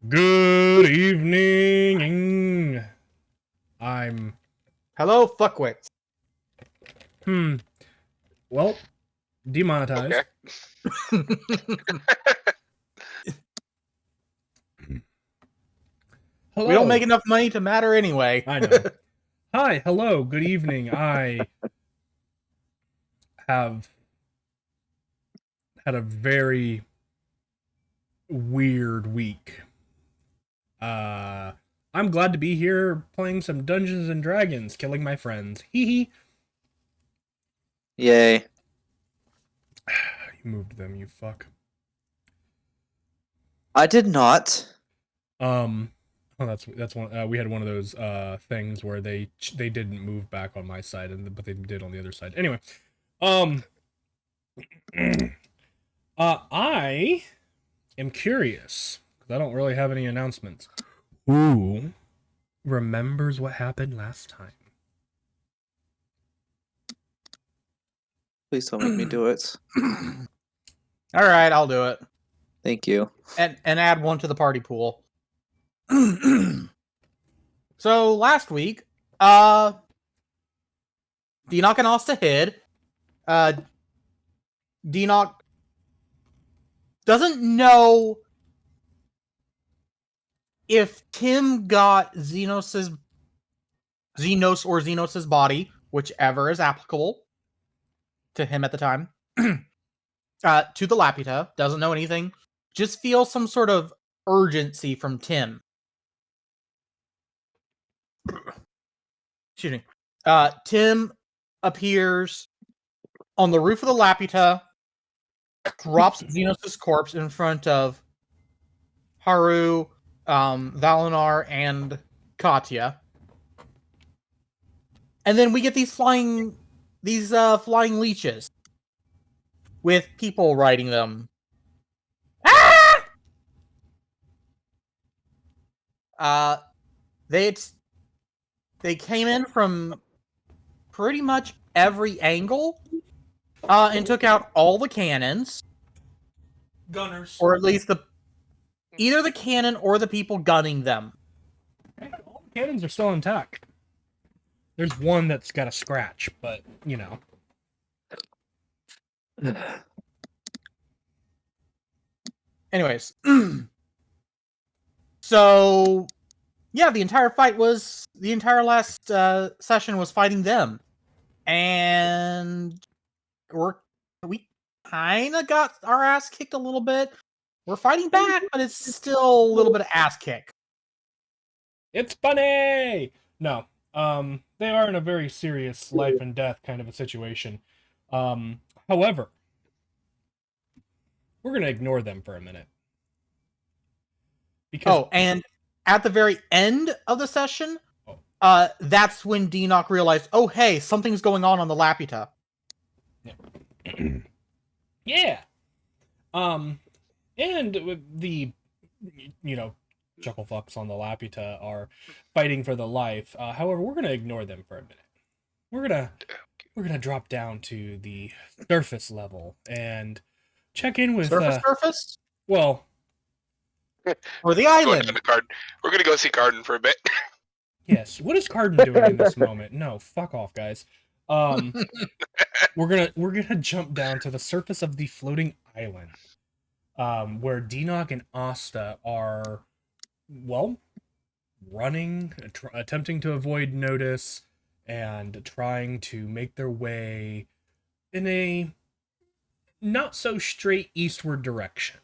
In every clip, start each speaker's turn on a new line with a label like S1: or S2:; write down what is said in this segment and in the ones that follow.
S1: Good evening. I'm
S2: Hello, fuckwits.
S1: well, demonetized.
S3: Okay.
S1: Hello.
S2: We don't make enough money to matter anyway.
S1: I know. Hi, hello, good evening. I have had a very weird week. I'm glad to be here playing some Dungeons and Dragons, killing my friends. Hee hee.
S3: Yay.
S1: You moved them, you fuck.
S3: I did not.
S1: Oh, that's one. We had one of those things where they didn't move back on my side, but they did on the other side. Anyway, I am curious because I don't really have any announcements. Who remembers what happened last time?
S3: Please don't make me do it.
S2: All right, I'll do it.
S3: Thank you.
S2: And add one to the party pool. So last week, Dinoc and Asta hid. Dinoc doesn't know if Tim got Xenos or Xenos's body, whichever is applicable to him at the time, to the Lapita. Doesn't know anything. Just feels some sort of urgency from Tim. Excuse me. Tim appears on the roof of the Lapita, drops Xenos' corpse in front of Haru, Valinar, and Katya. And then we get these flying leeches with people riding them. Ah! They came in from pretty much every angle, and took out all the cannons,
S1: Gunners.
S2: or at least either the cannon or the people gunning them.
S1: All the cannons are still intact. There's one that's got a scratch, but you know.
S2: Anyways, so yeah, the entire last session was fighting them, and we kind of got our ass kicked a little bit. We're fighting back, but it's still a little bit of ass kick.
S1: It's funny. No, they are in a very serious life and death kind of a situation. However, we're gonna ignore them for a minute.
S2: Because and at the very end of the session, that's when Dinoc realized, oh hey, something's going on the Lapita.
S1: Yeah. Yeah. And the, chuckle fucks on the Lapita are fighting for the life. However, we're gonna ignore them for a minute. We're gonna drop down to the surface level and check in with
S2: surface.
S1: Well,
S2: or the island.
S4: We're gonna go see Garden for a bit.
S1: Yes. What is Carden doing in this moment? No, fuck off, guys. We're gonna jump down to the surface of the floating island, where Dinoc and Asta are, running, attempting to avoid notice, and trying to make their way in a not so straight eastward direction.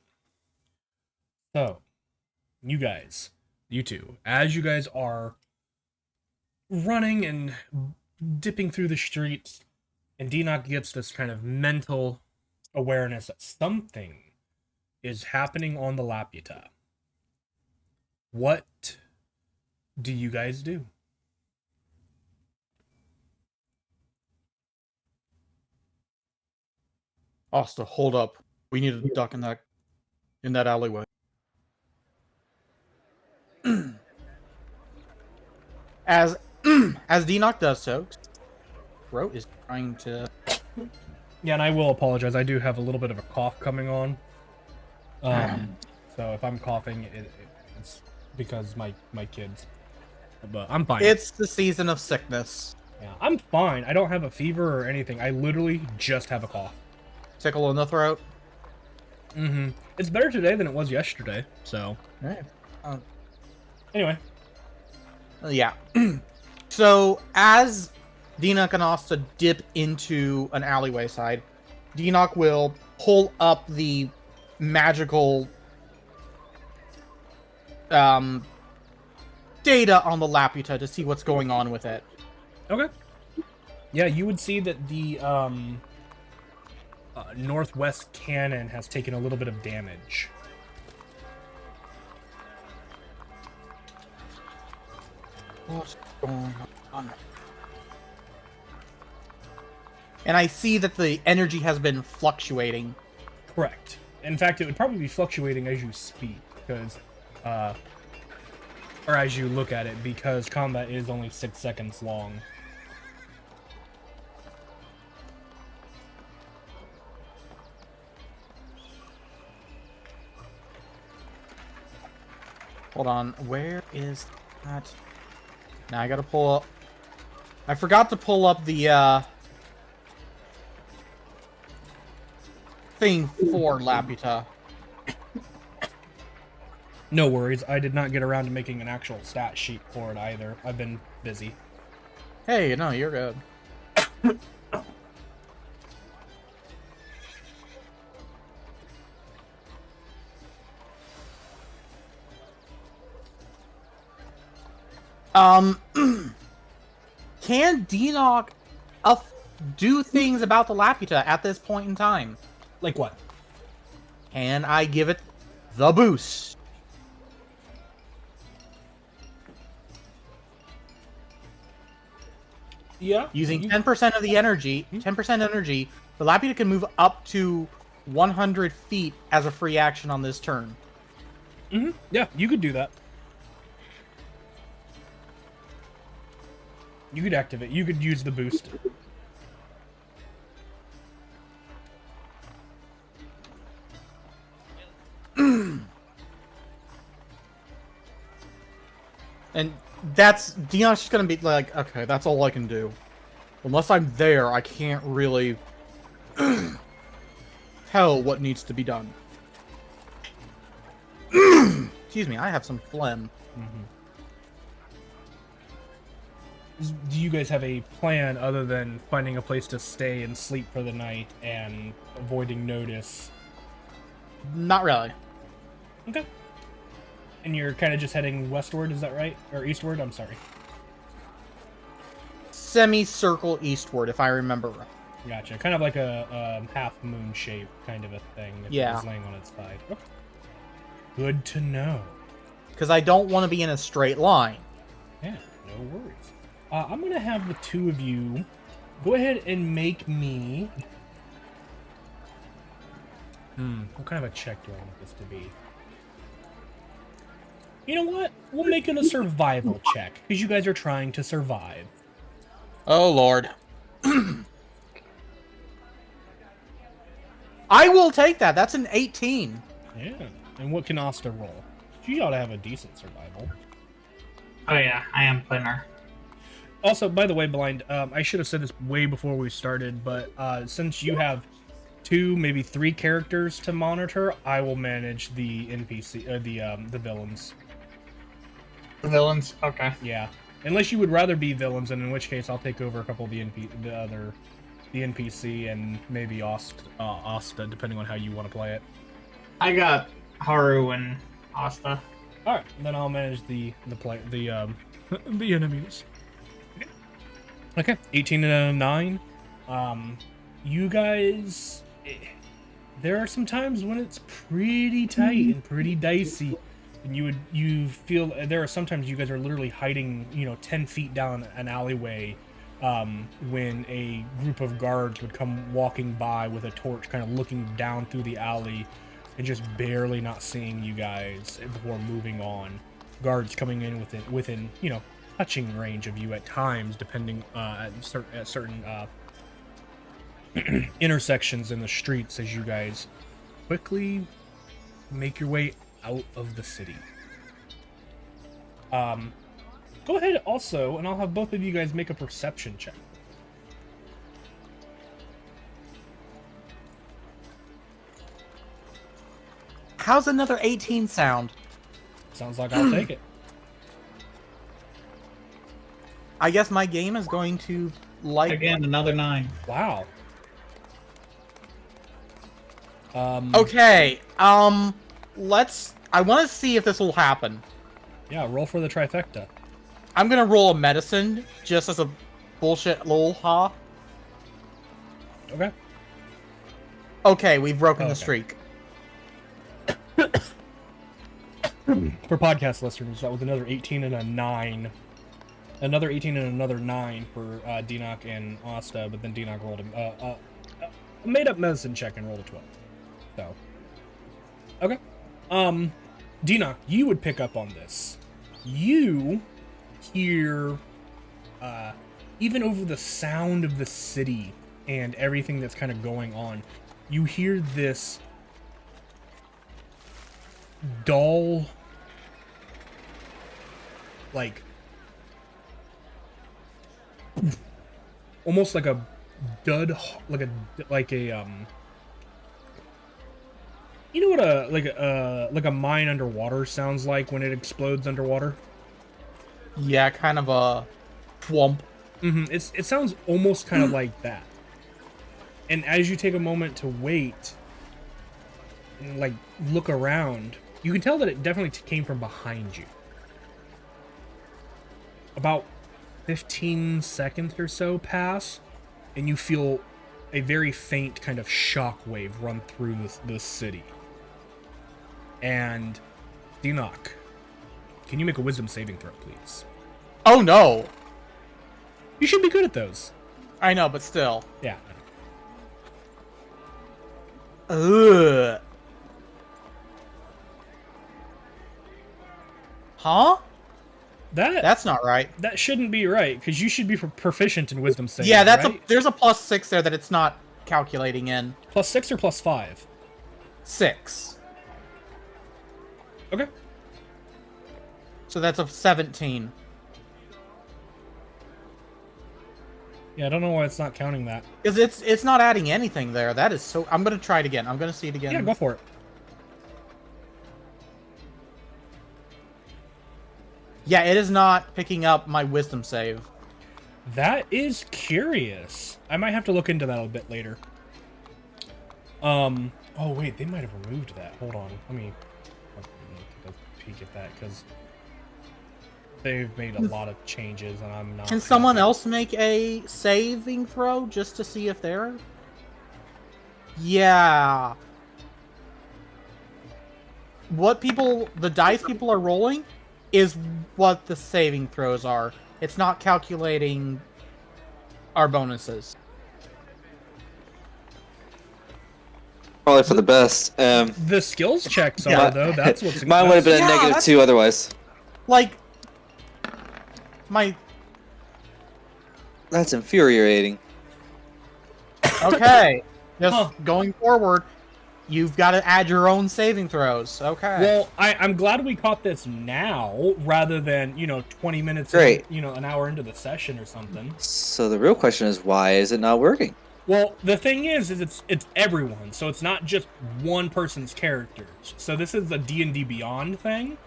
S1: So, you two, as you guys are running and dipping through the streets, and Dinoc gets this kind of mental awareness that something is happening on the Lapita. What do you guys do?
S2: Asta, hold up. We need to duck in that alleyway. As Dinoc does so, throat is trying to.
S1: Yeah, and I will apologize. I do have a little bit of a cough coming on. So if I'm coughing, It's because my kids. But I'm fine.
S2: It's the season of sickness.
S1: Yeah, I'm fine. I don't have a fever or anything. I literally just have a cough.
S2: Tickle in the throat.
S1: Mm-hmm. It's better today than it was yesterday. So
S2: Right.
S1: anyway,
S2: Yeah. So as Dinoc and Asta dip into an alleyway side, Dinoc will pull up the magical data on the Laputa to see what's going on with it.
S1: okay. Yeah, you would see that the northwest cannon has taken a little bit of damage.
S2: What's going on? And I see that the energy has been fluctuating.
S1: Correct. In fact, it would probably be fluctuating as you speak, because, or as you look at it, because combat is only 6 seconds long.
S2: Hold on, where is that? Now I gotta pull up. I forgot to pull up the thing for Laputa.
S1: No worries, I did not get around to making an actual stat sheet for it either. I've been busy.
S2: Hey, no, you're good. Can Dinoc do things about the Laputa at this point in time?
S1: Like what?
S2: Can I give it the boost?
S1: Yeah.
S2: Using 10% of the energy, 10% energy, the Laputa can move up to 100 feet as a free action on this turn.
S1: Mm-hmm. Yeah, you could do that. You could activate. You could use the boost.
S2: And that's Dion's just gonna be like, okay, that's all I can do. Unless I'm there, I can't really tell what needs to be done. Excuse me, I have some phlegm.
S1: Do you guys have a plan other than finding a place to stay and sleep for the night and avoiding notice?
S2: Not really.
S1: Okay. And you're kind of just heading westward, is that right? Or eastward? I'm sorry.
S2: Semicircle eastward, if I remember right.
S1: Gotcha. Kind of like a half moon shape kind of a thing. If
S2: Yeah.
S1: it was laying on its side. Okay. Good to know.
S2: Because I don't want to be in a straight line.
S1: Yeah, no worries. I'm going to have the two of you go ahead and make me... what kind of a check do I want this to be? You know what? We'll make it a survival check, because you guys are trying to survive.
S2: Oh, Lord. I will take that. That's an 18.
S1: Yeah. And what can Asta roll? She ought to have a decent survival.
S5: Oh yeah, I am planner.
S1: Also, by the way, Blind, I should have said this way before we started, but since you have 2, maybe 3 characters to monitor, I will manage the NPC, the villains.
S5: The villains? Okay.
S1: Yeah, unless you would rather be villains, and in which case I'll take over a couple of the NPC and maybe Asta, depending on how you want to play it.
S5: I got Haru and Asta.
S1: All right, then I'll manage the enemies. Okay, 18 and 9. You guys, there are some times when it's pretty tight and pretty dicey, and you feel there are sometimes you guys are literally hiding, 10 feet down an alleyway, when a group of guards would come walking by with a torch, kind of looking down through the alley, and just barely not seeing you guys before moving on. Guards coming in within touching range of you at times, depending at certain intersections in the streets as you guys quickly make your way out of the city. Go ahead also, and I'll have both of you guys make a perception check.
S2: How's another 18 sound?
S1: Sounds like I'll take it.
S2: I guess my game is going to like.
S5: Again, another 9.
S1: Wow.
S2: Okay. Let's. I want to see if this will happen.
S1: Yeah, roll for the trifecta.
S2: I'm gonna roll a medicine just as a bullshit lol ha.
S1: Okay.
S2: Okay, we've broken the
S1: Okay.
S2: streak.
S1: For podcast listeners, that was another 18 and a 9. Another 18 and another 9 for Dinoc and Asta, but then Dinoc rolled a made-up medicine check and rolled a 12. So, okay. Dinoc, you would pick up on this. You hear, even over the sound of the city and everything that's kind of going on, you hear this dull, like, almost like a dud, like a you know what a mine underwater sounds like when it explodes underwater?
S2: Yeah, kind of a thwomp.
S1: It sounds almost kind of like that. And as you take a moment to wait and like look around, you can tell that it definitely came from behind you. About 15 seconds or so pass, and you feel a very faint kind of shock wave run through this city. And Dinoc, can you make a wisdom saving throw, please?
S2: Oh no!
S1: You should be good at those.
S2: I know, but still.
S1: Yeah.
S2: Ugh. Huh? That's not right.
S1: That shouldn't be right, because you should be proficient in wisdom saving.
S2: Yeah, that's
S1: right?
S2: there's a +6 there that it's not calculating in.
S1: +6 or +5?
S2: 6.
S1: Okay.
S2: So that's a 17.
S1: Yeah, I don't know why it's not counting that.
S2: Because it's not adding anything there. That is so. I'm gonna try it again. I'm gonna see it again.
S1: Yeah, go for it.
S2: Yeah, it is not picking up my wisdom save.
S1: That is curious. I might have to look into that a bit later. Oh wait, they might have removed that. Hold on, let me take a peek at that, because they've made a lot of changes, and I'm not.
S2: Can someone
S1: happy.
S2: else make a saving throw just to see if they're? Yeah. What the dice people are rolling is what the saving throws are. It's not calculating our bonuses.
S3: Probably for the best.
S1: The skills checks
S2: Yeah.
S1: are though. That's what's.
S3: Mine would have been
S2: Yeah,
S3: a
S2: that's-
S3: -2 otherwise.
S2: Like, my
S3: That's infuriating.
S2: okay. Just
S1: Huh.
S2: going forward, you've got to add your own saving throws. Okay.
S1: Well, I'm glad we caught this now rather than 20 minutes,
S3: Great.
S1: an hour into the session or something.
S3: So the real question is, why is it not working?
S1: Well, the thing is it's everyone, so it's not just one person's characters. So this is a D&D Beyond thing.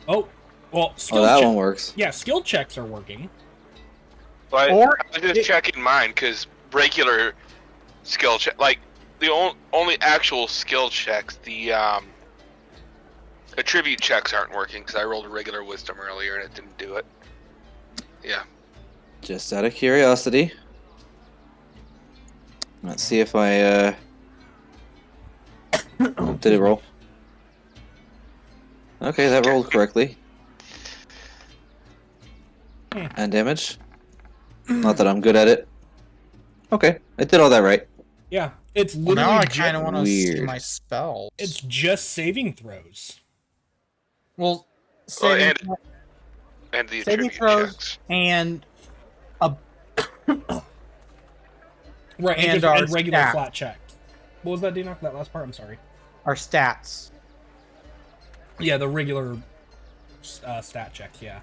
S1: Oh, well, skill
S3: that
S1: check-
S3: one works.
S1: Yeah, skill checks are working.
S4: But
S2: Or
S4: I was just checking mine because regular skill check, like the only actual skill checks, the attribute checks aren't working because I rolled a regular wisdom earlier and it didn't do it. Yeah.
S3: Just out of curiosity. Let's see if I did it roll. Okay, that rolled correctly. And damage. Not that I'm good at it. Okay, I did all that right.
S1: Yeah, it's
S2: Well,
S1: literally
S2: now I kind of want to see
S3: weird.
S2: my spells.
S1: it's just saving throws.
S2: Well,
S4: Well,
S2: saving
S4: and the
S2: saving
S4: attribute
S2: throws
S4: checks.
S2: and
S1: Right,
S2: And
S1: just
S2: our
S1: regular
S2: stat.
S1: flat checked. What was that, Dinoc? That last part? I'm sorry.
S2: our stats.
S1: Yeah, the regular stat check. Yeah,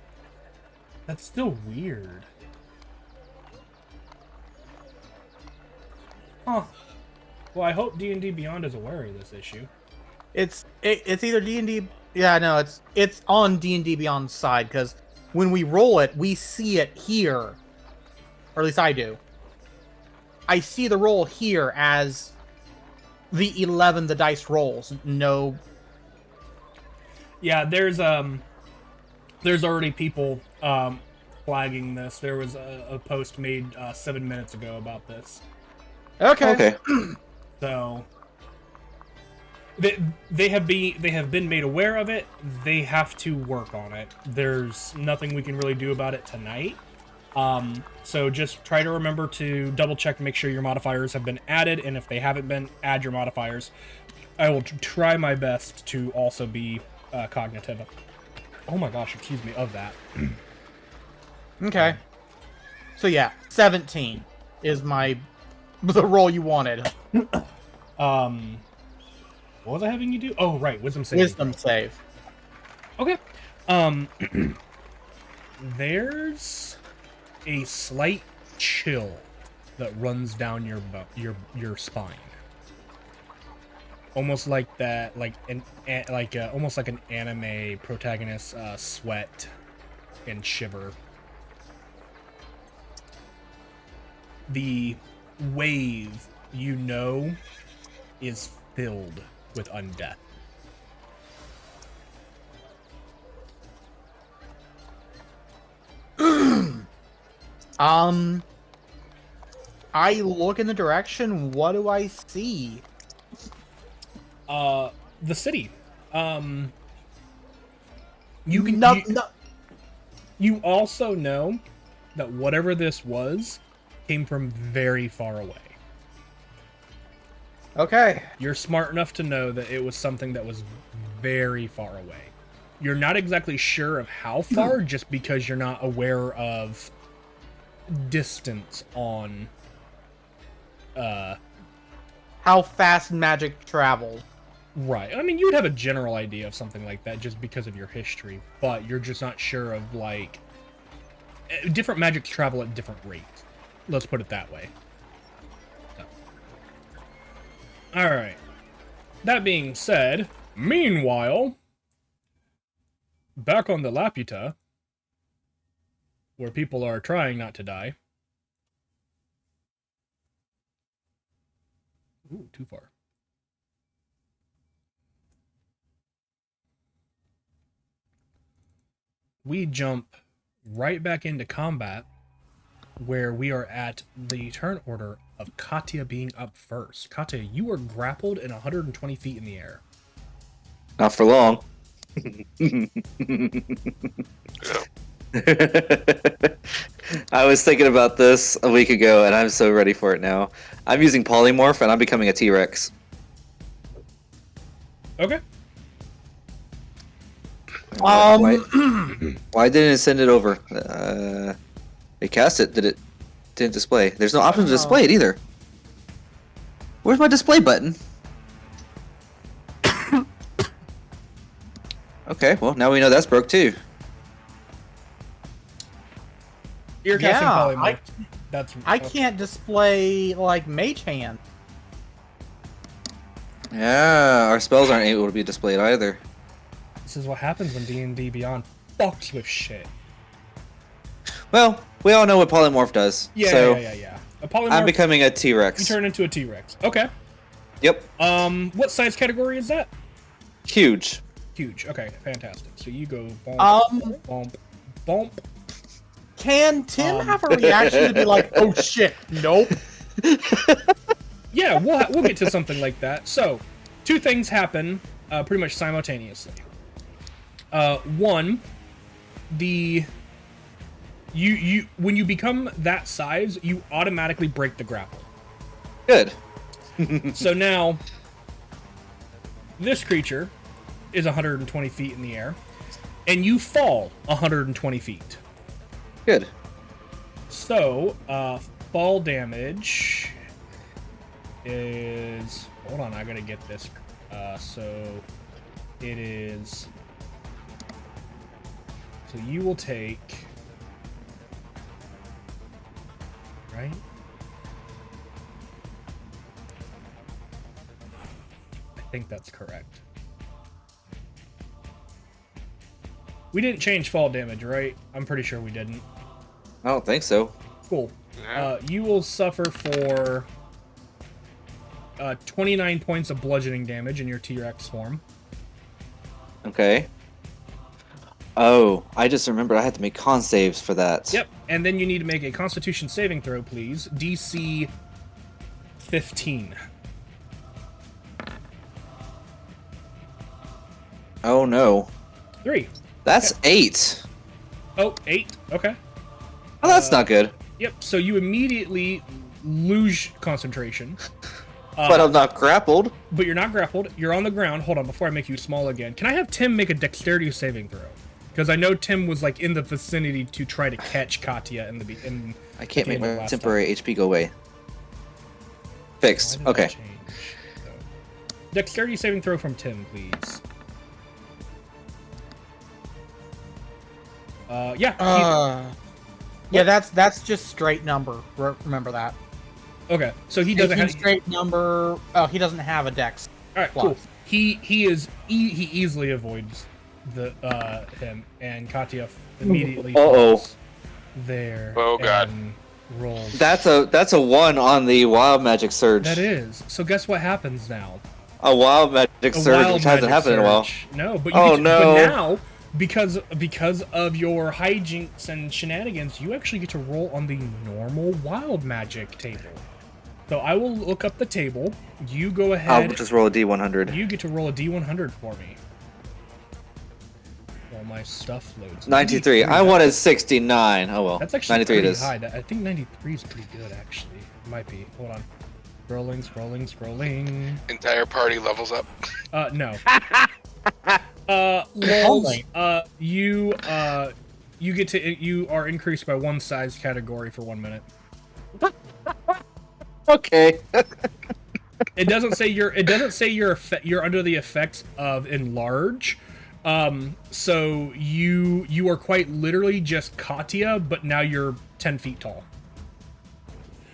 S1: that's still weird. Huh. Well, I hope D&D Beyond is aware of this issue.
S2: It's either D&D. Yeah, no, it's on D&D Beyond's side because when we roll it, we see it here, or at least I do. I see the roll here as the 11 the dice rolls. No.
S1: Yeah, there's already people flagging this. There was a post made 7 minutes ago about this.
S2: Okay.
S3: Okay.
S1: So they have been made aware of it. They have to work on it. There's nothing we can really do about it tonight. So just try to remember to double check to make sure your modifiers have been added, and if they haven't been, add your modifiers. I will try my best to also be cognitive. Oh my gosh, excuse me, of that.
S2: Okay. So yeah, 17 is the roll you wanted.
S1: What was I having you do? Oh, right, wisdom save.
S2: Wisdom save.
S1: Okay. There's a slight chill that runs down your spine. Almost like that, almost like an anime protagonist sweat and shiver. The wave, is filled with undeath.
S2: I look in the direction. What do I see?
S1: The city. You can.
S2: No,
S1: you,
S2: no.
S1: you also know that whatever this was came from very far away.
S2: Okay.
S1: You're smart enough to know that it was something that was very far away. You're not exactly sure of how far, just because you're not aware of distance on
S2: How fast magic travels.
S1: right. I mean, you'd have a general idea of something like that just because of your history, but you're just not sure of, like, different magic travel at different rates. Let's put it that way. So. All right. That being said, meanwhile, back on the Laputa, where people are trying not to die. Ooh, too far. We jump right back into combat, where we are at the turn order of Katya being up first. Katya, you are grappled and 120 feet in the air.
S3: Not for long. I was thinking about this a week ago, and I'm so ready for it now. I'm using polymorph, and I'm becoming a T-Rex.
S1: Okay.
S3: Why didn't it send it over? It cast it. Didn't display. There's no option to display it either. Where's my display button? Okay, well now we know that's broke too.
S1: You're casting
S2: Yeah,
S1: polymorph.
S2: I can't display like mage hand.
S3: Yeah, our spells aren't able to be displayed either.
S1: This is what happens when D&D Beyond fucks with shit.
S3: Well, we all know what polymorph does.
S1: Yeah,
S3: so
S1: yeah. A polymorph,
S3: I'm becoming a
S1: you
S3: T-Rex.
S1: turn into a T-Rex. Okay.
S3: Yep.
S1: What size category is that?
S3: Huge.
S1: Huge. Okay, fantastic. So you go bump, bump, bump.
S2: Can Tim have a reaction to be like, "Oh shit, nope"?
S1: Yeah, we'll get to something like that. So, two things happen pretty much simultaneously. One, you when you become that size, you automatically break the grapple.
S3: Good.
S1: So now, this creature is 120 feet in the air, and you fall 120 feet.
S3: Good.
S1: So, fall damage is... Hold on, I gotta get this. So, it is So you will take... Right? I think that's correct. We didn't change fall damage, right? I'm pretty sure we didn't.
S3: I don't think so.
S1: Cool.
S4: Yeah.
S1: You will suffer for 29 points of bludgeoning damage in your T-Rex form.
S3: Okay. Oh, I just remembered I had to make con saves for that.
S1: Yep, and then you need to make a Constitution saving throw, please. DC 15.
S3: Oh no.
S1: 3.
S3: That's 8.
S1: Oh, 8. Okay.
S3: Oh, that's not good.
S1: Yep, so you immediately lose concentration.
S3: But I'm not grappled.
S1: But you're not grappled. You're on the ground. Hold on, before I make you small again. Can I have Tim make a dexterity saving throw? Because I know Tim was like in the vicinity to try to catch Katya in the in.
S3: I can't
S1: the
S3: make
S1: game of
S3: my
S1: last
S3: temporary
S1: time.
S3: HP go away. Fixed.
S1: Why did that
S3: Okay.
S1: change? So, dexterity saving throw from Tim, please. Yeah.
S2: Yeah, that's just straight number. Remember that.
S1: Okay, so he doesn't have.
S2: Straight number. Oh, he doesn't have a dex.
S1: All right,
S2: plus.
S1: cool. He easily avoids the him, and Katya immediately
S3: Uh-oh.
S1: falls there.
S4: Oh, God.
S1: and rolls.
S3: That's a 1 on the wild magic surge.
S1: That is. So guess what happens now?
S3: A wild magic
S1: A
S3: surge,
S1: wild
S3: which hasn't
S1: magic
S3: happened in a while.
S1: surge. No, but you
S3: Oh,
S1: get to,
S3: no.
S1: But now, because of your hijinks and shenanigans, you actually get to roll on the normal wild magic table. So I will look up the table. You go
S3: I'll
S1: ahead.
S3: just roll a D100.
S1: You get to roll a D100 for me. While my stuff loads.
S3: 93. I wanted 69. Oh well.
S1: That's actually
S3: 93 it
S1: pretty
S3: is.
S1: high. I think 93 is pretty good, actually. It might be. Hold on. Scrolling.
S4: Entire party levels up.
S1: No. Lols, you are increased by 1 size category for 1 minute.
S3: Okay.
S1: It doesn't say you're under the effects of enlarge. So you are quite literally just Katya, but now you're 10 feet tall.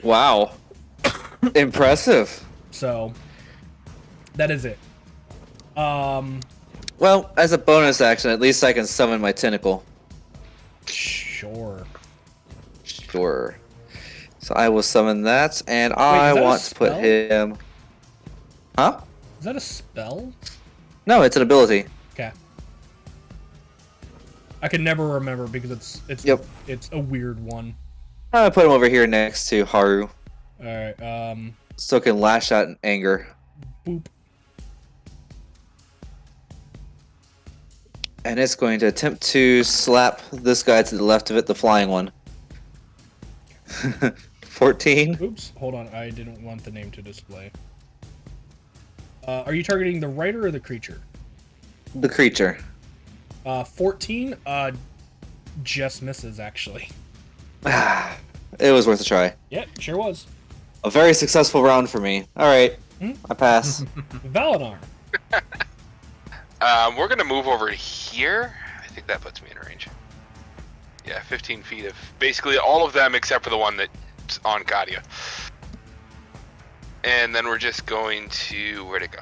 S3: Wow. Impressive.
S1: So that is it.
S3: Well, as a bonus action, at least I can summon my tentacle.
S1: Sure.
S3: Sure. So I will summon that, and I
S1: is that a
S3: want to put
S1: spell?
S3: him. Huh?
S1: Is that a spell?
S3: No, it's an ability.
S1: Okay. I can never remember because it's
S3: Yep.
S1: it's a weird one.
S3: I put him over here next to Haru,
S1: All right.
S3: so it can lash out in anger.
S1: Boop.
S3: And it's going to attempt to slap this guy to the left of it, the flying one. 14.
S1: Oops. Hold on. I didn't want the name to display. Are you targeting the writer or the creature?
S3: The creature.
S1: 14. Just misses actually.
S3: It was worth a try.
S1: Yep. Sure was.
S3: A very successful round for me. Alright, I pass.
S1: Valinor.
S4: We're gonna move over here. I think that puts me in range. Yeah, 15 feet of basically all of them except for the one that's on Katya. And then we're just going to where'd it go?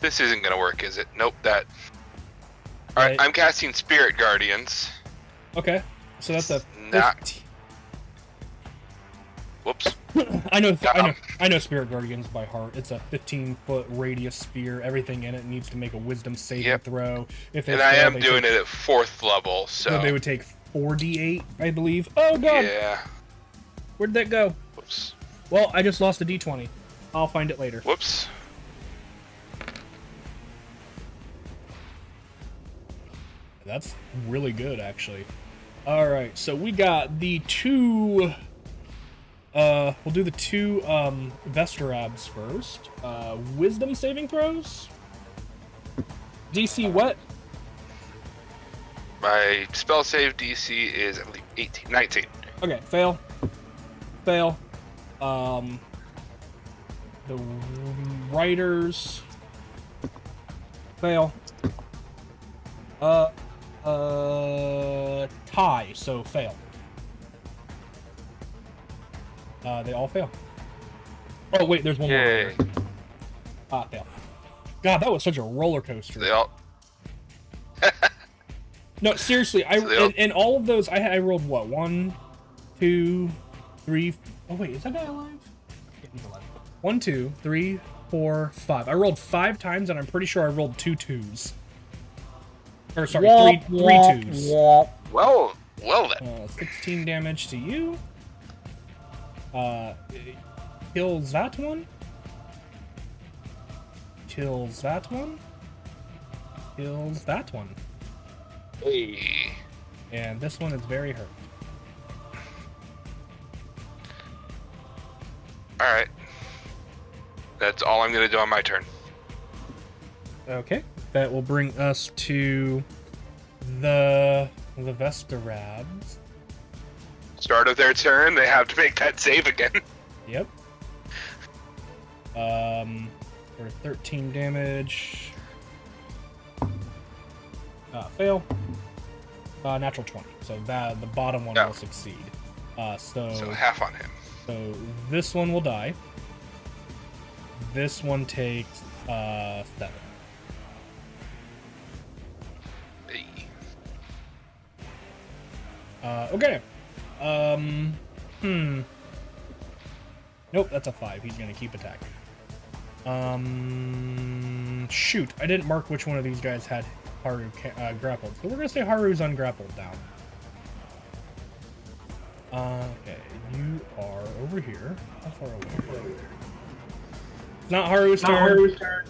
S4: This isn't gonna work, is it? Nope. That. All right,
S1: Right.
S4: I'm casting Spirit Guardians.
S1: Okay. So that's a
S4: Not-
S1: 15.
S4: Whoops.
S1: I know Spirit Guardians by heart. It's a 15-foot radius sphere. Everything in it needs to make a Wisdom saving
S4: Yep.
S1: throw. If they
S4: And I
S1: fail,
S4: am
S1: they
S4: doing
S1: take,
S4: it at 4th level, so
S1: they would take 4d8, I believe. Oh god,
S4: yeah.
S1: where'd that go?
S4: Whoops.
S1: Well, I just lost a d20. I'll find it later.
S4: Whoops.
S1: That's really good, actually. All right, so we got the two. We'll do the two Vesterabs first. Wisdom saving throws. DC what?
S4: My spell save DC is, I believe, 19.
S1: Okay, fail. Fail. The writers. Fail. Tie, so fail. They all fail. Oh wait, there's one
S4: Yay.
S1: more. Fail. God, that was such a roller coaster.
S4: They all.
S1: No, seriously, in all of those, I rolled what? 1, 2, 3. Oh wait, is that guy alive? Yeah, he's alive. 1, 2, 3, 4, 5. I rolled 5 times, and I'm pretty sure I rolled 2 2s. Or sorry, three 2s.
S4: Well then.
S1: 16 damage to you. Kills that one. Kills that one. Kills that one.
S4: Hey.
S1: And this one is very hurt.
S4: Alright. That's all I'm gonna do on my turn.
S1: Okay. That will bring us to the Vestarabs.
S4: Start of their turn, they have to make that save again.
S1: Yep. For 13 damage. Fail. Natural 20. So that the bottom one will succeed. So
S4: half on him.
S1: So this one will die. This one takes 7.
S4: Hey.
S1: Okay. Nope, that's a 5. He's gonna keep attacking. Shoot, I didn't mark which one of these guys had Haru grappled. So we're gonna say Haru's ungrappled now. Okay, you are over here. How far away are you? It's not Haru's turn.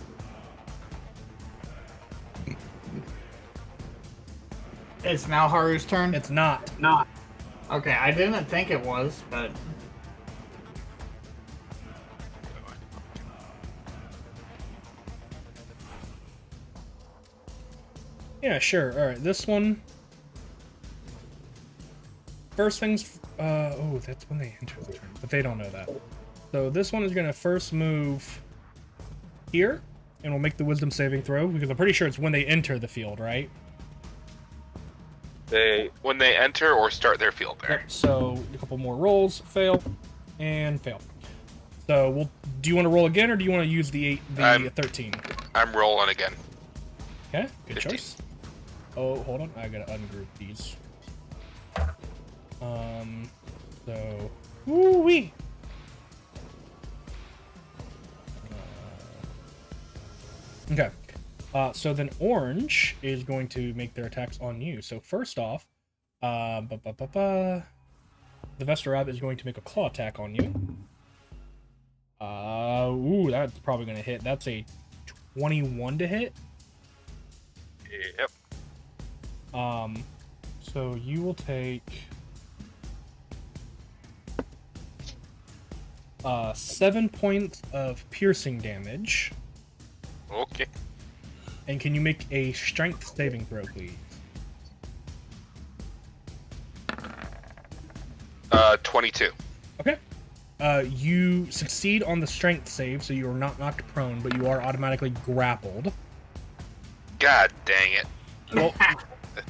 S5: It's now Haru's turn?
S1: It's not.
S5: Okay, I didn't think it was, but...
S1: Yeah, sure. Alright, this one. First things. Oh, that's when they enter the turn. But they don't know that. So this one is going to first move here. And we'll make the wisdom saving throw. Because I'm pretty sure it's when they enter the field, right?
S4: When they enter or start their field there.
S1: Yep, so a couple more rolls. Fail. And fail. So do you want to roll again or do you want to use the 13?
S4: I'm rolling again.
S1: Okay, good
S4: 15.
S1: choice. Oh, hold on. I gotta ungroup these. So... Woo-wee! Okay. So then orange is going to make their attacks on you. So first off, the Vestarab is going to make a claw attack on you. Ooh, that's probably going to hit. That's a 21 to hit.
S4: Yep.
S1: So you will take 7 points of piercing damage.
S4: Okay.
S1: And can you make a strength saving throw, please?
S4: 22.
S1: Okay. You succeed on the strength save, so you are not knocked prone, but you are automatically grappled.
S4: God dang it.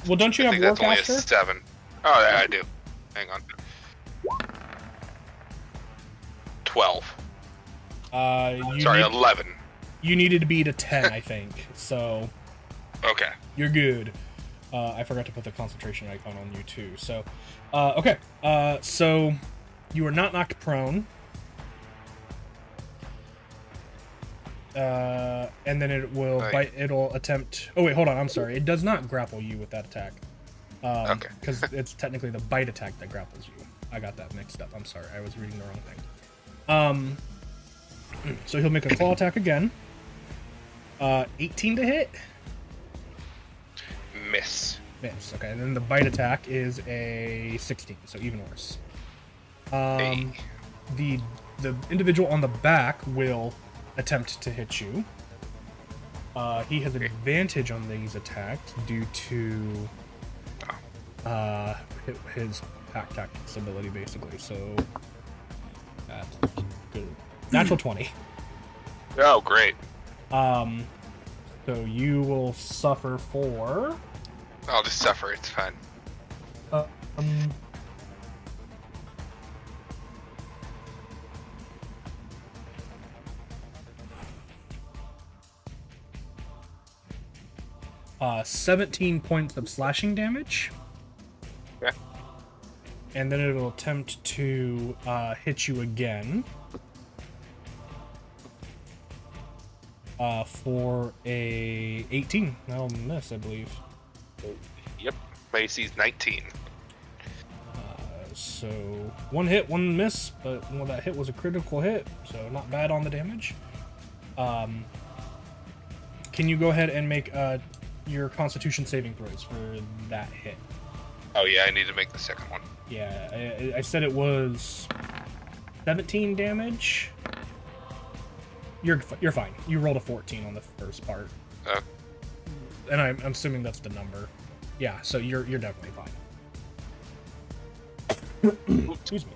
S1: Well, don't you
S4: I
S1: have
S4: think that's only a
S1: Warcaster?
S4: 7. Oh, yeah, I do. Hang on. 12. Sorry, 11.
S1: You needed to beat a 10, I think. So
S4: Okay.
S1: you're good. I forgot to put the concentration icon on you too. So, okay. So you are not knocked prone. And then it will
S4: Right.
S1: bite. It'll attempt. Oh wait, hold on. I'm sorry. It does not grapple you with that attack.
S4: Okay.
S1: Because it's technically the bite attack that grapples you. I got that mixed up. I'm sorry. I was reading the wrong thing. So he'll make a claw attack again. 18 to hit.
S4: Miss.
S1: Miss. Okay. And then the bite attack is a 16, so even worse.
S4: Hey.
S1: The individual on the back will attempt to hit you. He has advantage on these attacks due to his pack tactics ability, basically. So that's good. Natural 20.
S4: Oh, great.
S1: So you will suffer for
S4: I'll just suffer. It's fine.
S1: Um, 17 points of slashing damage.
S4: Okay.
S1: And then it'll attempt to hit you again. For a 18. That'll miss, I believe.
S4: Yep. My AC's 19.
S1: So one hit, one miss, but that hit was a critical hit, so not bad on the damage. Can you go ahead and make your Constitution saving throws for that hit?
S4: Oh yeah, I need to make the second one.
S1: Yeah, I said it was 17 damage. You're fine. You rolled a 14 on the first part, and I'm assuming that's the number. Yeah, so you're definitely fine. Excuse me.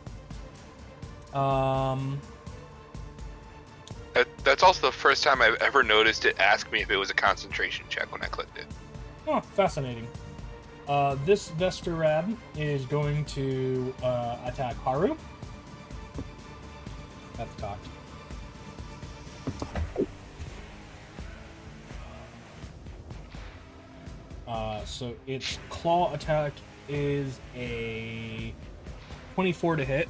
S4: That's also the first time I've ever noticed it ask me if it was a concentration check when I clicked it.
S1: Oh, fascinating. This Vesturab is going to attack Haru. That's cocked. So its claw attack is a 24 to hit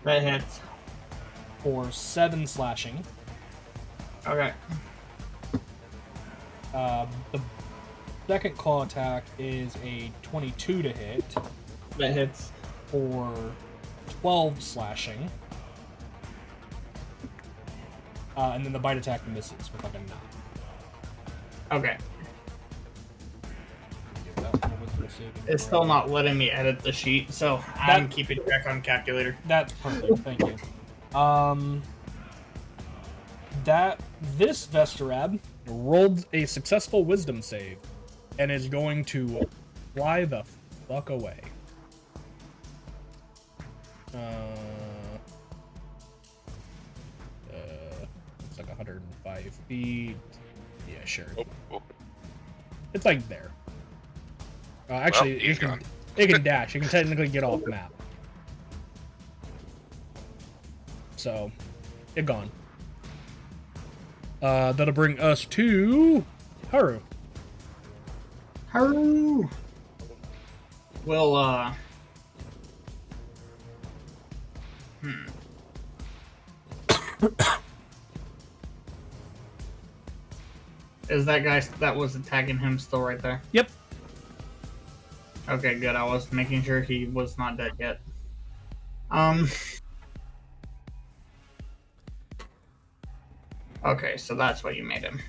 S5: That hits.
S1: for 7 slashing.
S5: Okay.
S1: The second claw attack is a 22 to hit
S5: That hits.
S1: for 12 slashing. And then the bite attack misses with like a 9.
S5: Okay. It's still not letting me edit the sheet, so I'm keeping track on calculator.
S1: That's perfect. Thank you. This Vesturab rolled a successful Wisdom save and is going to fly the fuck away. It's like 105 feet. Yeah, sure.
S4: Oh.
S1: It's like there. Actually,
S4: Well, he's gone.
S1: it can dash. It can technically get off map. So, it gone. That'll bring us to Haru.
S5: Haru! Well, Is that guy that was attacking him still right there?
S1: Yep.
S5: Okay, good. I was making sure he was not dead yet. Okay, so that's what you made him.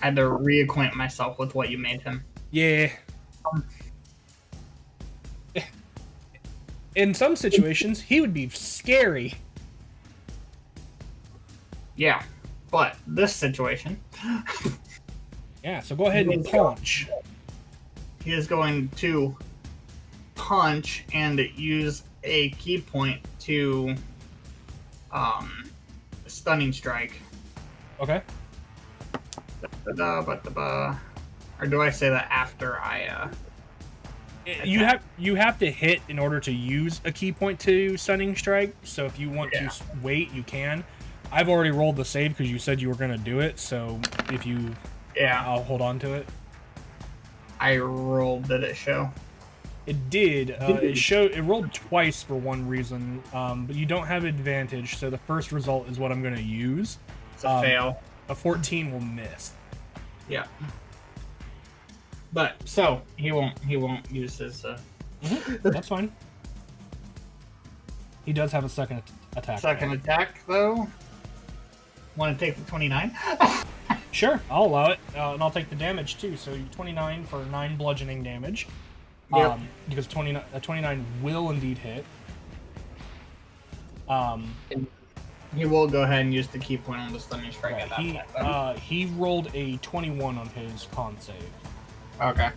S5: I had to reacquaint myself with what you made him.
S1: Yeah. In some situations, he would be scary.
S5: Yeah, but this situation,
S1: Yeah, so go ahead and punch.
S5: he is going to punch and use a key point to stunning strike.
S1: Okay.
S5: Or do I say that after I
S1: You have to hit in order to use a key point to stunning strike. So if you want to wait, you can. I've already rolled the save because you said you were gonna do it. So if you, I'll hold on to it.
S5: I rolled, did it show?
S1: It did. It rolled twice for one reason, but you don't have advantage. So the first result is what I'm gonna use.
S5: It's a fail.
S1: A 14 will miss.
S5: Yeah. But so he won't use his
S1: That's fine. He does have a second attack.
S5: second attack though. Want to take the 29?
S1: Sure, I'll allow it, and I'll take the damage too. So 29 for 9 bludgeoning damage.
S5: Yep.
S1: Because 29 will indeed hit.
S5: He will go ahead and use the key point on the stunning strike at that point. Though.
S1: He rolled a 21 on his con save.
S5: Okay.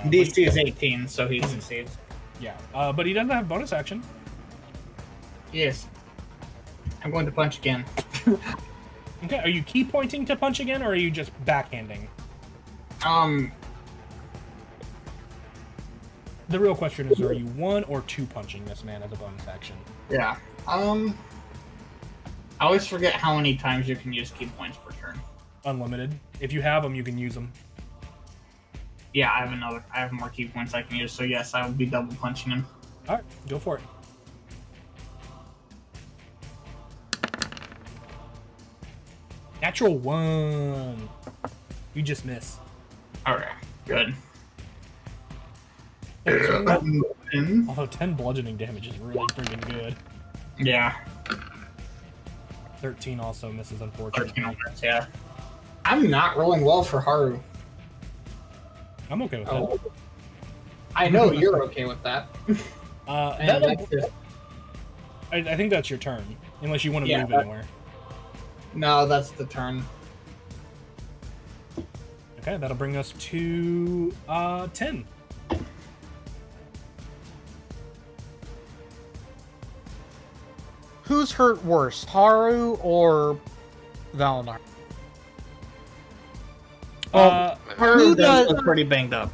S5: DC is 18, so he succeeds.
S1: Yeah, but he doesn't have bonus action.
S5: Yes. I'm going to punch again.
S1: Okay, are you key pointing to punch again, or are you just backhanding? The real question is, are you 1 or 2 punching this man as a bonus action?
S5: Yeah. I always forget how many times you can use key points per turn.
S1: Unlimited. If you have them, you can use them.
S5: Yeah, I have more key points I can use, so yes, I would be double punching him.
S1: All right, go for it. Natural 1. You just miss.
S5: Okay, good.
S1: Although 10 bludgeoning damage is really freaking good.
S5: Yeah.
S1: 13 also misses,
S5: 13
S1: unfortunately.
S5: offense, yeah. I'm not rolling well for Haru.
S1: I'm okay with
S5: Oh. I know you're okay with that.
S1: that.
S5: And that's just,
S1: I think that's your turn, unless you want to
S5: Yeah,
S1: move
S5: that-
S1: anywhere.
S5: no, that's the turn.
S1: Okay, that'll bring us to 10.
S2: Who's hurt worse, Haru or Valinar?
S5: Haru
S2: Who
S5: does
S2: does-
S5: look pretty banged up.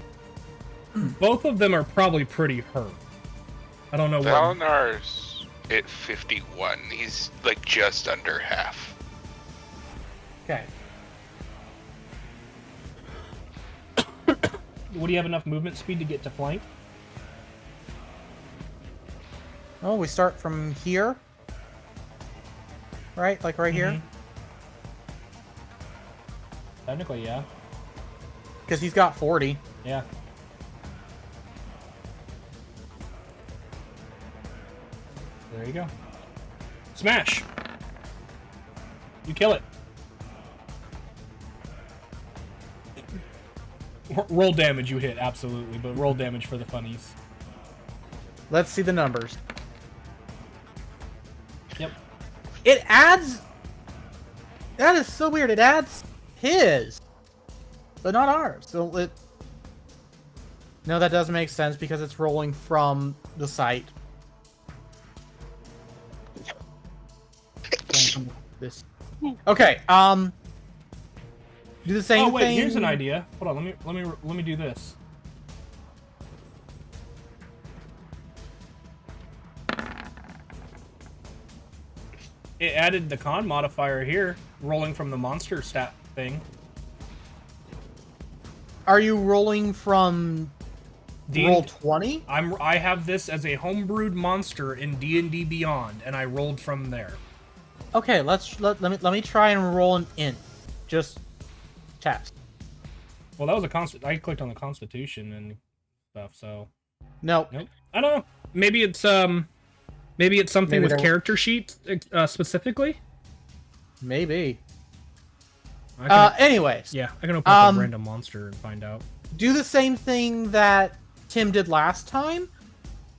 S1: Both of them are probably pretty hurt. I don't know what.
S4: Valinar's at 51. He's like just under half.
S2: Okay.
S1: Would you have enough movement speed to get to flank?
S2: Oh, we start from here. Right? Like right here?
S1: Mhm. Technically, yeah.
S2: Because he's got 40.
S1: Yeah. There you go. Smash! You kill it. Roll damage you hit, absolutely, but roll damage for the funnies.
S2: Let's see the numbers.
S1: Yep.
S2: It adds... That is so weird. It adds his, but not ours. So it... No, that does make sense because it's rolling from the site. This. Okay. Do the same
S1: Oh wait,
S2: thing.
S1: here's an idea. Hold on, let me do this. It added the con modifier here, rolling from the monster stat thing.
S2: Are you rolling from roll 20?
S1: I have this as a homebrewed monster in D&D Beyond, and I rolled from there.
S2: Okay, let me try and roll an int. Just test.
S1: Well, that was a constant. I clicked on the Constitution and stuff, so
S2: No.
S1: nope. I don't know. Maybe it's something
S2: Maybe
S1: with
S2: they're-
S1: character sheets specifically.
S2: Maybe.
S1: I can,
S2: Anyways,
S1: yeah, I can open up a
S2: um,
S1: random monster and find out.
S2: do the same thing that Tim did last time.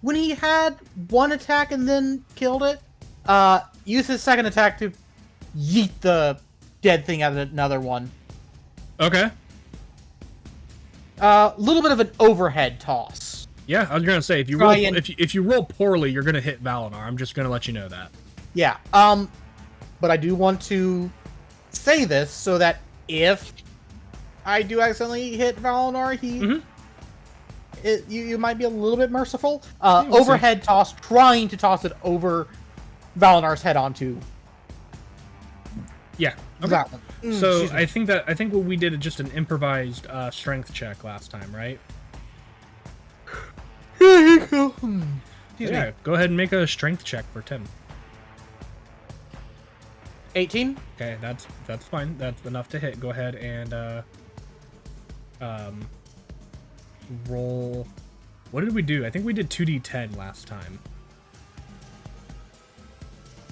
S2: When he had one attack and then killed it, use his second attack to yeet the dead thing at another one.
S1: Okay.
S2: A little bit of an overhead toss.
S1: Yeah, I was gonna say if you
S2: Try
S1: roll
S2: and-
S1: if you roll poorly, you're gonna hit Valinar. I'm just gonna let you know that.
S2: Yeah. But I do want to say this so that if I do accidentally hit Valinar, you might be a little bit merciful.
S1: we'll see.
S2: Overhead toss, trying to toss it over Valinar's head onto
S1: Yeah. Okay.
S2: that one.
S1: So
S2: Excuse me.
S1: I think what we did is just an improvised strength check last time, right?
S2: Excuse
S1: Yeah.
S2: me.
S1: Go ahead and make a strength check for Tim.
S2: 18.
S1: Okay, that's fine. That's enough to hit. Go ahead and roll. What did we do? I think we did 2d10 last time.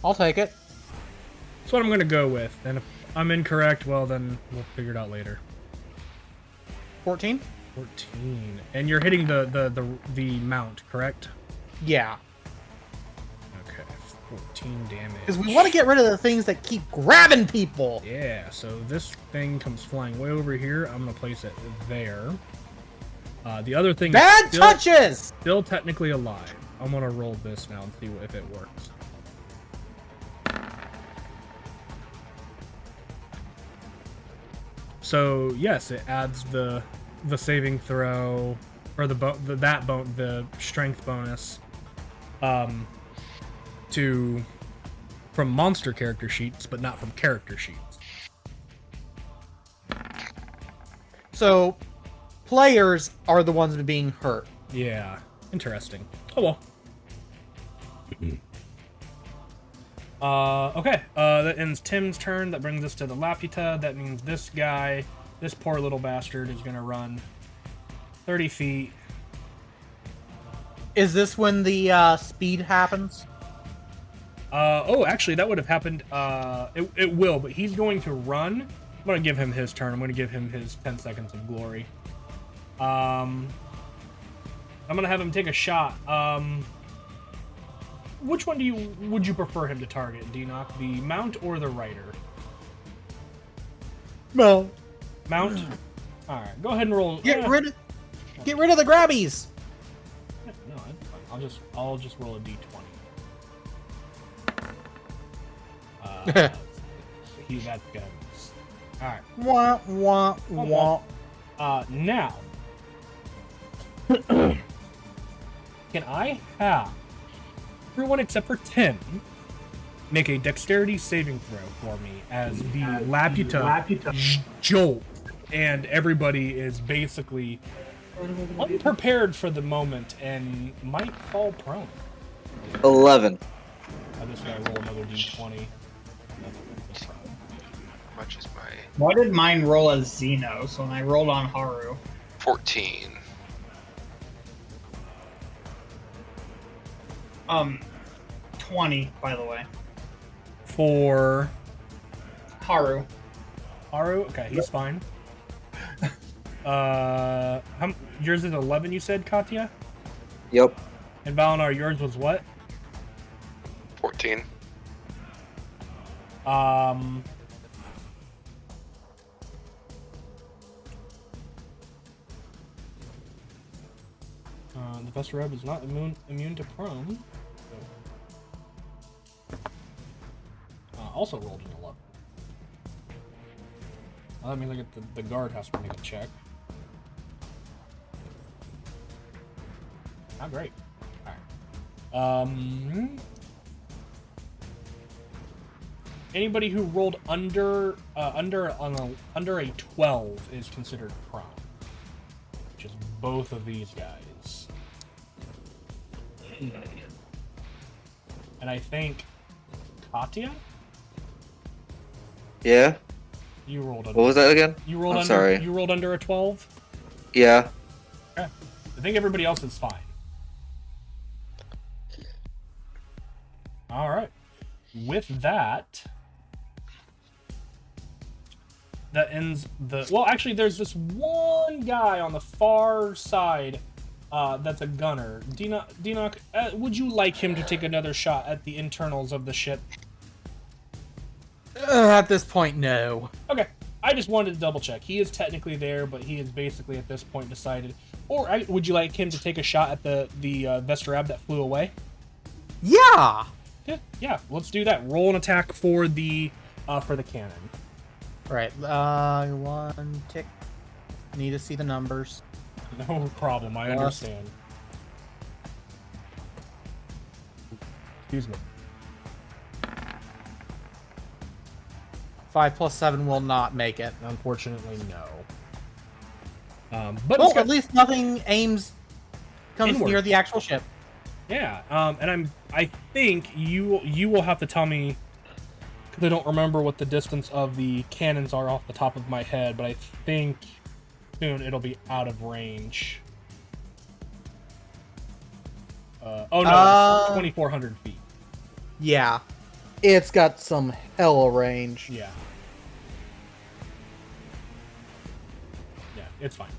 S2: I'll take it.
S1: That's what I'm gonna go with. And if I'm incorrect, well then we'll figure it out later.
S2: 14.
S1: 14. And you're hitting the mount, correct?
S2: Yeah.
S1: Okay. 14 damage.
S2: Because we want to get rid of the things that keep grabbing people.
S1: Yeah, so this thing comes flying way over here. I'm gonna place it there. The other thing
S2: Bad
S1: is
S2: touches!
S1: still technically alive. I'm gonna roll this now and see if it works. So yes, it adds the saving throw or the strength bonus to from monster character sheets, but not from character sheets.
S2: So players are the ones being hurt.
S1: Yeah, interesting. Oh well. Okay. That ends Tim's turn. That brings us to the Laputa. That means this guy, this poor little bastard, is gonna run 30 feet.
S2: Is this when the speed happens?
S1: Oh, actually, that would have happened. It will, but he's going to run. I'm gonna give him his turn. I'm gonna give him his 10 seconds of glory. I'm gonna have him take a shot. Which one would you prefer him to target, Denock? The mount or the rider?
S2: No.
S1: Mount. All right, go ahead and roll.
S2: Get rid of the grabbies.
S1: No, that's fine. I'll just roll a d20. That's good. All right.
S2: Wah wah wah.
S1: Now, can I have everyone except for Tim make a dexterity saving throw for me as the Laputa jolt, and everybody is basically unprepared for the moment and might fall prone.
S3: 11.
S1: I just gotta roll another d20.
S4: How much is my
S5: Why did mine roll as Xeno? So when I rolled on Haru,
S4: 14?
S5: 20, by the way.
S1: For
S5: Haru.
S1: Haru, okay, he's fine. Yours is 11, you said, Katya?
S3: Yep.
S1: And Valinar, yours was what?
S4: 14.
S1: The Vesper Robe is not immune to prone. Also rolled an 11. Well, that means I get the guard has to make a check. Not great. Alright. Anybody who rolled under a 12 is considered prone. Which is both of these guys. And I think Katya?
S3: Yeah.
S1: You rolled under.
S3: What was that again?
S1: You rolled
S3: I'm
S1: under.
S3: sorry.
S1: You rolled under a 12.
S3: Yeah.
S1: Okay. I think everybody else is fine. All right. With that, that ends the. Well, actually, there's this one guy on the far side. That's a gunner. Denock, would you like him to take another shot at the internals of the ship?
S2: At this point, no.
S1: Okay, I just wanted to double check. He is technically there, but he is basically at this point decided. Or would you like him to take a shot at the Vesterab that flew away?
S2: Yeah.
S1: Yeah. Let's do that. Roll an attack for the cannon.
S2: Right. One tick. Need to see the numbers.
S1: No problem. I understand. Excuse me.
S2: 5 plus 7 will not make it.
S1: Unfortunately, no. But
S2: Well, at least nothing comes
S1: Inward.
S2: near the actual ship.
S1: Yeah. And I think you will have to tell me, because I don't remember what the distance of the cannons are off the top of my head, but I think soon it'll be out of range. Oh no, 2,400 feet.
S2: Yeah. It's got some hella range.
S1: Yeah. Yeah, it's fine.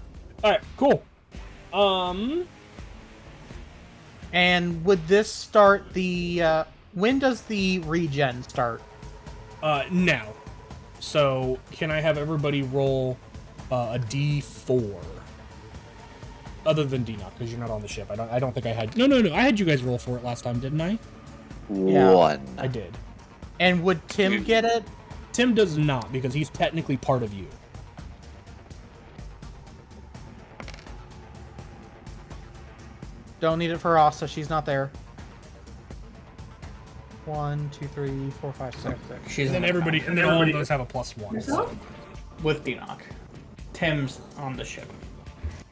S1: Alright, cool.
S2: And would this start the when does the regen start?
S1: Now. So, can I have everybody roll a d4? Other than Denock, because you're not on the ship. I don't think I had... No. I had you guys roll for it last time, didn't I?
S2: Yeah.
S3: 1.
S1: I did.
S2: And would Tim get it?
S1: Tim does not, because he's technically part of you.
S2: Don't need it for Asta. She's not there. 1, 2, 3, 4, 5, 6.
S5: She's
S1: And then
S5: on the
S1: everybody,
S5: top.
S1: and then all of those have a +1.
S6: Yourself?
S5: With Enoch. Tim's on the ship.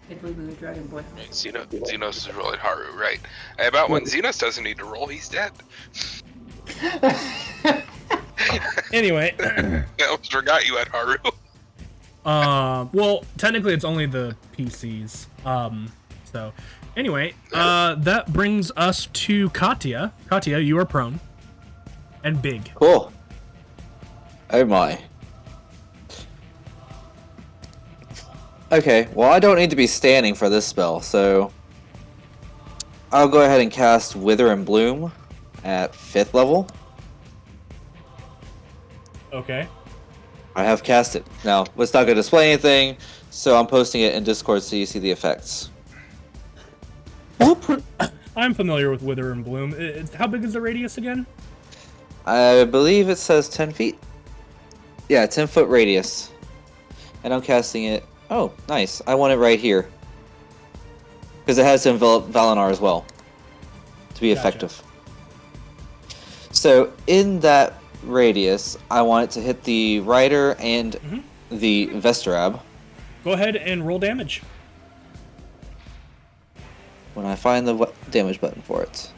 S6: Italy Blue Dragon Boy.
S4: Xenos is rolling Haru, right? Hey, about when Xenos doesn't need to roll, he's dead.
S1: Anyway,
S4: I almost forgot you had Haru.
S1: well, technically it's only the PCs. So, anyway, that brings us to Katya. Katya, you are prone and big.
S3: Cool. Oh my. Okay, well I don't need to be standing for this spell, so I'll go ahead and cast Wither and Bloom at 5th level.
S1: Okay.
S3: I have cast it. Now, it's not going to display anything, so I'm posting it in Discord so you see the effects.
S1: I'm familiar with Wither and Bloom. How big is the radius again?
S3: I believe it says 10 feet. Yeah, 10-foot radius. And I'm casting it. Oh, nice. I want it right here. Because it has to envelop Valinor as well. To be
S1: Gotcha.
S3: effective. So, in that radius, I want it to hit the Rider and the Vestarab.
S1: Go ahead and roll damage.
S3: When I find the damage button for it.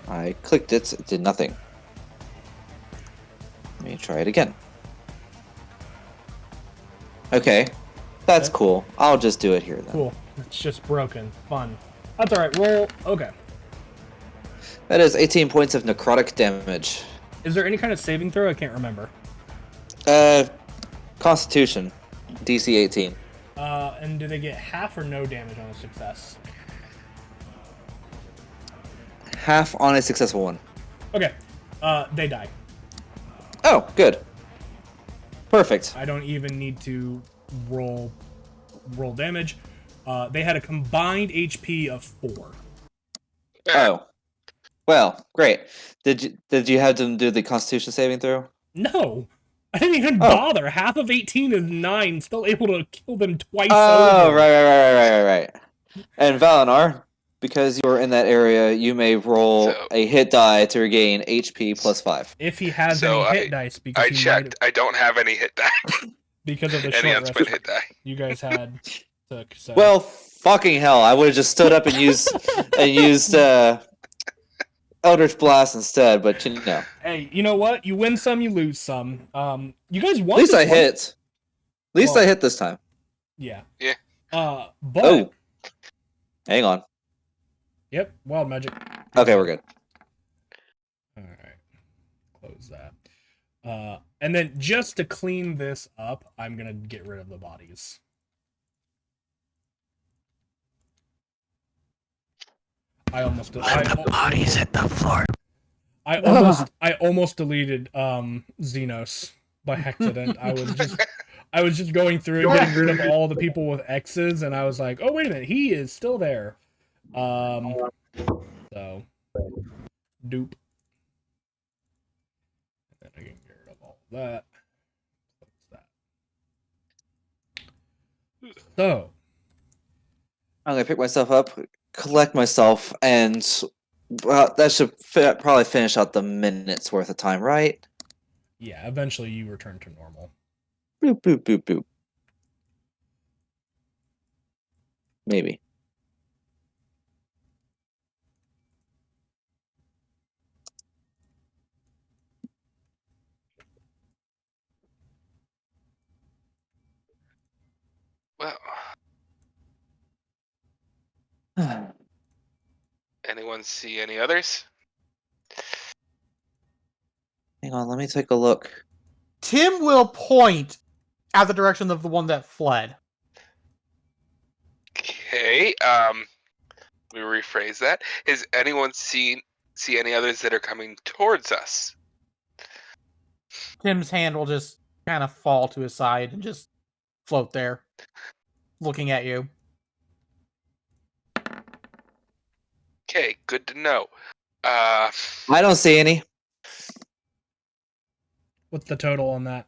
S3: I clicked it, it did nothing. Let me try it again. Okay, that's
S1: Okay.
S3: cool. I'll just do it here then.
S1: Cool. It's just broken. Fun. That's alright. Roll. Okay.
S3: That is 18 points of necrotic damage.
S1: Is there any kind of saving throw? I can't remember.
S3: Constitution, DC 18.
S1: And do they get half or no damage on a success?
S3: Half on a successful one.
S1: Okay. They die.
S3: Oh, good. Perfect.
S1: I don't even need to roll damage. They had a combined HP of 4.
S3: Oh. Well, great. Did you have them do the Constitution saving throw?
S1: No! I didn't even
S3: Oh.
S1: bother. Half of 18 is 9. Still able to kill them twice
S3: Oh,
S1: over.
S3: right. And Valinor, because you're in that area, you may roll
S4: So-
S3: a hit die to regain HP plus 5.
S1: If he has
S4: So
S1: any hit dice, because
S4: I
S1: he
S4: checked. I don't have any hit die.
S1: because of the
S4: Any
S1: short
S4: unspent
S1: rest
S4: hit die.
S1: you guys had took. So.
S3: Well, fucking hell! I would have just stood up and used Eldritch Blast instead, but you know.
S1: Hey, you know what? You win some, you lose some. You guys won.
S3: At least
S1: this
S3: I
S1: one.
S3: hit. At least
S1: Well-
S3: I hit this time.
S1: Yeah.
S4: Yeah.
S1: But
S3: Oh, hang on.
S1: yep, wild magic.
S3: Okay, we're good.
S1: All right, close that. And then just to clean this up, I'm gonna get rid of the bodies. I almost
S7: Bodies hit the floor.
S1: I almost deleted Xenos by accident. I was just going through and getting rid of all the people with X's, and I was like, oh wait a minute, he is still there. So dupe. And then I can get rid of all that. Close that. So
S3: I'm gonna pick myself up, collect myself, and well, that should probably finish out the minute's worth of time, right?
S1: yeah, eventually you return to normal.
S3: Boop boop boop boop. Maybe.
S4: Well, anyone see any others?
S3: Hang on, let me take a look.
S2: Tim will point at the direction of the one that fled.
S4: Okay. We rephrase that. Has anyone see any others that are coming towards us?
S2: Tim's hand will just kind of fall to his side and just float there, looking at you.
S4: Okay, good to know.
S3: I don't see any.
S1: What's the total on that?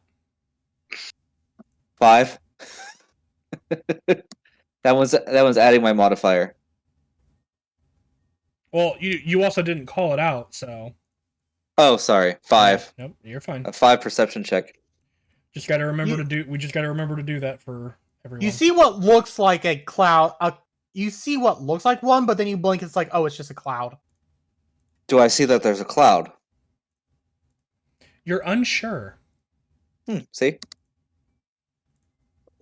S3: 5. That one's adding my modifier.
S1: Well, you also didn't call it out, so.
S3: Oh, sorry. 5.
S1: Nope, you're fine.
S3: A 5 perception check.
S1: Just got to remember
S2: You-
S1: to do. We just got to remember to do that for everyone.
S2: You see what looks like a cloud. You see what looks like one, but then you blink. It's like, oh, it's just a cloud.
S3: Do I see that there's a cloud?
S1: You're unsure.
S3: See? I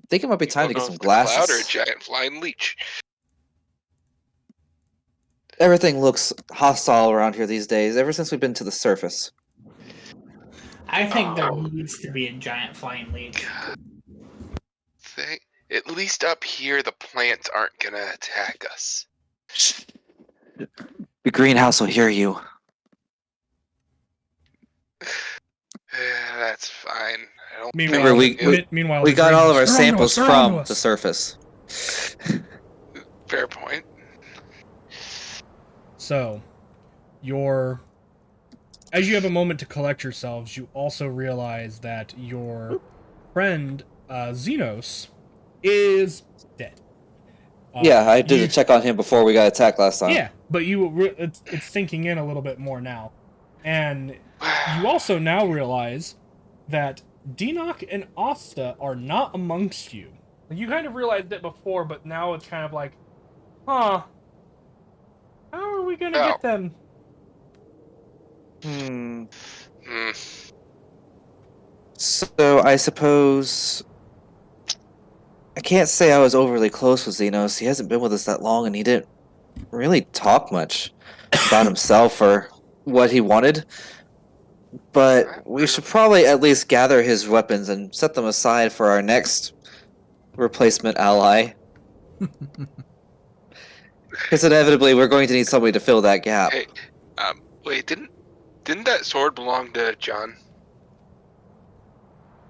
S3: think it might be time to
S4: Don't
S3: get
S4: know
S3: some
S4: if it's a cloud or a
S3: glasses.
S4: giant flying leech.
S3: Everything looks hostile around here these days, ever since we've been to the surface.
S5: I think there
S4: Oh.
S5: needs to be a giant flying leech.
S4: At least up here, the plants aren't gonna attack us.
S3: The greenhouse will hear you.
S4: That's fine. I don't
S1: Meanwhile,
S3: Remember,
S1: meanwhile,
S3: We
S1: the
S3: got all of our
S1: greenhouse, "They're onto us,
S3: samples
S1: they're onto
S3: from
S1: us."
S3: the surface.
S4: Fair point.
S1: So, as you have a moment to collect yourselves, you also realize that your friend Xenos is dead.
S3: Yeah, I did
S1: you-
S3: a check on him before we got attacked last time.
S1: Yeah, but it's sinking in a little bit more now, and you also now realize that Dinok and Asta are not amongst you. You kind of realized it before, but now it's kind of like, huh? How are we gonna
S4: Oh.
S1: get them?
S3: Hmm.
S4: Hmm.
S3: So I suppose I can't say I was overly close with Xenos. He hasn't been with us that long, and he didn't really talk much about himself or what he wanted. But we should probably at least gather his weapons and set them aside for our next replacement ally. Because inevitably we're going to need somebody to fill that gap.
S4: Hey, wait, didn't that sword belong to John?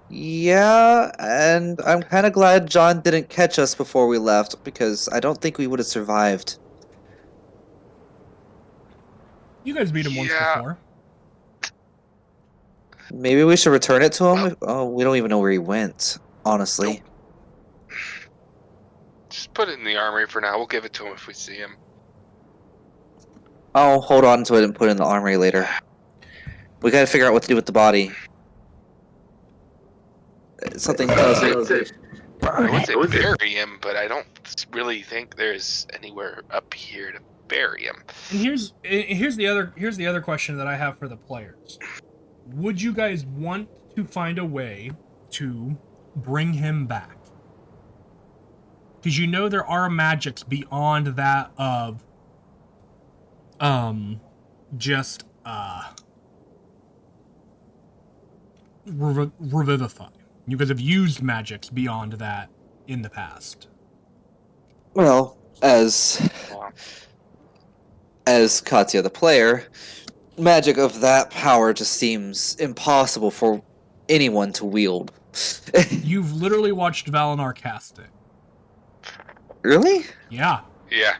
S3: Yeah, and I'm kind of glad John didn't catch us before we left, because I don't think we would have survived.
S1: You guys beat him once
S4: Yeah.
S1: before.
S3: Maybe we should return it to him? Oh, we don't even know where he went, honestly.
S4: Just put it in the armory for now. We'll give it to him if we see him.
S3: I'll hold on to it and put it in the armory later. We gotta figure out what to do with the body. Something tells me...
S4: I would say bury him, but I don't really think there's anywhere up here to bury him.
S1: And here's the other question that I have for the players. Would you guys want to find a way to bring him back? Because you know there are magics beyond that of just revivify. You guys have used magics beyond that in the past.
S3: Well, as Katya the player, magic of that power just seems impossible for anyone to wield.
S1: You've literally watched Valinar cast it.
S3: Really?
S1: Yeah.
S4: Yeah.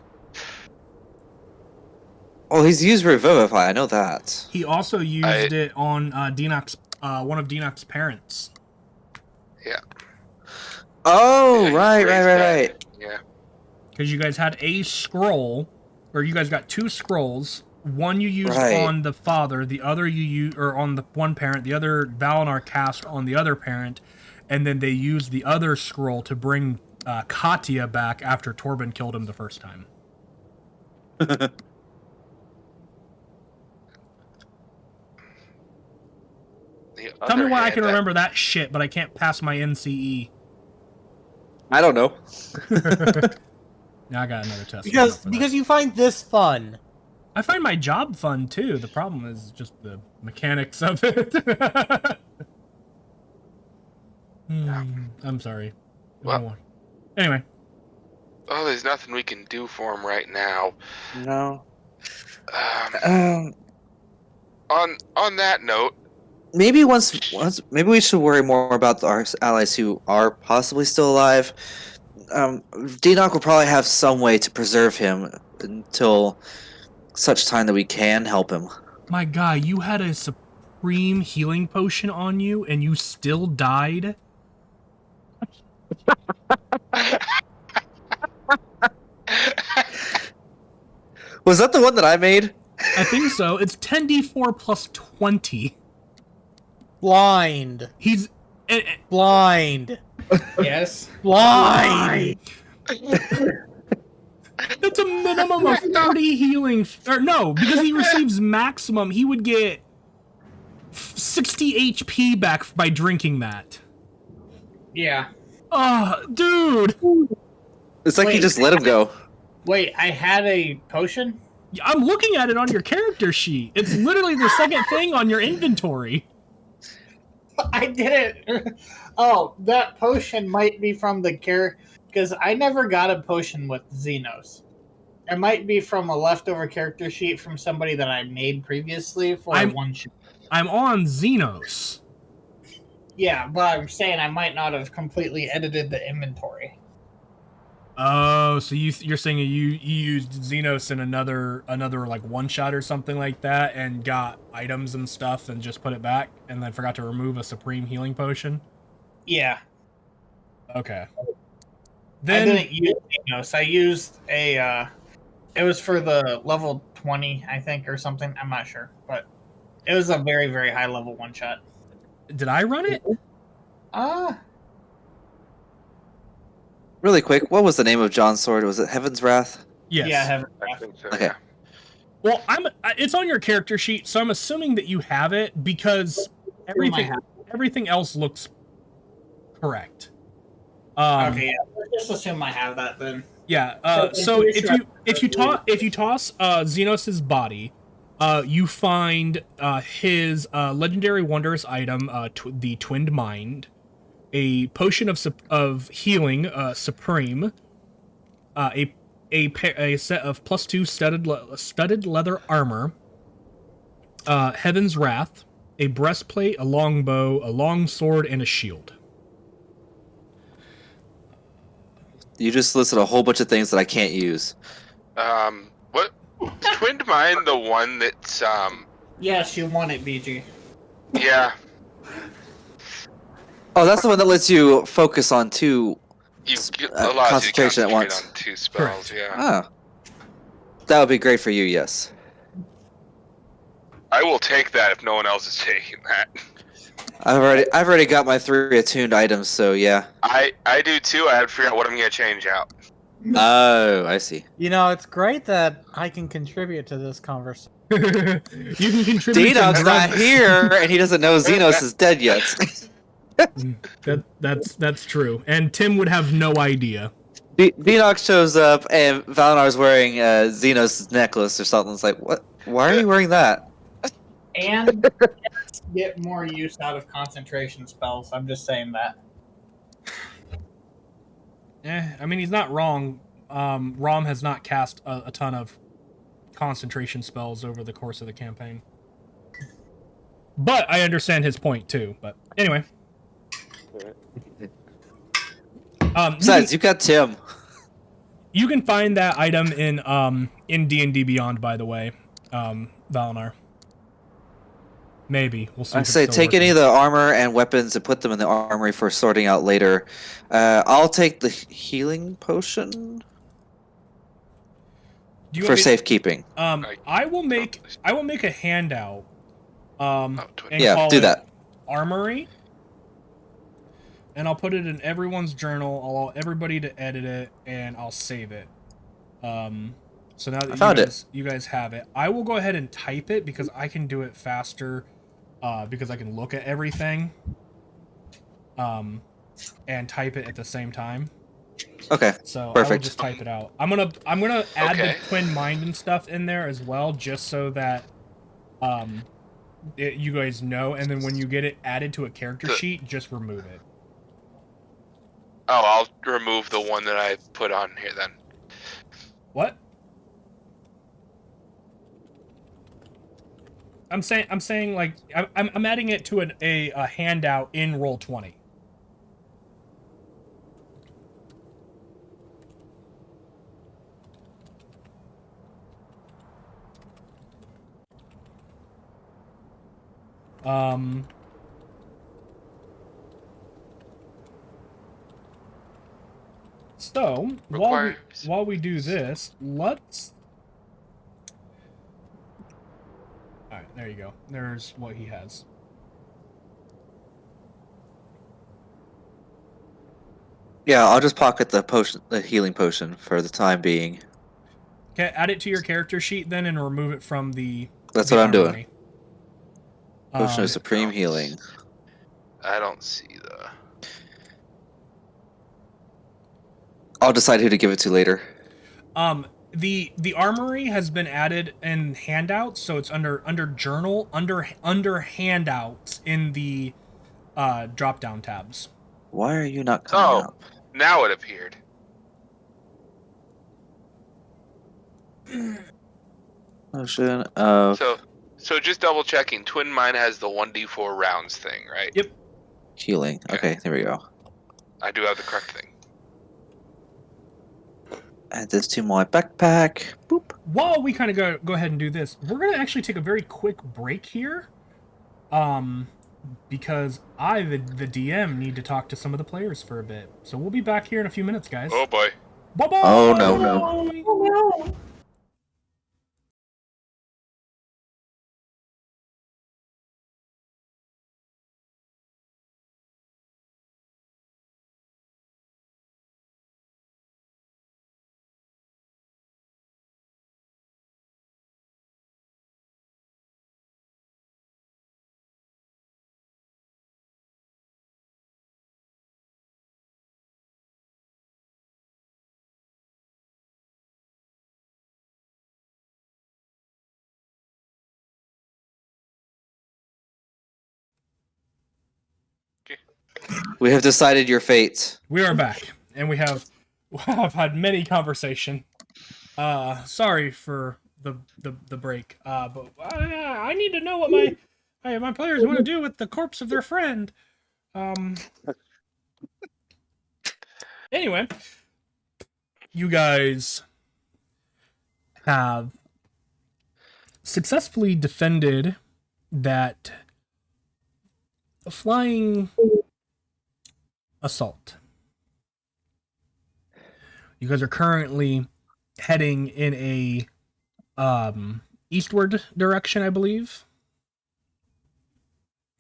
S3: Oh, he's used Revivify, I know that.
S1: He also used it on Dinok's, one of Dinok's parents.
S4: Yeah.
S3: Oh,
S4: Yeah,
S3: right.
S4: Yeah.
S1: Because you guys had a scroll, or you guys got two scrolls. One you used
S3: Right.
S1: on the father, the other you used, or on the one parent, the other Valinar cast on the other parent, and then they used the other scroll to bring Katya back after Torben killed him the first time. Tell me why I can remember that shit, but I can't pass my NCE.
S3: I don't know.
S1: Now I got another test.
S2: Because you find this fun.
S1: I find my job fun too. The problem is just the mechanics of it. I'm sorry.
S4: Well,
S1: anyway.
S4: Oh, there's nothing we can do for him right now.
S3: No.
S4: On that note,
S3: Maybe maybe we should worry more about our allies who are possibly still alive. Dinok will probably have some way to preserve him until such time that we can help him.
S1: My guy, you had a supreme healing potion on you and you still died?
S3: Was that the one that I made?
S1: I think so. It's 10d4 plus 20.
S2: Blind.
S1: He's
S2: Blind.
S5: Yes.
S2: Blind.
S1: that's a minimum of 30 healing. Or no, because he receives maximum, he would get 60 HP back by drinking that.
S5: Yeah.
S1: Dude.
S3: It's like you
S5: Wait.
S3: just let him go.
S5: Wait, I had a potion?
S1: I'm looking at it on your character sheet. It's literally the second thing on your inventory.
S5: I didn't. Oh, that potion might be from the character. Because I never got a potion with Xenos. It might be from a leftover character sheet from somebody that I made previously for one shot.
S1: I'm on Xenos.
S5: Yeah, but I'm saying I might not have completely edited the inventory.
S1: Oh, so you're saying you used Xenos in another like one shot or something like that, and got items and stuff, and just put it back, and then forgot to remove a supreme healing potion.
S5: Yeah.
S1: Okay.
S5: I
S1: Then
S5: didn't use Xenos. I used a. It was for the level 20, I think, or something. I'm not sure, but it was a very, very high level one shot.
S1: did I run it?
S3: Really quick, what was the name of John's sword? Was it Heaven's Wrath?
S1: Yes.
S5: Yeah, I haven't.
S4: I think so.
S3: Okay.
S4: Yeah.
S1: Well, it's on your character sheet, so I'm assuming that you have it because everything else looks correct.
S5: Okay, yeah. Let's just assume I have that then.
S1: Yeah.
S5: So
S1: So if you toss Xenos's body, you find his legendary wondrous item, the Twinned Mind, a potion of healing, supreme, a set of +2 studded leather armor, Heaven's Wrath, a breastplate, a longbow, a long sword, and a shield.
S3: You just listed a whole bunch of things that I can't use.
S4: What? Twinned Mind, the one that's
S5: Yes, you want it, BG.
S4: yeah.
S3: Oh, that's the one that lets you focus on two.
S4: You allows you to
S3: concentration at
S4: concentrate
S3: once.
S4: on 2 spells. Yeah.
S3: Ah, that would be great for you. Yes.
S4: I will take that if no one else is taking that.
S3: I've already got my 3 attuned items, so yeah.
S4: I do too. I have to figure out what I'm gonna change out.
S3: Oh, I see.
S2: You know, it's great that I can contribute to this conversation.
S1: You can contribute.
S3: D-Dog's not here, and he doesn't know Xenos is dead yet.
S1: That's true, and Tim would have no idea.
S3: D-Dog shows up, and Valinar's wearing Xenos' necklace or something. It's like, what? Why are you wearing that?
S5: And get more use out of concentration spells. I'm just saying that.
S1: I mean, he's not wrong. Rom has not cast a ton of concentration spells over the course of the campaign. But I understand his point, too. But anyway.
S3: Besides, you got Tim.
S1: You can find that item in D&D Beyond, by the way, Valinar. Maybe. We'll see.
S3: I say take any of the armor and weapons and put them in the armory for sorting out later. I'll take the healing potion for safekeeping.
S1: I will make a handout. And
S3: Yeah,
S1: call
S3: do
S1: it
S3: that.
S1: Armory. And I'll put it in everyone's journal. I'll allow everybody to edit it, and I'll save it. So now that you guys have it, I will go ahead and type it because I can do it faster. Because I can look at everything. And type it at the same time.
S3: Okay.
S1: So
S3: perfect.
S1: I will just type it out. I'm gonna add the Twin Mind and stuff in there as well, just so that you guys know. And then when you get it added to a character sheet, just remove it.
S4: Oh, I'll remove the one that I put on here then.
S1: What? I'm saying like I'm adding it to a handout in Roll20. So while we do this, let's there you go. There's what he has.
S3: Yeah, I'll just pocket the potion, the healing potion for the time being.
S1: Okay, add it to your character sheet then and remove it from the
S3: That's
S1: the
S3: what I'm doing.
S1: armory.
S3: Potion of supreme
S4: don't
S3: healing.
S4: I don't see the.
S3: I'll decide who to give it to later.
S1: The armory has been added in handouts, so it's under journal, under handouts in the drop down tabs.
S3: Why are you not coming
S4: Oh,
S3: up?
S4: now it appeared.
S3: Potion of
S4: So just double checking. Twin Mine has the 1d4 rounds thing, right?
S1: Yep.
S3: healing. Okay, there we go.
S4: I do have the correct thing.
S3: Add this to my backpack. Boop.
S1: While we kind of go ahead and do this, we're gonna actually take a very quick break here, because the DM need to talk to some of the players for a bit. So we'll be back here in a few minutes, guys.
S4: Oh boy.
S1: Bye bye.
S3: Oh, no. We have decided your fate.
S1: We are back, and we have had many conversation. Sorry for the break. But I need to know what my players want to do with the corpse of their friend. Anyway, you guys have successfully defended that flying assault. You guys are currently heading in a eastward direction, I believe.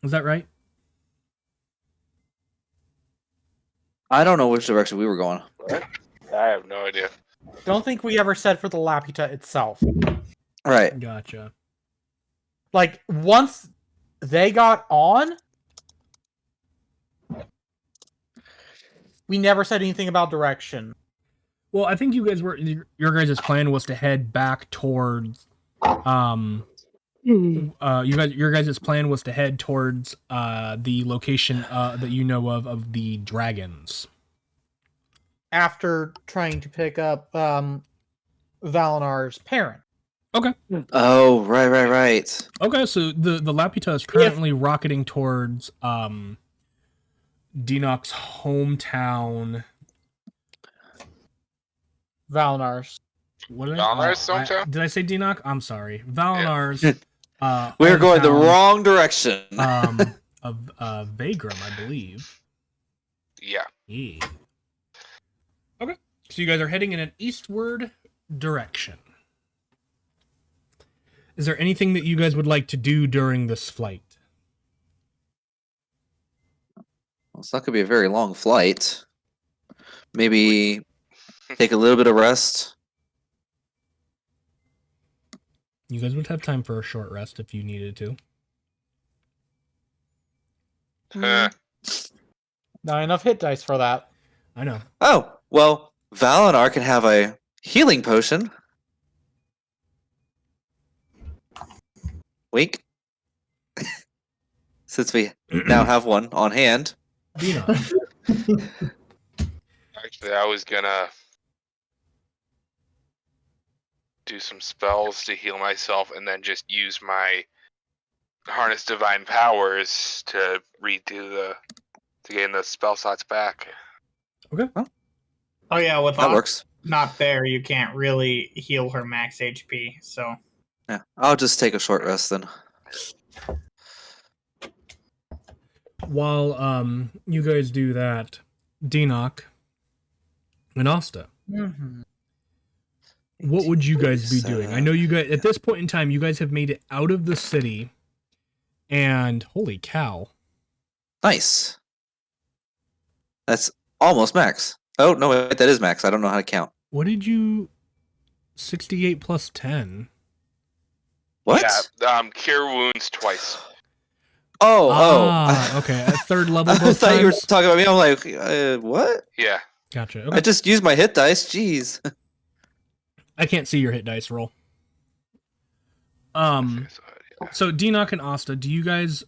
S1: Is that right?
S3: I don't know which direction we were going.
S4: I have no idea.
S2: Don't think we ever said for the Laputa itself.
S3: Right.
S1: Gotcha.
S2: Like, once they got on, we never said anything about direction.
S1: Well, I think you guys were your guys' plan was to head back towards your guys' plan was to head towards the location that you know of the dragons.
S2: After trying to pick up Valinar's parent.
S1: Okay.
S3: Oh, right.
S1: Okay, so the Laputa is currently rocketing towards Dinok's hometown.
S2: Valinar's.
S1: What did
S4: Valinar's hometown?
S1: Did I say Dinok? I'm sorry. Valinar's.
S3: We're going the
S1: hometown,
S3: wrong direction.
S1: of Vagram, I believe.
S4: Yeah.
S1: Yeah. Okay, so you guys are heading in an eastward direction. Is there anything that you guys would like to do during this flight?
S3: Well, it's not going to be a very long flight. Maybe take a little bit of rest.
S1: You guys would have time for a short rest if you needed to.
S2: Not enough hit dice for that.
S1: I know.
S3: Oh, well, Valinar can have a healing potion. Wink. Since we now have one on hand.
S1: Dino.
S4: Actually, I was gonna do some spells to heal myself and then just use my harness divine powers to to gain the spell slots back.
S1: Okay.
S5: Oh yeah, with
S3: That
S5: Ox
S3: works.
S5: not there, you can't really heal her max HP. So
S3: Yeah, I'll just take a short rest then.
S1: While you guys do that, Dinok and Asta,
S2: Mm-hmm.
S1: what would you guys be
S3: 27.
S1: doing? I know you guys at this point in time, you guys have made it out of the city, and holy cow,
S3: Nice. That's almost max. Oh, no, wait, that is max. I don't know how to count.
S1: what did you? 68 plus 10.
S3: What?
S4: Yeah, cure wounds twice.
S1: Okay, at third level
S3: I
S1: both
S3: thought you were
S1: times.
S3: talking about me. I'm like, what?
S4: Yeah.
S1: Gotcha.
S3: I
S1: Okay.
S3: just used my hit dice. Jeez.
S1: I can't see your hit dice roll.
S4: Okay, so, yeah.
S1: So Denock and Asta, do you guys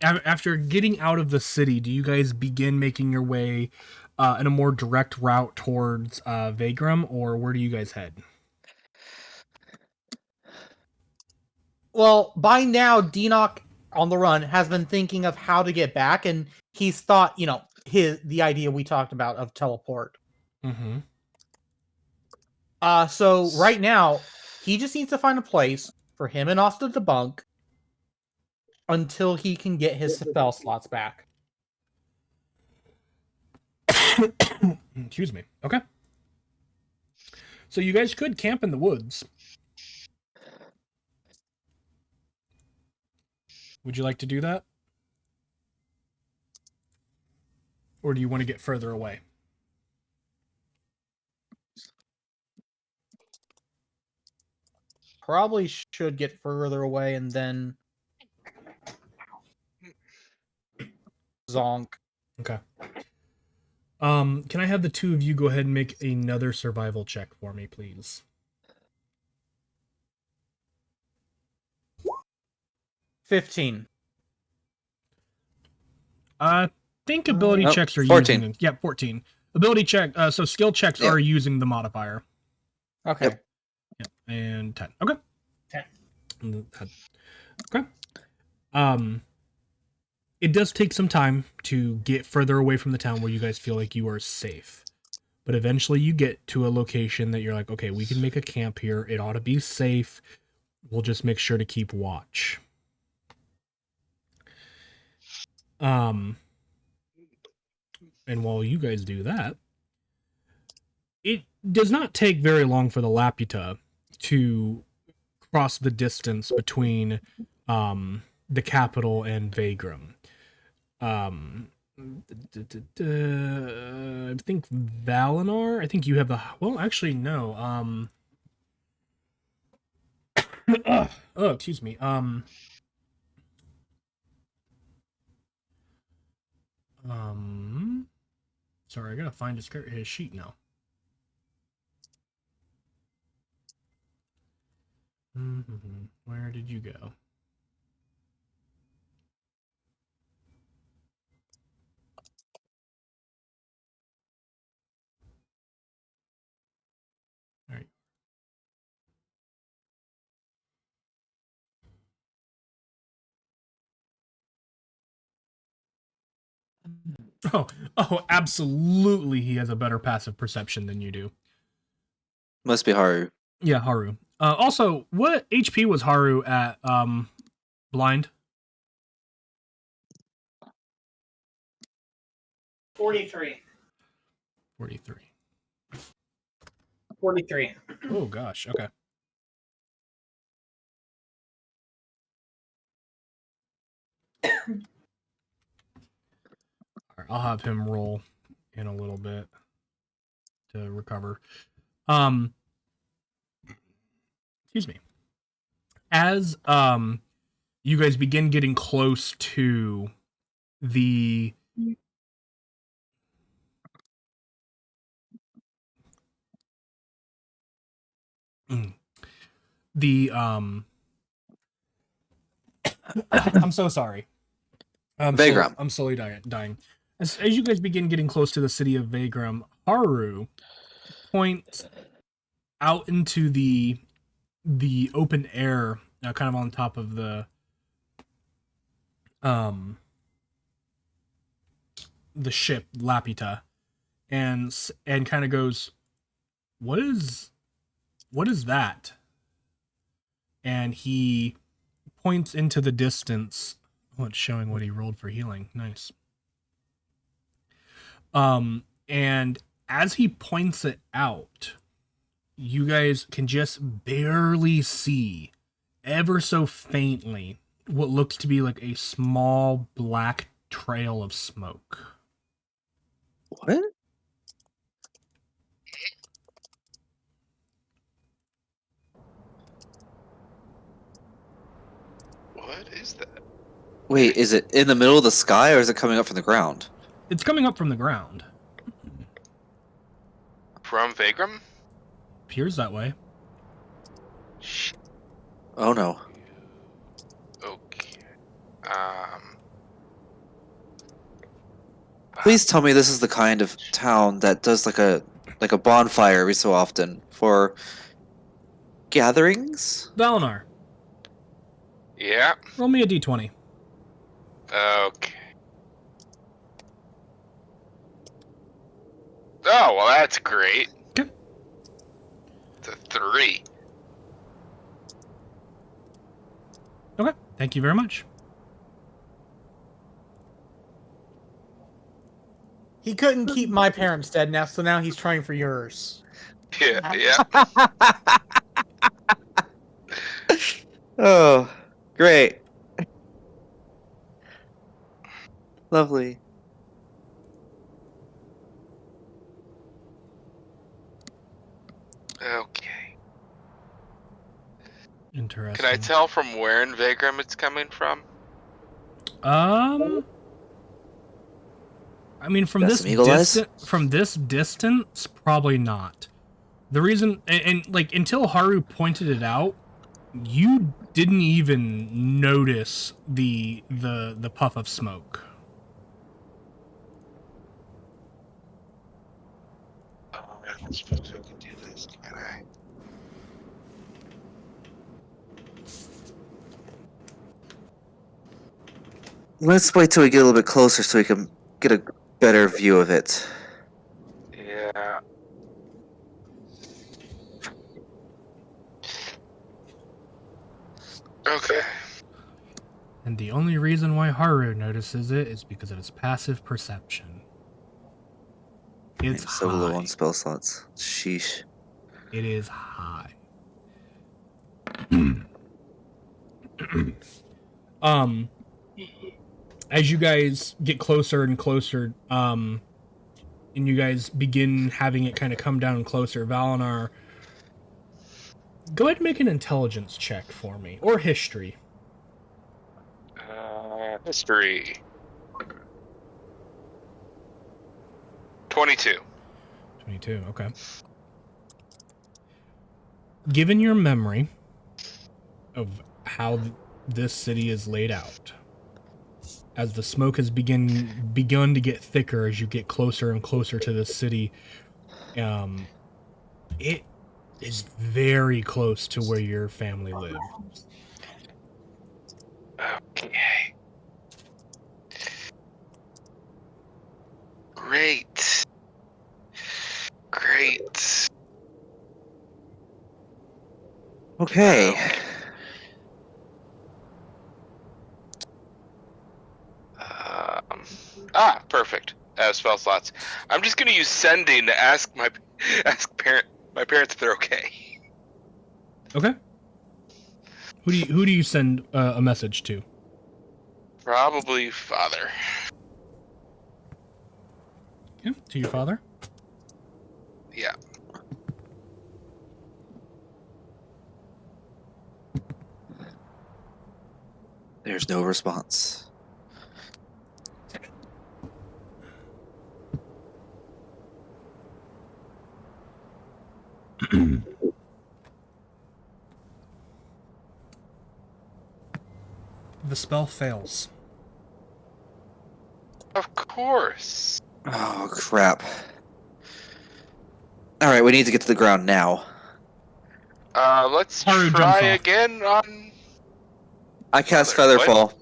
S1: after getting out of the city, do you guys begin making your way in a more direct route towards Vagram, or where do you guys head?
S2: Well, by now, Denock on the run has been thinking of how to get back, and he's thought, the idea we talked about of teleport.
S1: Mm-hmm.
S2: So right now, he just needs to find a place for him and Asta to bunk until he can get his spell slots back.
S1: Excuse me. Okay. So you guys could camp in the woods. Would you like to do that? Or do you want to get further away?
S2: Probably should get further away and then zonk.
S1: Okay. Can I have the two of you go ahead and make another survival check for me, please?
S2: 15.
S1: I think ability
S3: Nope,
S1: checks are
S3: 14.
S1: using them. Yeah, 14. Ability check. So skill checks
S3: Yeah.
S1: are using the modifier.
S2: Okay.
S3: Yep.
S1: Yeah, and 10. Okay.
S5: 10.
S1: Okay. It does take some time to get further away from the town where you guys feel like you are safe. But eventually you get to a location that you're like, okay, we can make a camp here. It ought to be safe. We'll just make sure to keep watch. And while you guys do that, it does not take very long for the Laputa to cross the distance between the capital and Vagram. I think Valinor. I think you have the. Well, actually, no. Oh, excuse me. Sorry, I gotta find his sheet now. Where did you go? All right. Oh, absolutely. He has a better passive perception than you do.
S3: Must be Haru.
S1: Yeah, Haru. Also, what HP was Haru at blind?
S5: 43.
S1: 43.
S5: 43.
S1: Oh gosh, okay. All right, I'll have him roll in a little bit to recover. Excuse me. As you guys begin getting close to the I'm so sorry.
S3: Vagram.
S1: I'm slowly dying. As you guys begin getting close to the city of Vagram, Haru points out into the open air, kind of on top of the ship Lapita, and kind of goes, what is that? And he points into the distance. Oh, it's showing what he rolled for healing. Nice. And as he points it out, you guys can just barely see, ever so faintly, what looks to be like a small black trail of smoke.
S3: What?
S4: What is that?
S3: Wait, is it in the middle of the sky or is it coming up from the ground?
S1: It's coming up from the ground.
S4: From Vagram?
S1: Appears that way.
S4: Shh.
S3: Oh no.
S4: Okay.
S3: Please tell me this is the kind of town that does like a bonfire every so often for gatherings?
S1: Valinar,
S4: Yeah.
S1: roll me a d20.
S4: Okay. Oh, well, that's great.
S1: Okay.
S4: It's a 3.
S1: Okay, thank you very much.
S2: He couldn't keep my parents dead now, so now he's trying for yours.
S4: Yeah, yeah.
S3: Oh, great. Lovely.
S4: Okay.
S1: Interesting.
S4: Can I tell from where in Vagram it's coming from?
S1: I mean, from
S3: Got
S1: this
S3: some eagle eyes?
S1: distance, probably not. The reason, and like until Haru pointed it out, you didn't even notice the puff of smoke.
S4: Oh, I suppose I can do this, can I?
S3: Let's wait till we get a little bit closer so we can get a better view of it.
S4: Yeah. Okay.
S1: And the only reason why Haru notices it is because of his passive perception. It's
S3: I'm so low
S1: high.
S3: on spell slots. Sheesh.
S1: It is high. As you guys get closer and closer, and you guys begin having it kind of come down closer, Valinar, go ahead and make an intelligence check for me, or history.
S4: History. 22.
S1: 22, okay. Given your memory of how this city is laid out, as the smoke has begun to get thicker as you get closer and closer to this city, it is very close to where your family lives.
S4: Okay. Great. Great.
S3: Okay.
S4: Perfect. Spell slots. I'm just gonna use sending to ask my parents if they're okay.
S1: Okay. Who do you send a message to?
S4: Probably father.
S1: Yeah, to your father.
S4: Yeah.
S3: There's no response.
S1: The spell fails.
S4: Of course.
S3: Oh, crap. Alright, we need to get to the ground now.
S4: Let's
S1: Haru
S4: try
S1: jumps off.
S4: again on...
S3: I cast
S4: Father,
S3: Featherfall.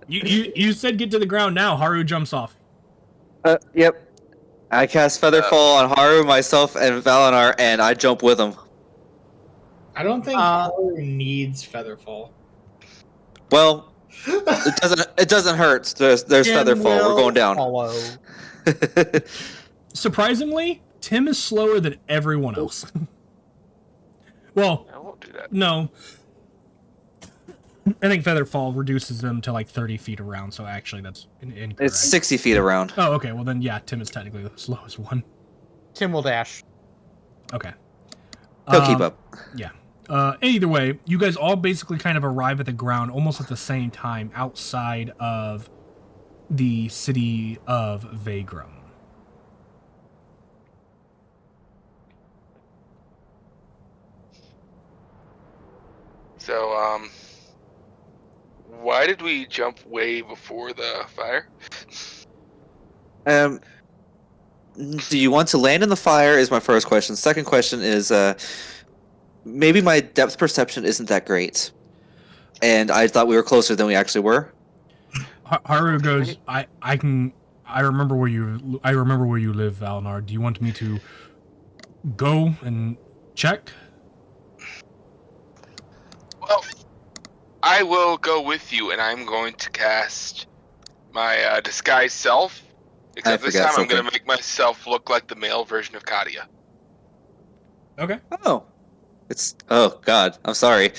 S1: You said get to the ground now. Haru jumps off.
S3: Yep. I cast Featherfall on Haru, myself, and Valinar, and I jump with him.
S5: I don't think Haru needs Featherfall.
S3: Well, it doesn't hurt. There's
S2: Jim
S3: Featherfall. We're
S2: will
S3: going down.
S2: Follow.
S1: Surprisingly, Tim is slower than everyone else. Well,
S4: I won't do that.
S1: no. I think Featherfall reduces them to like 30 feet around, so actually that's incorrect.
S3: It's 60 feet around.
S1: Oh, okay. Well, then, yeah, Tim is technically the slowest one.
S2: Tim will dash.
S1: Okay.
S3: He'll keep up.
S1: Yeah. Either way, you guys all basically kind of arrive at the ground almost at the same time outside of the city of Vagram.
S4: So, why did we jump way before the fire?
S3: Do you want to land in the fire is my first question. Second question is, maybe my depth perception isn't that great. And I thought we were closer than we actually were.
S1: Haru goes, I remember where you live, Valnar. Do you want me to go and check?
S4: Well, I will go with you, and I'm going to cast my disguise self. Except this time I'm going to make myself look like the male version of Kadia.
S1: Okay.
S3: Oh. Oh, God. I'm sorry.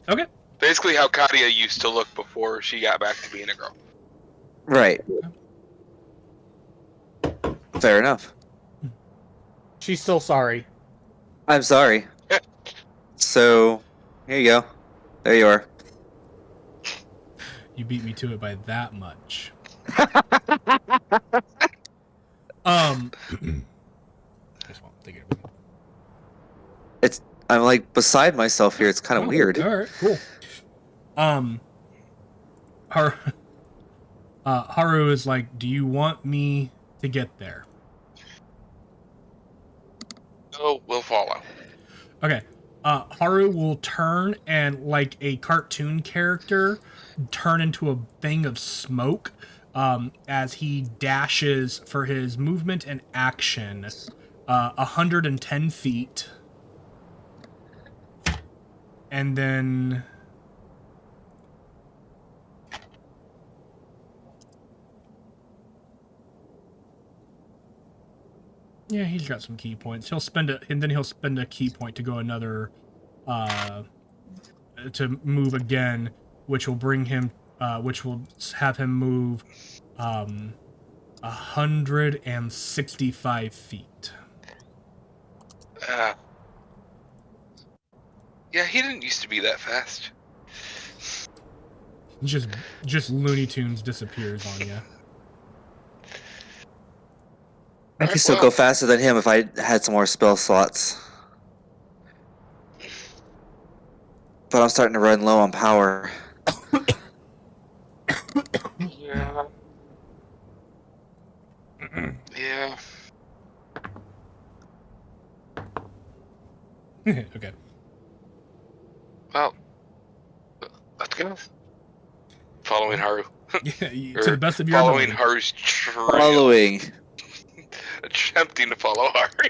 S1: Okay.
S4: Basically how Kadia used to look before she got back to being a girl.
S3: Right. Fair enough.
S2: She's still sorry.
S3: I'm sorry. So, here you go. There you are.
S1: You beat me to it by that much.
S3: I'm like beside myself here. It's kind of weird.
S1: All right, cool. Haru is like, do you want me to get there?
S4: Oh, we'll follow.
S1: Okay. Haru will turn and, like a cartoon character, turn into a thing of smoke as he dashes for his movement and action 110 feet. And then... yeah, he's got some key points. He'll spend it, and then he'll spend a key point to go another, to move again, which will bring him, which will have him move, 165 feet.
S4: Yeah, he didn't used to be that fast.
S1: Just Looney Tunes disappears on you.
S3: I could still go faster than him if I had some more spell slots. But I'm starting to run low on power.
S4: Yeah. Yeah.
S1: Okay.
S4: Well, let's go. Following Haru.
S1: Yeah, to the best of your
S4: following
S1: ability.
S4: Haru's trail.
S3: Following.
S4: Attempting to follow Haru.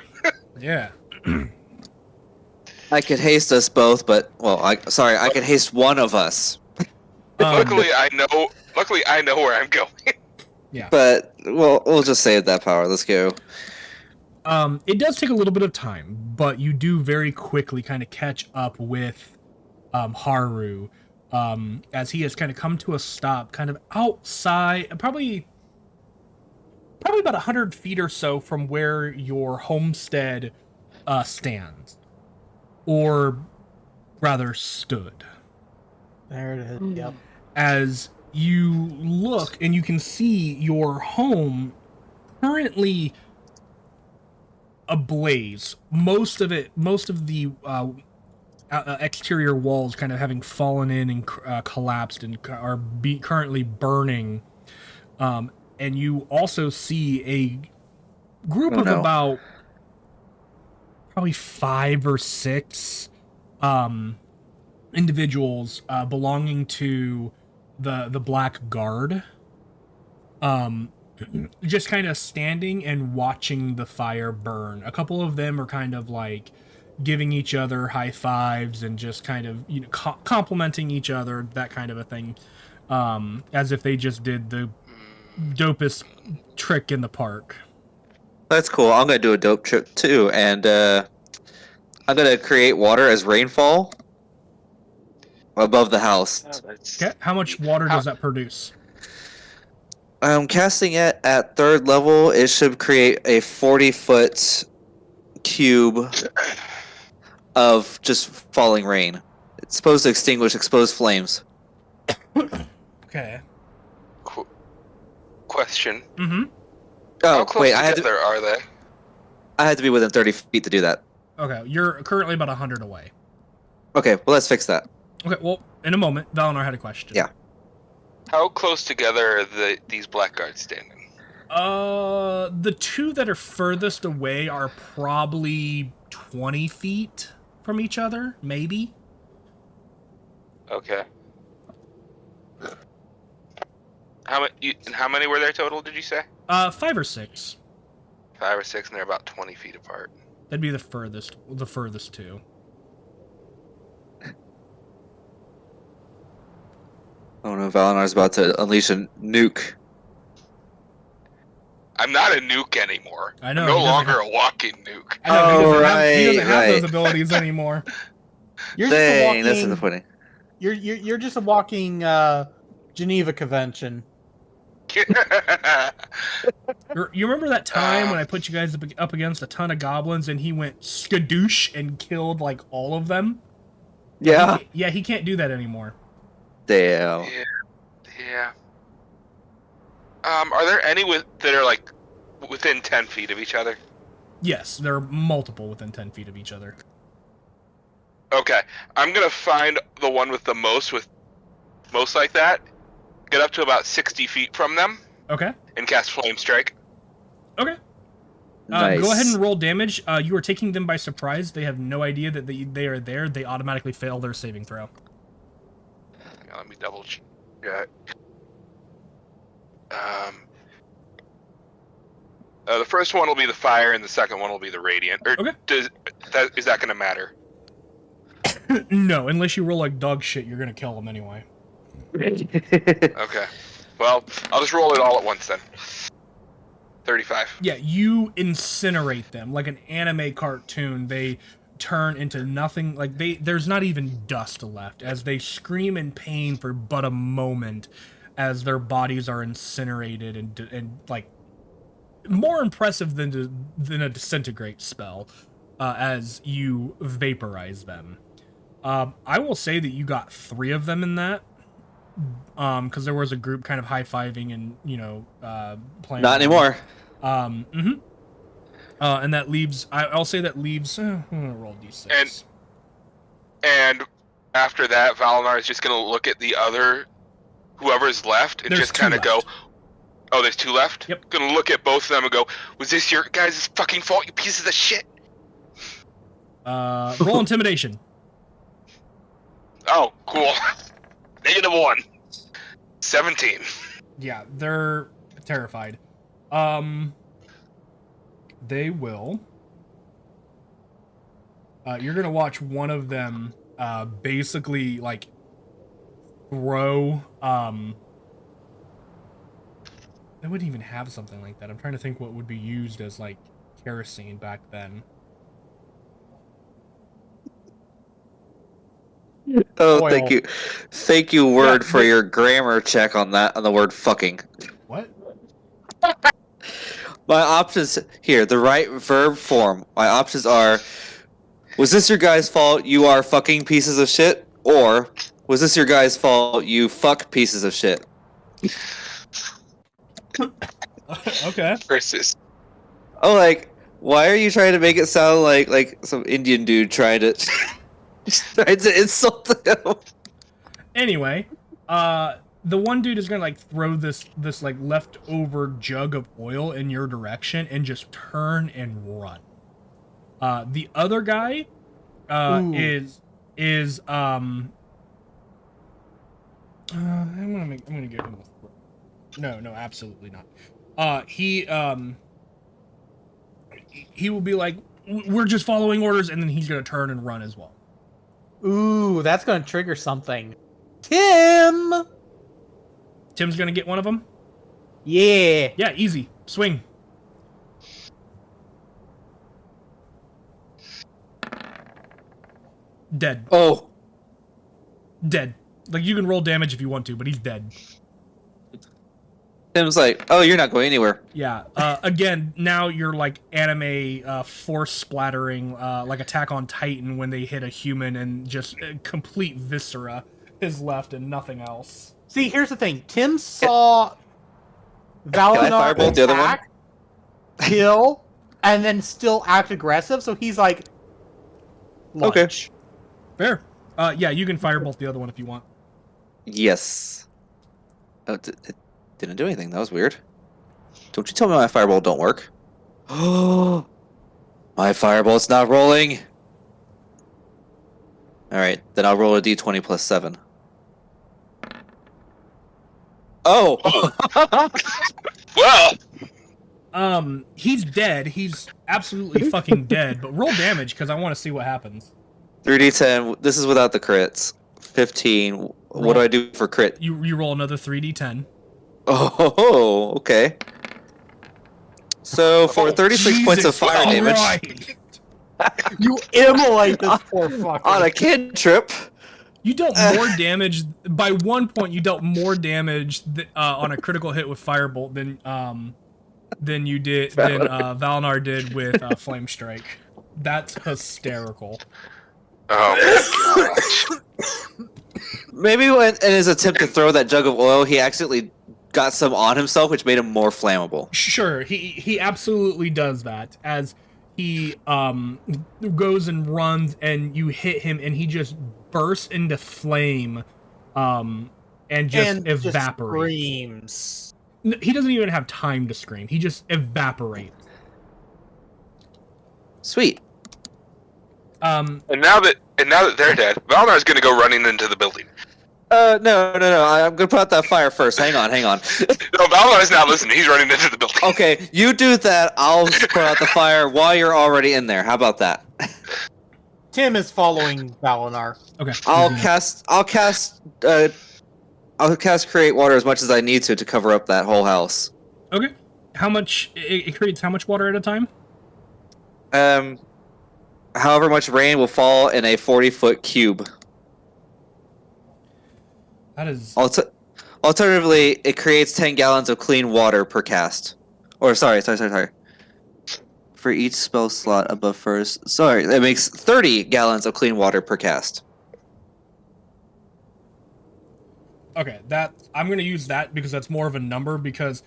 S1: Yeah.
S3: I could haste us both, but I could haste one of us.
S4: Luckily, I know where I'm going.
S1: Yeah.
S3: But we'll just save that power. Let's go.
S1: It does take a little bit of time, but you do very quickly kind of catch up with Haru as he has kind of come to a stop kind of outside, probably about 100 feet or so from where your homestead stands. Or rather stood.
S2: There it is. Yep.
S1: As you look and you can see your home currently ablaze. Most of the exterior walls kind of having fallen in and collapsed and are currently burning. And you also see a group of about probably 5 or 6 individuals belonging to the Black Guard. Just kind of standing and watching the fire burn. A couple of them are kind of like giving each other high fives and just kind of, complimenting each other, that kind of a thing. as if they just did the dopest trick in the park.
S3: That's cool. I'm gonna do a dope trick too, and I'm gonna create water as rainfall above the house.
S4: Oh, that's
S1: Okay, how much water does that produce?
S3: Casting it at 3rd level, it should create a 40-foot cube of just falling rain. It's supposed to extinguish exposed flames.
S1: Okay.
S4: question.
S1: Mm-hmm.
S4: How
S3: Oh
S4: close
S3: wait, I
S4: together are they?
S3: had to be within 30 feet to do that.
S1: Okay, you're currently about 100 away.
S3: Okay, well let's fix that.
S1: Okay, well, in a moment, Valinor had a question.
S3: Yeah.
S4: How close together are these blackguards standing?
S1: The two that are furthest away are probably 20 feet from each other, maybe.
S4: Okay. How many were there total? Did you say
S1: 5 or 6.
S4: 5 or 6, and they're about 20 feet apart.
S1: That'd be the furthest two.
S3: Oh no, Valinor's about to unleash a nuke.
S4: I'm not a nuke anymore.
S1: I know,
S4: I'm no
S1: he doesn't
S4: longer a walking nuke.
S1: I know, he doesn't
S3: right,
S1: have those
S3: right.
S1: abilities anymore.
S2: You're just a
S3: Dang,
S2: walking,
S3: that's disappointing.
S2: You're just a walking Geneva Convention.
S1: You remember that time when I put you guys up against a ton of goblins and he went skadoosh and killed like all of them?
S3: Yeah.
S1: He can't do that anymore.
S3: Damn.
S4: Yeah. Are there any that are like within 10 feet of each other?
S1: Yes, there are multiple within 10 feet of each other.
S4: Okay, I'm gonna find the one with the most like that. Get up to about 60 feet from them.
S1: Okay.
S4: And cast Flame Strike.
S1: Okay.
S3: Nice.
S1: Go ahead and roll damage. You are taking them by surprise. They have no idea that they are there. They automatically fail their saving throw.
S4: Yeah, let me double check. The first one will be the fire, and the second one will be the radiant.
S1: Okay.
S4: Is that going to matter?
S1: No, unless you roll like dog shit, you're gonna kill them anyway.
S4: Okay. Well, I'll just roll it all at once then. 35.
S1: Yeah, you incinerate them like an anime cartoon. They turn into nothing. Like there's not even dust left as they scream in pain for but a moment as their bodies are incinerated and like more impressive than a disintegrate spell as you vaporize them. I will say that you got 3 of them in that. Because there was a group kind of high-fiving and, playing.
S3: Not anymore.
S1: And that leaves... I'll say that leaves... I'm going to roll D6.
S4: And after that, Valinar is just going to look at the other... whoever's left and
S1: There's
S4: just kind of
S1: 2
S4: go...
S1: left.
S4: Oh, there's 2 left?
S1: Yep.
S4: Gonna look at both of them and go, was this your guys' fucking fault, you pieces of shit?
S1: Roll intimidation.
S4: Oh, cool. -1. 17.
S1: Yeah, they're terrified. They will... you're gonna watch one of them basically, like, throw... They wouldn't even have something like that. I'm trying to think what would be used as, like, kerosene back then.
S3: Oh,
S2: Oil.
S3: thank you, word,
S1: Yeah,
S3: for your grammar check on that, on the word fucking.
S1: What?
S3: My options here, the right verb form. My options are: was this your guy's fault? You are fucking pieces of shit, or was this your guy's fault? You fuck pieces of shit.
S1: Okay.
S4: Versus.
S3: Oh, like, why are you trying to make it sound like some Indian dude trying to insult them?
S1: Anyway, the one dude is gonna like throw this like leftover jug of oil in your direction and just turn and run. The other guy
S2: Ooh.
S1: is I'm gonna give him a no, absolutely not. He will be like, we're just following orders, and then he's gonna turn and run as well.
S2: Ooh, that's gonna trigger something. Tim!
S1: Tim's gonna get one of them.
S2: Yeah.
S1: Yeah, easy. Swing. Dead.
S3: Oh,
S1: Dead. Like, you can roll damage if you want to, but he's dead.
S3: Tim's like, oh, you're not going anywhere.
S1: Yeah. Again, now you're like anime force splattering, like Attack on Titan when they hit a human and just complete viscera is left and nothing else.
S2: See, here's the thing. Tim saw Valinor
S3: firebolt the other one?
S2: attack, kill, and then still act aggressive, so he's like,
S3: Okay.
S2: lunch.
S1: Fair. Yeah, you can firebolt the other one if you want.
S3: Yes. Oh, it didn't do anything. That was weird. Don't you tell me my fireball don't work. Oh, my fireball's not rolling. Alright, then I'll roll a d20 plus 7. Oh!
S4: Well,
S1: He's dead. He's absolutely fucking dead, but roll damage because I want to see what happens.
S3: 3d10. This is without the crits. 15. What do I do for crit?
S1: You roll another 3d10.
S3: Oh, okay. So for 36 points of fire damage
S1: Alright.
S2: You immolate this poor fucker.
S3: on a cantrip.
S1: You dealt more damage by 1 point. You dealt more damage on a critical hit with firebolt than you did than Valinor did with flame strike. That's hysterical.
S4: oh my gosh.
S3: Maybe when in his attempt to throw that jug of oil, he accidentally got some on himself, which made him more flammable.
S1: Sure, he absolutely does that as he goes and runs and you hit him and he just bursts into flame and just evaporates.
S2: Screams.
S1: He doesn't even have time to scream. He just evaporates.
S3: Sweet.
S4: And now that they're dead, Valnar's gonna go running into the building.
S3: No. I'm gonna put out that fire first. Hang on.
S4: No, Valnar's not listening. He's running into the building.
S3: Okay, you do that. I'll put out the fire while you're already in there. How about that?
S2: Tim is following Valinor.
S1: Okay.
S3: I'll cast create water as much as I need to cover up that whole house.
S1: Okay. How much it creates? How much water at a time?
S3: However much rain will fall in a 40-foot cube.
S1: That is.
S3: Alternatively, it creates 10 gallons of clean water per cast. Or sorry. For each spell slot above first. Sorry, that makes 30 gallons of clean water per cast.
S1: Okay, that I'm gonna use that because that's more of a number because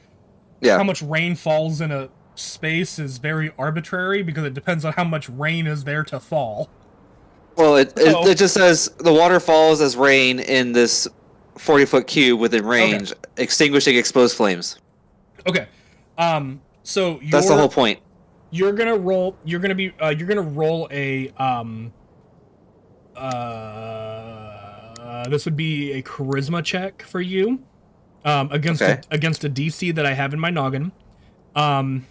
S3: Yeah.
S1: how much rain falls in a space is very arbitrary because it depends on how much rain is there to fall.
S3: Well, it just says the water falls as rain in this 40-foot cube within range, extinguishing exposed flames.
S1: Okay. So
S3: That's the whole point.
S1: You're gonna roll. You're gonna roll a this would be a charisma check for you, against a DC that I have in my noggin, and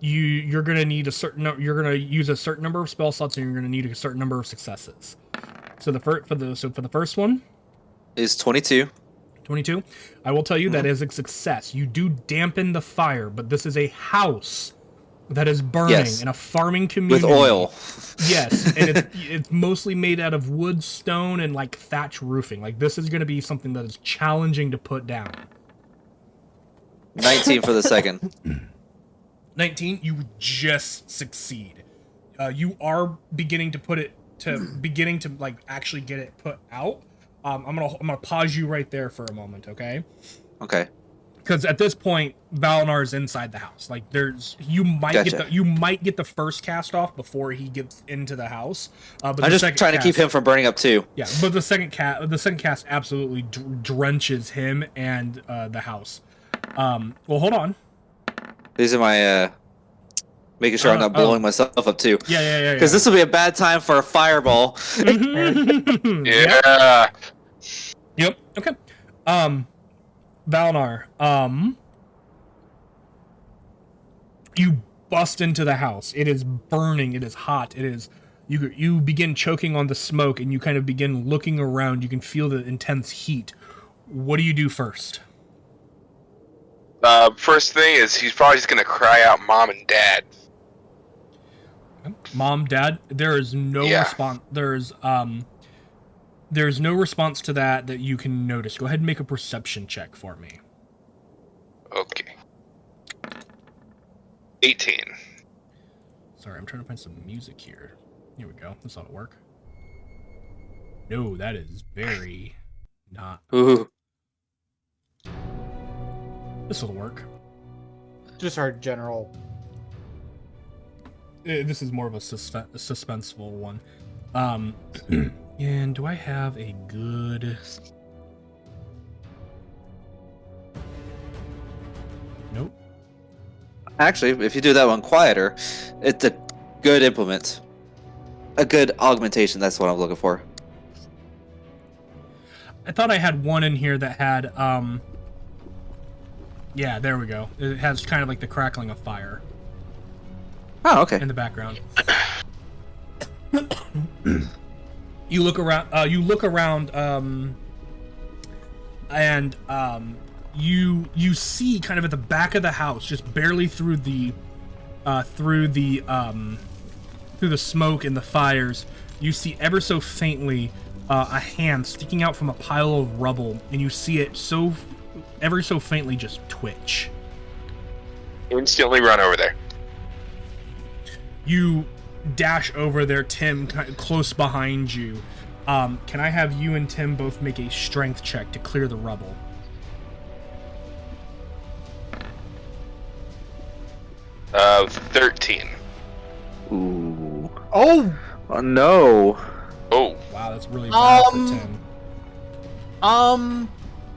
S1: you're gonna need a certain. You're gonna use a certain number of spell slots, and you're gonna need a certain number of successes. So for the first one
S3: Is 22.
S1: 22. I will tell you that is a success. You do dampen the fire, but this is a house that is burning in a farming community
S3: With oil.
S1: Yes, and it's mostly made out of wood, stone, and like thatch roofing. Like this is going to be something that is challenging to put down.
S3: 19 for the second.
S1: 19, you just succeed. You are beginning to like actually get it put out. I'm gonna pause you right there for a moment, okay?
S3: Okay.
S1: Because at this point, Valinor is inside the house. Like you might get the first cast off before he gets into the house. But
S3: I'm just trying to keep him from burning up too.
S1: Yeah, but the second cast absolutely drenches him and the house. Well, hold on.
S3: These are my making sure I'm not blowing myself up too.
S1: Yeah.
S3: Because this will be a bad time for a fireball.
S4: Yeah.
S1: Yep. Okay. Valinor, you bust into the house. It is burning. It is hot. It is. You begin choking on the smoke, and you kind of begin looking around. You can feel the intense heat. What do you do first?
S4: First thing is he's probably just gonna cry out mom and dad.
S1: Mom, dad, there is no
S4: Yeah.
S1: response. There's no response to that you can notice. Go ahead and make a perception check for me.
S4: Okay. 18.
S1: Sorry, I'm trying to find some music here. Here we go. This ought to work. No, that is very not.
S3: Ooh.
S1: This will work.
S2: Just our general.
S1: This is more of a suspenseful one. And do I have a good... Nope.
S3: Actually, if you do that one quieter, it's a good implement. A good augmentation, that's what I'm looking for.
S1: I thought I had one in here that had, yeah, there we go. It has kind of like the crackling of fire
S3: Oh, okay.
S1: in the background. You look around, and you see kind of at the back of the house, just barely through the smoke and the fires, you see ever so faintly a hand sticking out from a pile of rubble, and you see it ever so faintly just twitch.
S4: Instantly run over there.
S1: You dash over there, Tim, kind of close behind you. Can I have you and Tim both make a strength check to clear the rubble?
S4: Uh, 13.
S3: Ooh.
S2: Oh,
S3: Oh no.
S4: Oh,
S1: Wow, that's really bad for Tim.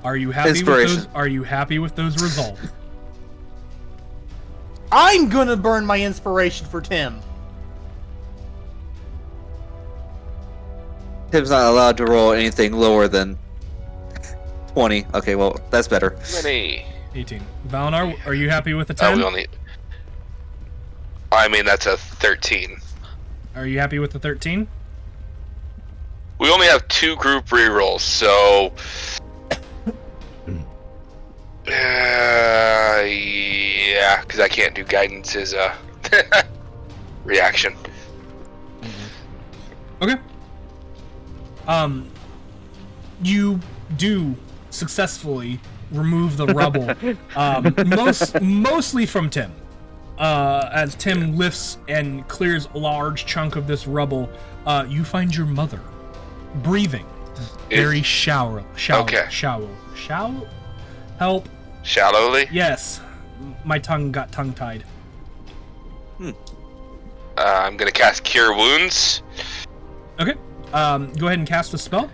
S1: Are you happy with
S3: Inspiration.
S1: those? Are you happy with those results?
S2: I'm gonna burn my inspiration for Tim.
S3: Tim's not allowed to roll anything lower than 20. Okay, well, that's better.
S4: 20.
S1: 18. Valinar, are you happy with the
S4: Oh,
S1: 10?
S4: we only. I mean, that's a 13.
S1: Are you happy with the 13?
S4: We only have 2 group rerolls, so. Yeah, because I can't do guidance as a reaction.
S1: Okay. You do successfully remove the rubble, mostly from Tim. As Tim lifts and clears a large chunk of this rubble, you find your mother breathing very shallow.
S4: Okay.
S1: Shallow. Help.
S4: Shallowly?
S1: Yes. My tongue got tongue-tied.
S4: I'm gonna cast Cure Wounds.
S1: Okay. Go ahead and cast the spell.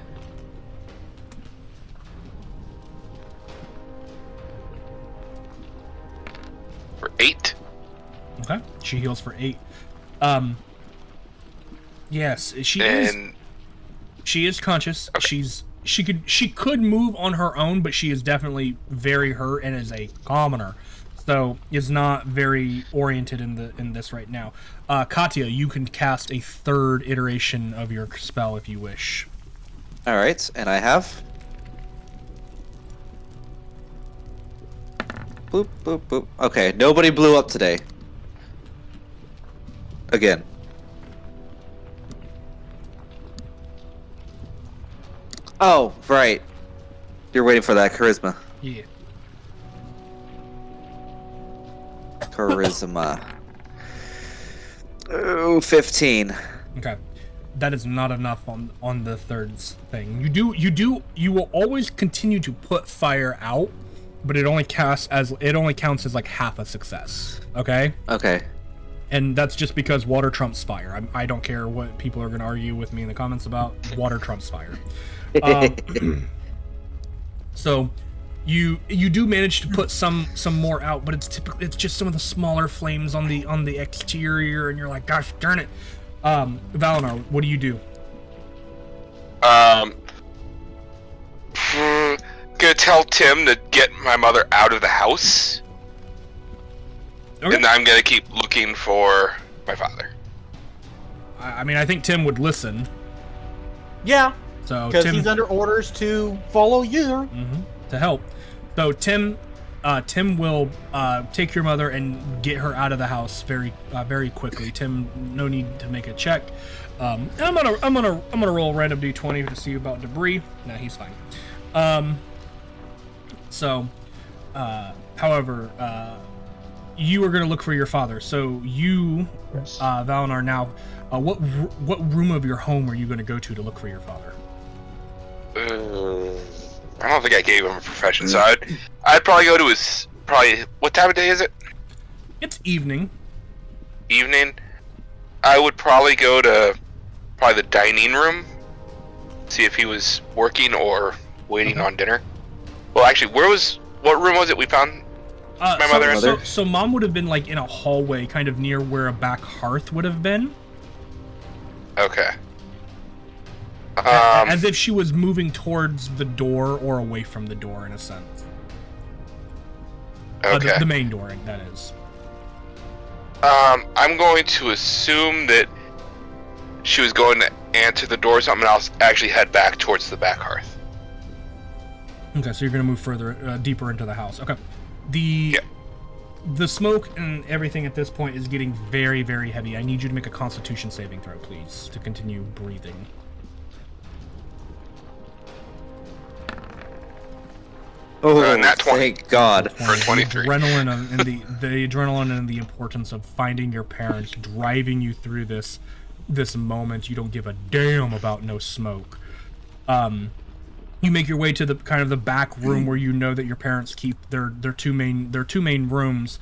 S4: For 8.
S1: Okay. She heals for 8. Yes, she
S4: And
S1: is conscious.
S4: Okay.
S1: She could move on her own, but she is definitely very hurt and is a commoner, so is not very oriented in this right now. Katya, you can cast a third iteration of your spell if you wish.
S3: Alright, and I have. Boop, boop, boop. Okay, nobody blew up today. Again. Oh, right. You're waiting for that charisma.
S1: Yeah.
S3: Charisma. Ooh, 15.
S1: Okay. That is not enough on the third thing. You will always continue to put fire out, but it only counts as like half a success. Okay?
S3: Okay.
S1: And that's just because water trumps fire. I don't care what people are going to argue with me in the comments about. Water trumps fire. So you do manage to put some more out, but it's just some of the smaller flames on the exterior, and you're like, gosh darn it. Valinar, what do you do?
S4: gonna tell Tim to get my mother out of the house.
S1: Okay.
S4: And I'm gonna keep looking for my father.
S1: I mean, I think Tim would listen.
S2: Yeah,
S1: So
S2: Because
S1: Tim,
S2: he's under orders to follow you.
S1: to help. So Tim will take your mother and get her out of the house very quickly. Tim, no need to make a check. And I'm gonna roll a random d20 to see about debris. Nah, he's fine. However, you are gonna look for your father. So you, Valinar, now, what room of your home are you gonna go to look for your father?
S4: I don't think I gave him a profession, so I'd probably go to his what time of day is it?
S1: It's evening.
S4: Evening. I would probably go to the dining room, see if he was working or waiting on dinner. Well, actually, what room was it we found my mother in?
S1: So mom would have been like in a hallway, kind of near where a back hearth would have been.
S4: Okay.
S1: As if she was moving towards the door or away from the door, in a sense.
S4: Okay.
S1: The main door, that is.
S4: I'm going to assume that she was going to answer the door or something, and I'll actually head back towards the back hearth.
S1: Okay, so you're going to move further, deeper into the house. Okay. The smoke and everything at this point is getting very, very heavy. I need you to make a Constitution saving throw, please, to continue breathing.
S3: Oh,
S4: nat 20.
S3: thank God.
S4: For 23.
S1: The adrenaline and the importance of finding your parents driving you through this moment. You don't give a damn about no smoke. You make your way to the kind of the back room where you know that your parents keep their two main rooms,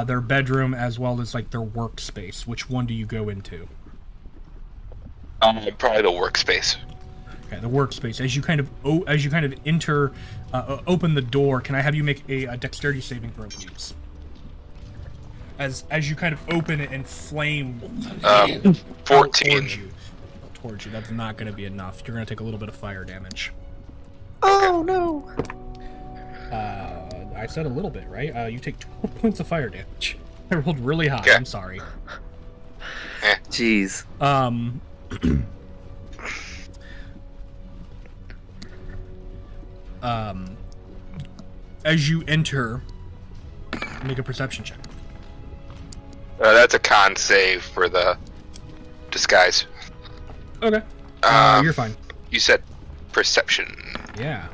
S1: their bedroom as well as like their workspace. Which one do you go into?
S4: Probably the workspace.
S1: Okay, the workspace. As you kind of enter, open the door. Can I have you make a dexterity saving throw, please? As you kind of open it and flame
S4: 14
S1: towards you. That's not going to be enough. You're going to take a little bit of fire damage.
S3: Oh no.
S1: I said a little bit, right? You take 12 points of fire damage. I rolled really high.
S4: Okay.
S1: I'm sorry.
S3: Jeez.
S1: As you enter, make a perception check.
S4: That's a con save for the disguise.
S1: Okay. You're fine.
S4: You said perception.
S1: Yeah.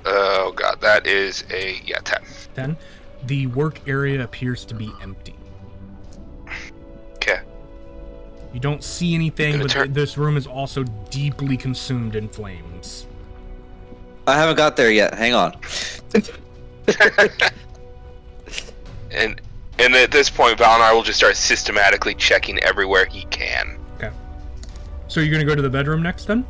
S4: Oh god, that is a 10.
S1: 10. The work area appears to be empty.
S4: Okay.
S1: You don't see anything,
S4: Gonna
S1: but
S4: turn-
S1: this room is also deeply consumed in flames.
S3: I haven't got there yet. Hang on.
S4: And at this point, Valinar will just start systematically checking everywhere he can.
S1: Okay. So you're gonna go to the bedroom next, then?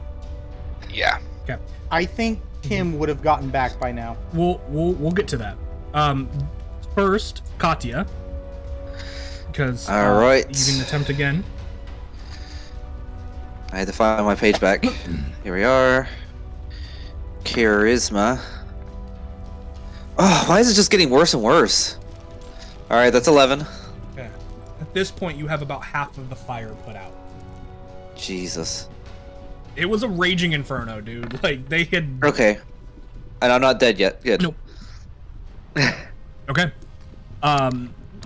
S4: Yeah.
S1: Okay.
S2: I think Tim would have gotten back by now.
S1: We'll get to that. First, Katya. Because
S3: All right.
S1: you can attempt again.
S3: I had to find my page back. Here we are. Charisma. Oh, why is it just getting worse and worse? Alright, that's 11.
S1: Okay. At this point, you have about half of the fire put out.
S3: Jesus.
S1: It was a raging inferno, dude. Like, they had...
S3: Okay. And I'm not dead yet. Good.
S1: Nope. Okay.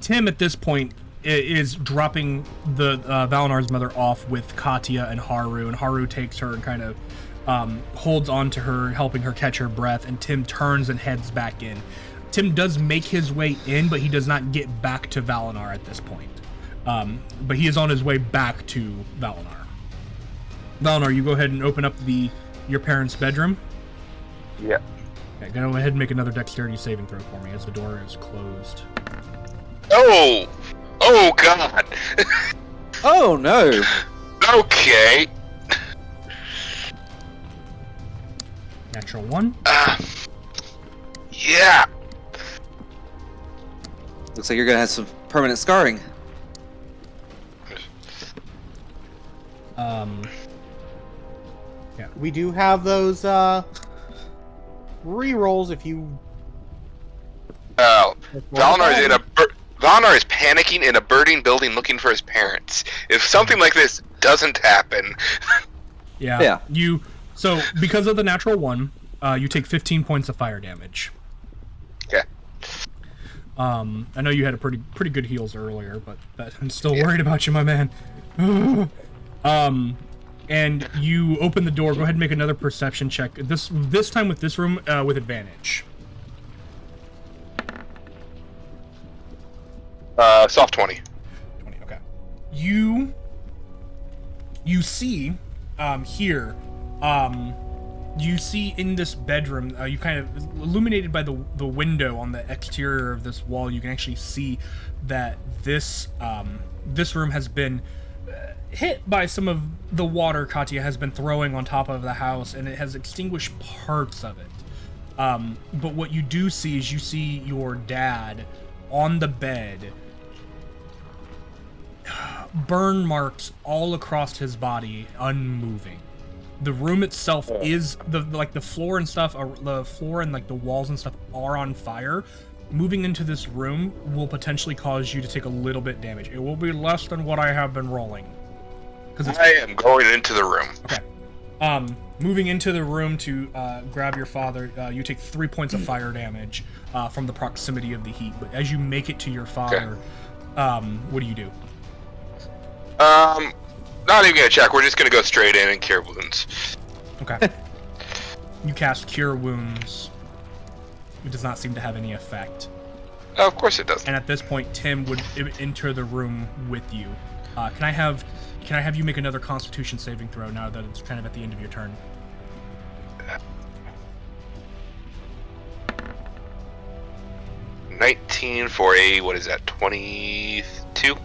S1: Tim, at this point, is dropping the Valinar's mother off with Katya and Haru takes her and kind of holds on to her, helping her catch her breath, and Tim turns and heads back in. Tim does make his way in, but he does not get back to Valinar at this point. But he is on his way back to Valinar. Valinar, you go ahead and open up your parents' bedroom.
S4: Yeah.
S1: Okay, go ahead and make another dexterity saving throw for me as the door is closed.
S4: Oh! Oh god!
S3: Oh no!
S4: Okay.
S1: Natural 1.
S4: Yeah.
S3: Looks like you're gonna have some permanent scarring.
S2: We do have those re-rolls if you...
S4: Valinar is panicking in a burning building looking for his parents. If something like this doesn't happen,
S1: Yeah.
S3: Yeah.
S1: So because of the natural one, you take 15 points of fire damage.
S4: Okay.
S1: I know you had a pretty good heals earlier, but I'm still worried about you, my man. And you open the door. Go ahead and make another perception check. This time with this room with advantage.
S4: Soft 20.
S1: 20. Okay. You see here. You see in this bedroom, you kind of illuminated by the window on the exterior of this wall. You can actually see that this room has been hit by some of the water Katya has been throwing on top of the house, and it has extinguished parts of it. But what you do see is you see your dad on the bed, burn marks all across his body, unmoving. The room itself is the floor and stuff. The floor and like the walls and stuff are on fire. Moving into this room will potentially cause you to take a little bit damage. It will be less than what I have been rolling.
S4: I am going into the room.
S1: Okay. Moving into the room to grab your father, you take 3 points of fire damage from the proximity of the heat. But as you make it to your father, what do you do?
S4: Not even gonna check. We're just gonna go straight in and cure wounds.
S1: Okay. You cast Cure Wounds. It does not seem to have any effect.
S4: Oh, of course it doesn't.
S1: And at this point, Tim would enter the room with you. Can I have you make another Constitution saving throw now that it's kind of at the end of your turn?
S4: $19 for a, what is that, 22?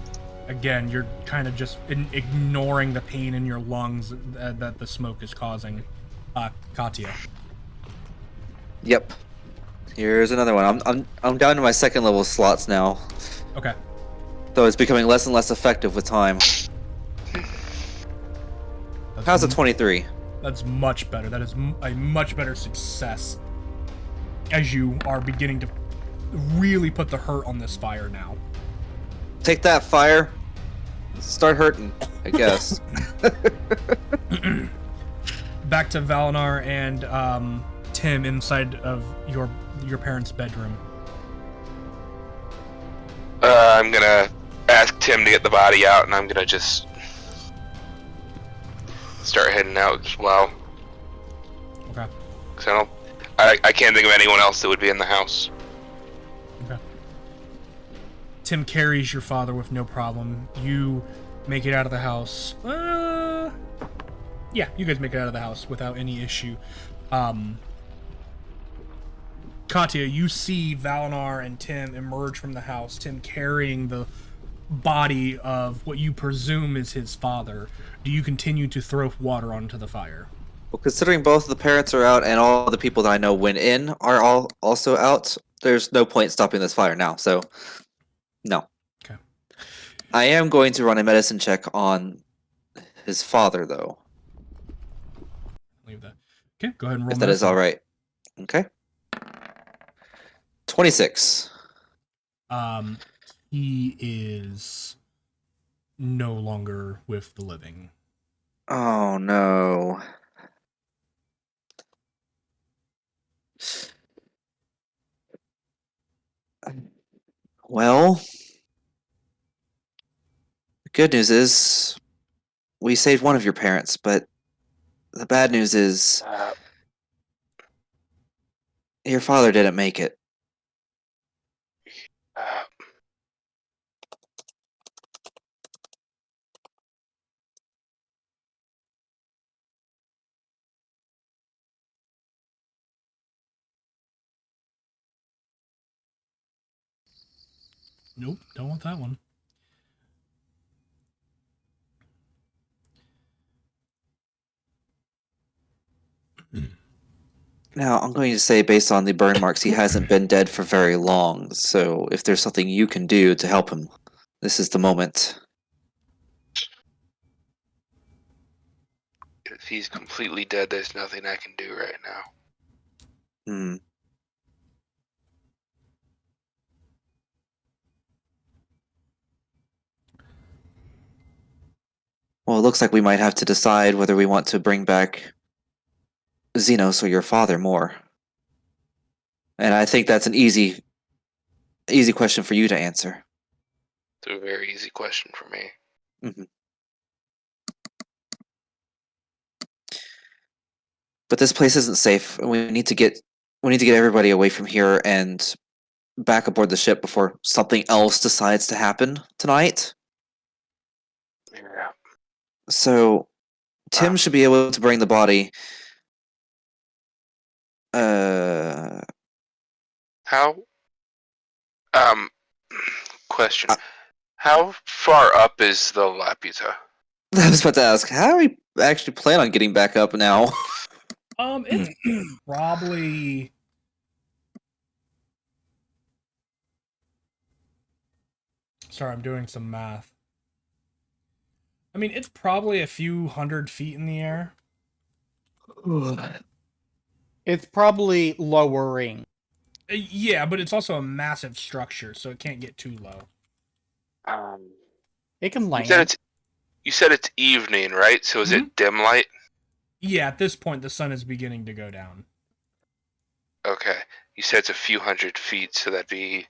S1: Again, you're kind of just ignoring the pain in your lungs that the smoke is causing. Katya.
S3: Yep. Here's another one. I'm down to my second level slots now.
S1: Okay.
S3: Though it's becoming less and less effective with time. How's a 23?
S1: That's much better. That is a much better success. As you are beginning to really put the hurt on this fire now.
S3: Take that, fire. Start hurting, I guess.
S1: Back to Valinar and Tim inside of your parents' bedroom.
S4: I'm gonna ask Tim to get the body out, and I'm gonna just start heading out as well.
S1: Okay.
S4: Cause I can't think of anyone else that would be in the house.
S1: Okay. Tim carries your father with no problem. You make it out of the house. Yeah, you guys make it out of the house without any issue. Katya, you see Valinar and Tim emerge from the house, Tim carrying the body of what you presume is his father. Do you continue to throw water onto the fire?
S3: Well, considering both of the parents are out and all the people that I know went in are all also out, there's no point stopping this fire now, so no.
S1: Okay.
S3: I am going to run a medicine check on his father, though.
S1: Leave that. Okay, go ahead and roll
S3: If that is
S1: medicine.
S3: all right. Okay. 26.
S1: He is no longer with the living.
S3: Oh, no. Well, the good news is we saved one of your parents, but the bad news is your father didn't make it.
S1: Nope, don't want that one.
S3: Now, I'm going to say, based on the burn marks, he hasn't been dead for very long, so if there's something you can do to help him, this is the moment.
S4: If he's completely dead, there's nothing I can do right now.
S3: Hmm. Well, it looks like we might have to decide whether we want to bring back Xenos or your father more. And I think that's an easy question for you to answer.
S4: It's a very easy question for me.
S3: Mhm. But this place isn't safe. We need to get everybody away from here and back aboard the ship before something else decides to happen tonight.
S4: Yeah.
S3: So Tim should be able to bring the body.
S4: How? Question.
S3: Uh,
S4: How far up is the Laputa?
S3: I was about to ask, how do we actually plan on getting back up now?
S1: It's probably. Sorry, I'm doing some math. I mean, it's probably a few 100 feet in the air.
S2: It's probably lowering.
S1: Yeah, but it's also a massive structure, so it can't get too low.
S2: It can
S4: You
S2: land.
S4: said it's evening, right? So is it dim light?
S1: Yeah, at this point, the sun is beginning to go down.
S4: Okay. You said it's a few 100 feet, so that'd be.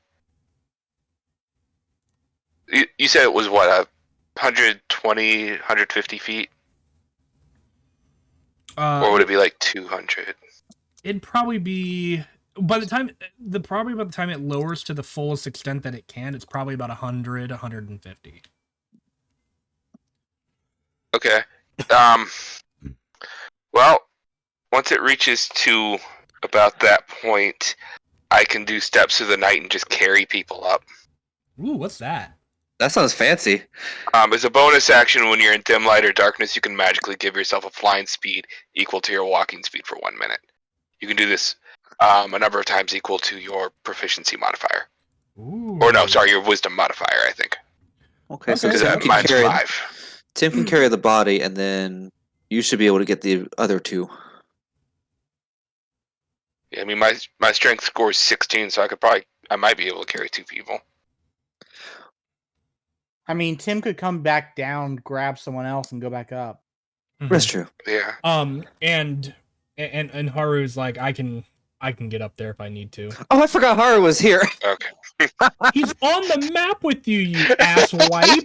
S4: You said it was what, 120, 150 feet? Or would it be like 200?
S1: It'd probably be by the time it lowers to the fullest extent that it can, it's probably about 100, 150.
S4: Okay. Well, once it reaches to about that point, I can do steps of the night and just carry people up.
S1: Ooh, what's that?
S3: That sounds fancy.
S4: As a bonus action, when you're in dim light or darkness, you can magically give yourself a flying speed equal to your walking speed for 1 minute. You can do this a number of times equal to your proficiency modifier.
S1: Ooh.
S4: Or no, sorry, your wisdom modifier, I think.
S3: Okay, so
S1: Okay.
S4: Mine's 5.
S3: Tim can carry the body, and then you should be able to get the other two.
S4: Yeah, I mean, my strength score is 16, so I might be able to carry 2 people.
S2: I mean, Tim could come back down, grab someone else, and go back up.
S3: That's true.
S4: Yeah.
S1: And Haru's like, I can get up there if I need to.
S3: Oh, I forgot Haru was here.
S4: Okay.
S1: He's on the map with you, you asswipe.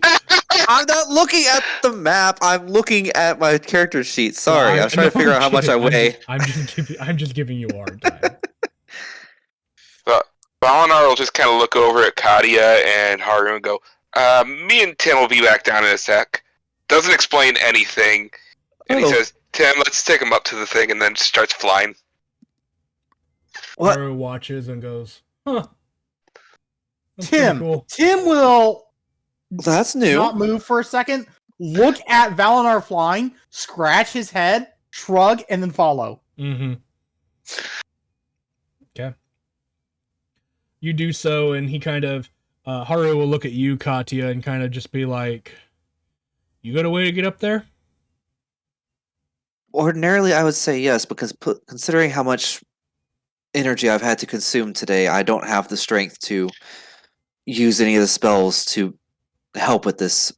S3: I'm not looking at the map. I'm looking at my character sheet. Sorry, I was trying to figure out how much I weigh.
S1: I'm just giving you a hard time.
S4: But Balinar will just kind of look over at Katia and Haru and go, me and Tim will be back down in a sec. Doesn't explain anything. And he says, Tim, let's take him up to the thing, and then starts flying.
S3: What?
S1: Haru watches and goes, huh. That's
S2: Tim,
S1: pretty cool.
S2: Tim will
S3: That's new.
S2: not move for a second, look at Valinar flying, scratch his head, shrug, and then follow.
S1: Mm-hmm. Okay. You do so, and he kind of, Haru will look at you, Katya, and kind of just be like, you got a way to get up there?
S3: Ordinarily, I would say yes, because considering how much energy I've had to consume today, I don't have the strength to use any of the spells to help with this.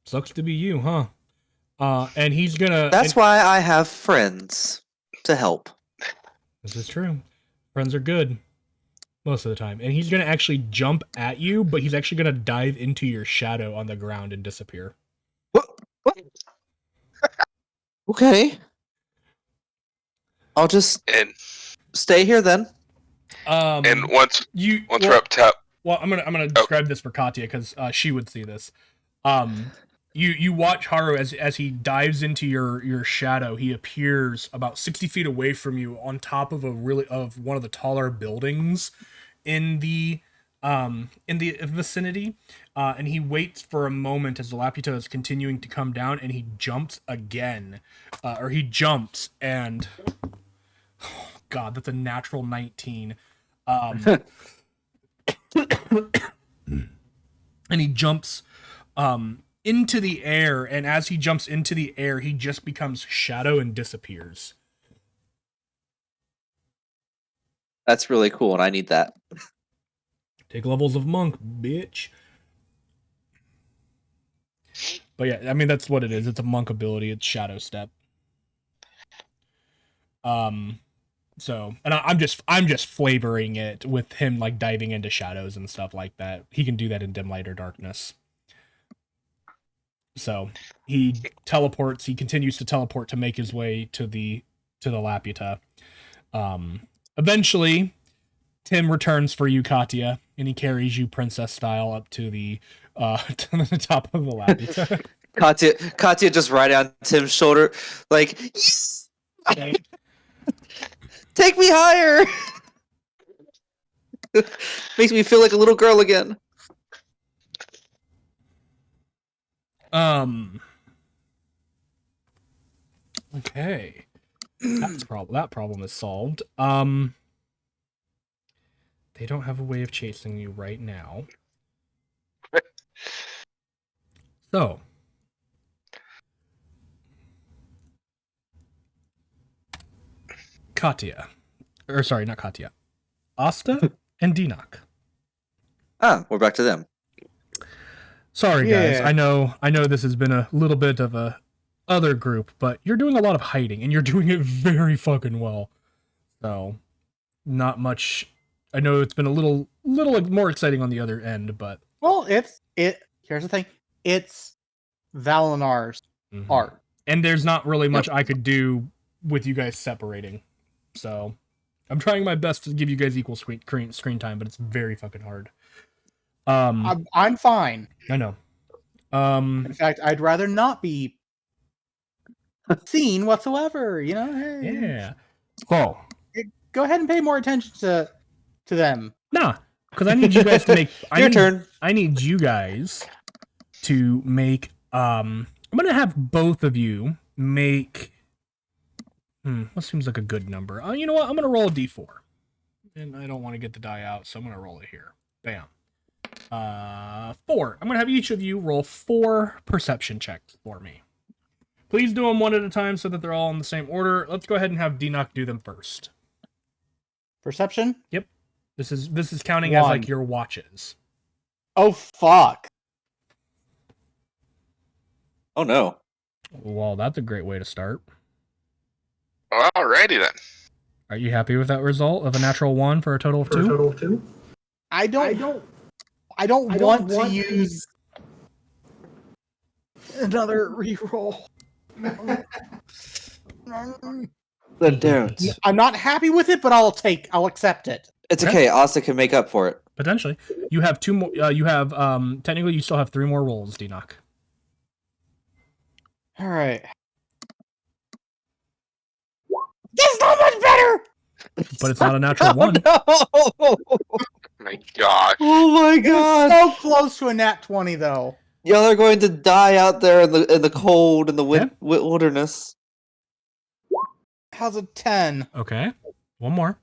S1: Sucks to be you, huh? And he's gonna...
S3: That's why I have friends to help.
S1: This is true. Friends are good. Most of the time. And he's gonna actually jump at you, but he's actually gonna dive into your shadow on the ground and disappear.
S3: What? Okay. I'll just stay here then.
S4: And once we're up top.
S1: Well, I'm gonna describe this for Katya because she would see this. You watch Haru as he dives into your shadow. He appears about 60 feet away from you on top of one of the taller buildings in the vicinity, and he waits for a moment as the Laputa is continuing to come down, and he jumps again, or he jumps and oh God, that's a natural 19. And he jumps into the air, and as he jumps into the air, he just becomes shadow and disappears.
S3: That's really cool, and I need that.
S1: Take levels of monk, bitch. But yeah, I mean that's what it is. It's a monk ability. It's Shadow Step. So, and I'm just flavoring it with him like diving into shadows and stuff like that. He can do that in dim light or darkness. So he teleports. He continues to teleport to make his way to the Laputa. Eventually, Tim returns for you, Katya, and he carries you princess style up to the to the top of the Laputa.
S3: Katya just right on Tim's shoulder, like, yes! Take me higher. Makes me feel like a little girl again.
S1: Okay. That problem is solved. They don't have a way of chasing you right now. So, Katya. Or sorry, not Katya. Asta and Dinok.
S3: Ah, we're back to them.
S1: Sorry, guys.
S2: Yeah.
S1: I know this has been a little bit of a other group, but you're doing a lot of hiding, and you're doing it very fucking well. So, not much. I know it's been a little more exciting on the other end, but
S2: Well, here's the thing. It's Valinar's art.
S1: and there's not really much I could do with you guys separating. So, I'm trying my best to give you guys equal screen time, but it's very fucking hard.
S2: I'm fine.
S1: I know.
S2: In fact, I'd rather not be seen whatsoever. You know, hey,
S1: Yeah. Oh,
S2: go ahead and pay more attention to them.
S1: nah, because I need you guys to make.
S3: Your turn.
S1: I need you guys to make. I'm gonna have both of you make. What seems like a good number? You know what? I'm gonna roll a d4, and I don't want to get the die out, so I'm gonna roll it here. Bam. 4. I'm gonna have each of you roll 4 perception checks for me. Please do them one at a time so that they're all in the same order. Let's go ahead and have Dinok do them first.
S2: Perception?
S1: Yep. This is counting as
S2: 1.
S1: like your watches.
S2: Oh fuck!
S3: Oh no.
S1: Well, that's a great way to start.
S4: Alrighty then.
S1: Are you happy with that result of a natural 1 for a total of 2?
S2: I don't want to use another reroll.
S3: Then don't.
S2: I'm not happy with it, but I'll accept it.
S3: It's okay. Asta can make up for it.
S1: Potentially. You have 2 more. You have technically you still have 3 more rolls, Dinok.
S2: All right. That's not much better.
S1: But it's not a natural 1.
S2: No.
S4: My gosh.
S3: Oh my god!
S2: So close to a nat 20 though.
S3: Y'all are going to die out there in the cold in the wilderness.
S2: How's a 10?
S1: Okay. 1 more.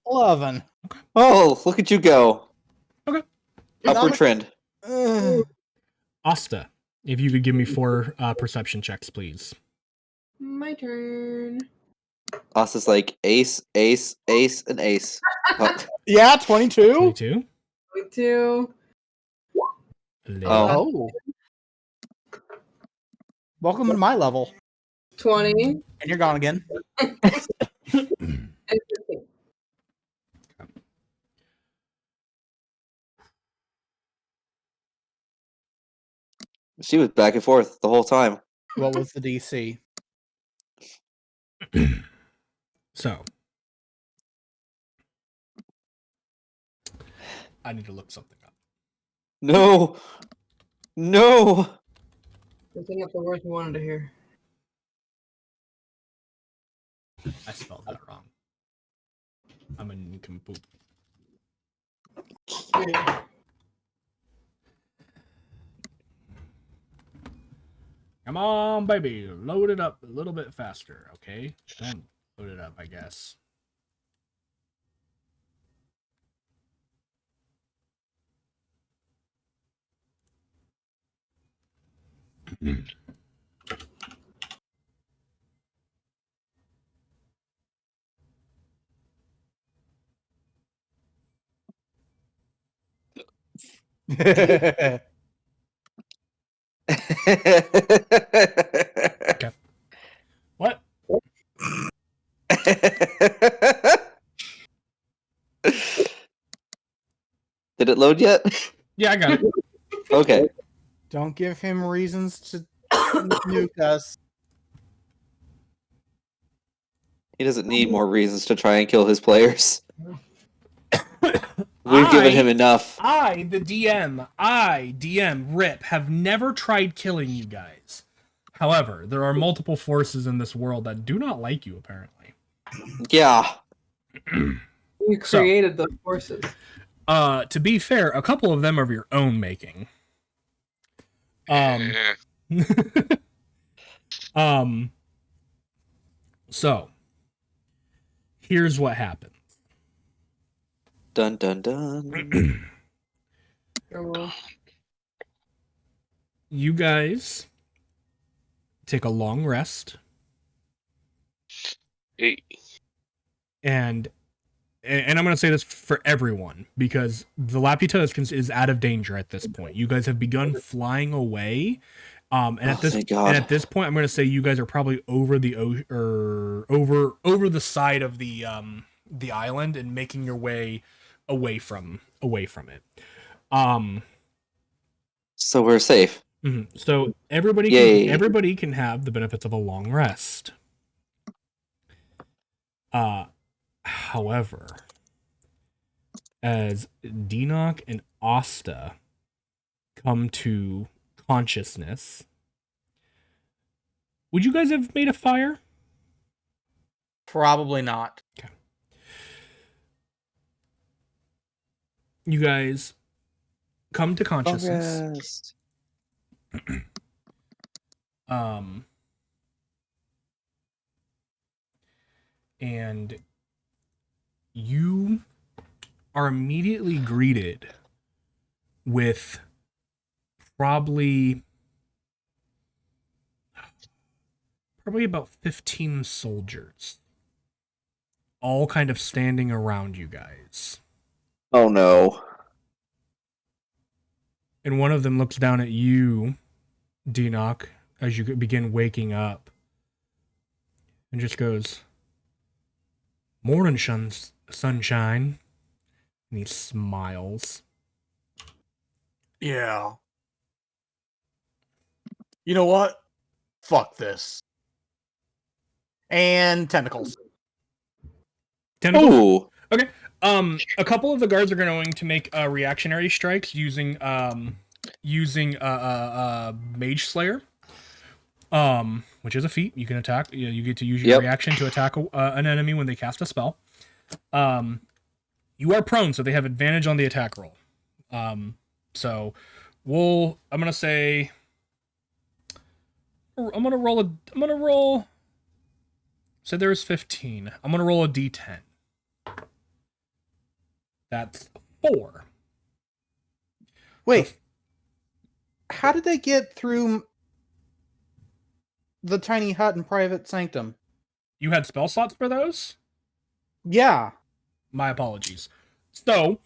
S2: 11.
S3: Oh, look at you go!
S1: Okay.
S3: Upward trend.
S2: Ugh.
S1: Asta, if you could give me 4 perception checks, please.
S6: My turn.
S3: Asta's like ace, ace, ace, and ace. Oh.
S2: Yeah, 22.
S1: 22.
S6: 2.
S3: Oh.
S2: Oh. Welcome to my level.
S6: 20.
S2: And you're gone again.
S6: And 15.
S3: She was back and forth the whole time.
S2: What was the DC?
S1: So, I need to look something up.
S3: No! No!
S6: Looking up the words you wanted to hear.
S1: I spelled that wrong. I'm a nincompoop. Come on, baby. Load it up a little bit faster, okay? Don't load it up, I guess. What?
S3: Did it load yet?
S1: Yeah, I got it.
S3: Okay.
S2: Don't give him reasons to nuke us.
S3: He doesn't need more reasons to try and kill his players. We've given him enough.
S1: I, the DM, Rip, have never tried killing you guys. However, there are multiple forces in this world that do not like you, apparently.
S3: Yeah.
S6: You created those forces.
S1: To be fair, a couple of them are of your own making.
S4: Eh,
S1: So, here's what happened.
S3: Dun dun dun.
S1: You guys take a long rest,
S4: eh,
S1: and I'm going to say this for everyone because the Laputa is out of danger at this point. You guys have begun flying away, and
S3: Oh, thank God.
S1: and at this point, I'm going to say you guys are probably over the over the side of the island and making your way away from it.
S3: So we're safe.
S1: So everybody can have the benefits of a long rest. However, as Dinok and Asta come to consciousness, would you guys have made a fire?
S2: Probably not.
S1: You guys come to consciousness. And you are immediately greeted with probably about 15 soldiers, all kind of standing around you guys.
S3: Oh no.
S1: And one of them looks down at you, Dinok, as you begin waking up, and just goes, "Morning, sunshine." And he smiles.
S2: Yeah. You know what? Fuck this. And tentacles.
S1: Tentacles?
S3: Ooh.
S1: Okay. A couple of the guards are going to make reactionary strikes using Mage Slayer, which is a feat. You can attack. You get to use your reaction to attack an enemy when they cast a spell. You are prone, so they have advantage on the attack roll. So I'm gonna roll. So there's 15. I'm gonna roll a d10. That's 4.
S2: Wait. How did they get through the tiny hut and private sanctum?
S1: You had spell slots for those?
S2: Yeah.
S1: My apologies. So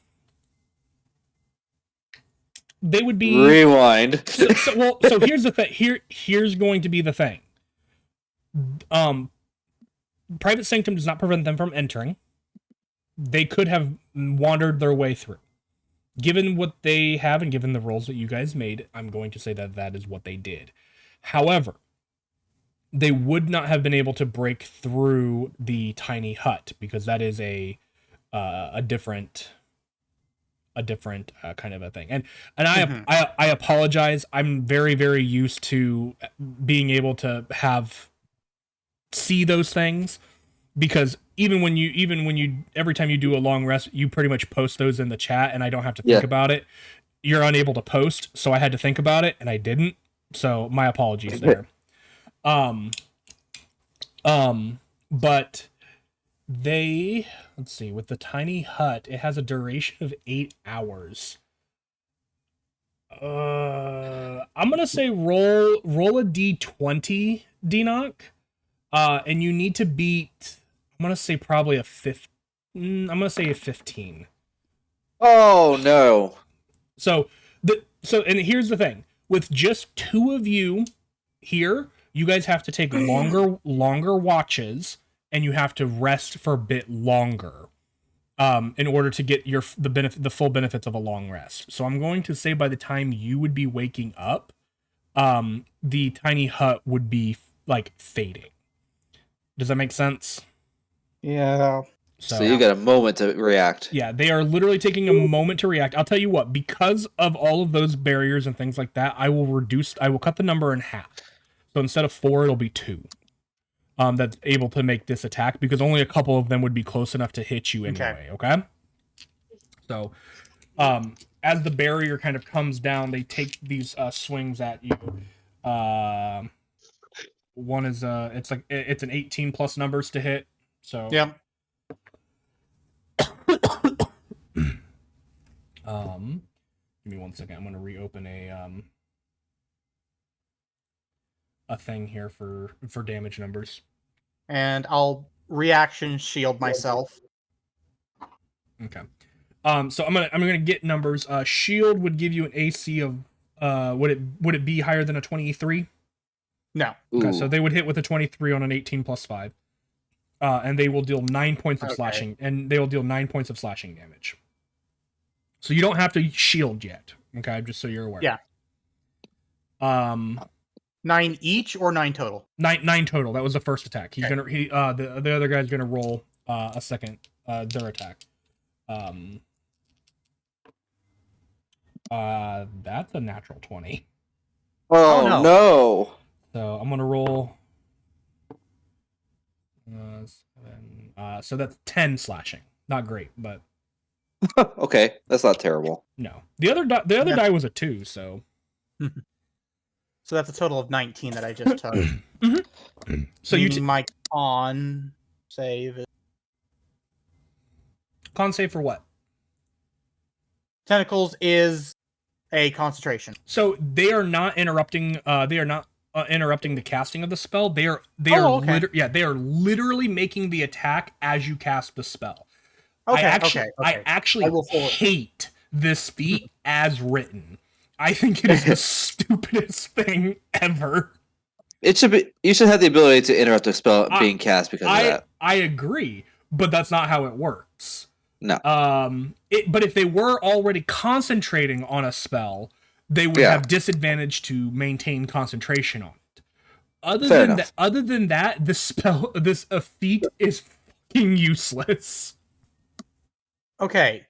S1: they would be
S3: Rewind.
S1: So here's the thing. Here's going to be the thing. Private sanctum does not prevent them from entering. They could have wandered their way through. Given what they have and given the rolls that you guys made, I'm going to say that is what they did. However, they would not have been able to break through the tiny hut because that is a different kind of a thing. And I apologize. I'm very, very used to being able to see those things because even when you every time you do a long rest, you pretty much post those in the chat and I don't have to think about it. You're unable to post, so I had to think about it and I didn't. So my apologies there. But let's see, with the tiny hut, it has a duration of 8 hours. I'm gonna say roll a d20, Dinok. And you need to beat, I'm gonna say probably a 15. I'm gonna say a 15.
S3: Oh no.
S1: So So, and here's the thing: with just 2 of you here, you guys have to take longer watches, and you have to rest for a bit longer, in order to get the full benefits of a long rest. So, I'm going to say by the time you would be waking up, the tiny hut would be like fading. Does that make sense?
S2: Yeah.
S3: So you got a moment to react.
S1: Yeah, they are literally taking a moment to react. I'll tell you what, because of all of those barriers and things like that, I will cut the number in half. So instead of 4, it'll be 2. That's able to make this attack, because only a couple of them would be close enough to hit you anyway, okay? So, as the barrier kind of comes down, they take these swings at you. One is it's an 18 plus numbers to hit. So
S2: Yep.
S1: Give me 1 second. I'm gonna reopen a thing here for damage numbers.
S2: And I'll reaction shield myself.
S1: Okay. So I'm gonna get numbers. Shield would give you an AC of would it be higher than a 23?
S2: No.
S1: Okay, so they would hit with a 23 on an 18 plus 5. And they will deal 9 points of slashing, and they will deal 9 points of slashing damage. So you don't have to shield yet, okay? Just so you're aware.
S2: Yeah. 9 each or 9 total?
S1: 9 total. That was the first attack. He's gonna the other guy's gonna roll a second their attack. That's a natural 20.
S3: Oh no.
S1: So I'm gonna roll. So that's 10 slashing. Not great, but
S3: Okay, that's not terrible.
S1: no. The other die was a 2, so.
S2: So that's a total of 19 that I just took.
S1: So you
S2: my con save.
S1: Con save for what?
S2: Tentacles is a concentration.
S1: So they are not interrupting. They are not interrupting the casting of the spell. They are they are literally making the attack as you cast the spell.
S2: Okay.
S1: I actually hate this feat as written. I think it is the stupidest thing ever.
S3: It should be. You should have the ability to interrupt a spell being cast because of that.
S1: I agree, but that's not how it works.
S3: No.
S1: But if they were already concentrating on a spell, they would have disadvantage to maintain concentration on it. Other than that, this feat is fucking useless.
S2: Okay,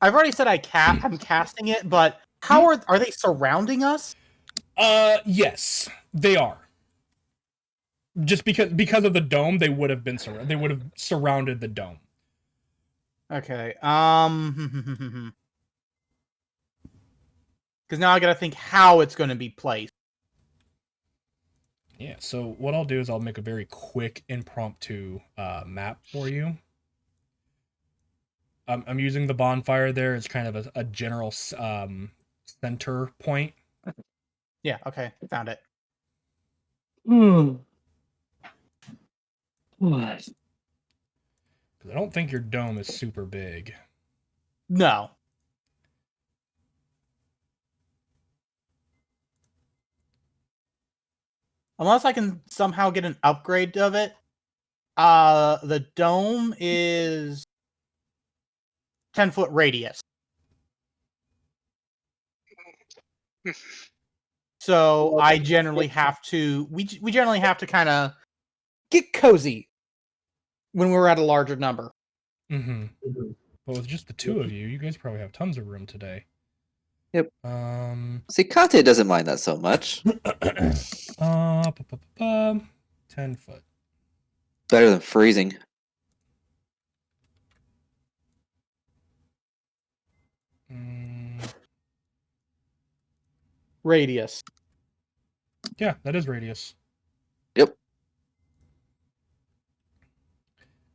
S2: I've already said I'm casting it, but how are they surrounding us?
S1: Yes, they are. Just because of the dome, they would have been they would have surrounded the dome.
S2: Okay. Because now I gotta think how it's going to be placed.
S1: Yeah. So what I'll do is I'll make a very quick impromptu map for you. I'm using the bonfire there as kind of a general center point.
S2: Yeah. Okay. Found it.
S1: What? I don't think your dome is super big.
S2: No. Unless I can somehow get an upgrade of it. The dome is 10-foot radius. So I generally have to we generally have to kind of get cozy when we're at a larger number.
S1: Mm-hmm. But with just the 2 of you, you guys probably have tons of room today.
S3: Yep. See, Kate doesn't mind that so much.
S1: 10 foot.
S3: Better than freezing.
S2: Radius.
S1: Yeah, that is radius.
S3: Yep.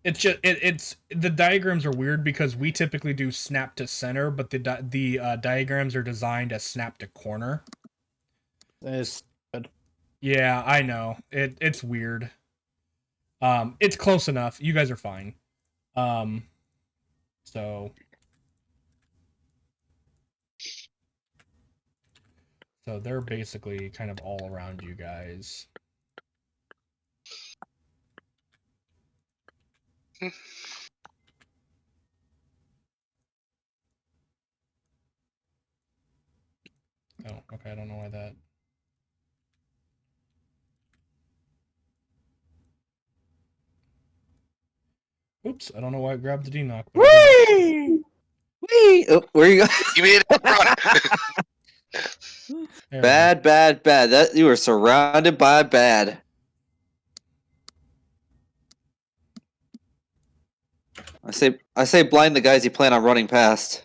S1: It's just it's the diagrams are weird because we typically do snap to center, but the diagrams are designed as snap to corner.
S2: It's good.
S1: Yeah, I know. It's weird. It's close enough. You guys are fine. So So they're basically kind of all around you guys. Oh, okay. I don't know why that. Oops, I don't know why I grabbed the D-knock. But
S3: Whee! Whee! Oh, where you go?
S4: You made it run.
S1: there we go.
S3: Bad, bad, bad. That you were surrounded by bad. I say blind the guys you plan on running past.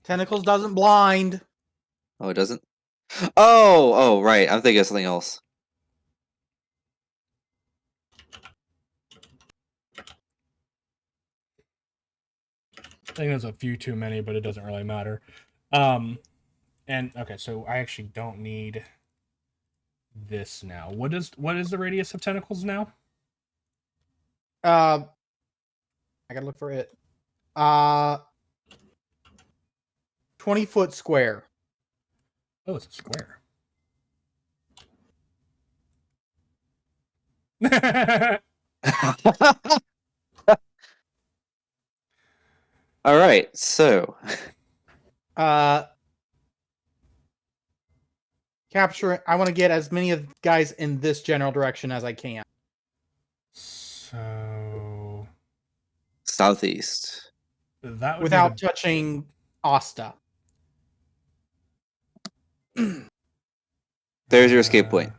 S2: Tentacles doesn't blind.
S3: Oh, it doesn't? Oh, right. I'm thinking of something else.
S1: I think there's a few too many, but it doesn't really matter. And okay, so I actually don't need this now. What is the radius of tentacles now?
S2: I gotta look for it. 20-foot square.
S1: Oh, it's a square.
S3: All right, so
S2: Capture. I want to get as many of the guys in this general direction as I can.
S1: So
S3: southeast.
S1: that would
S2: Without
S1: be
S2: touching Asta.
S3: There's your escape point.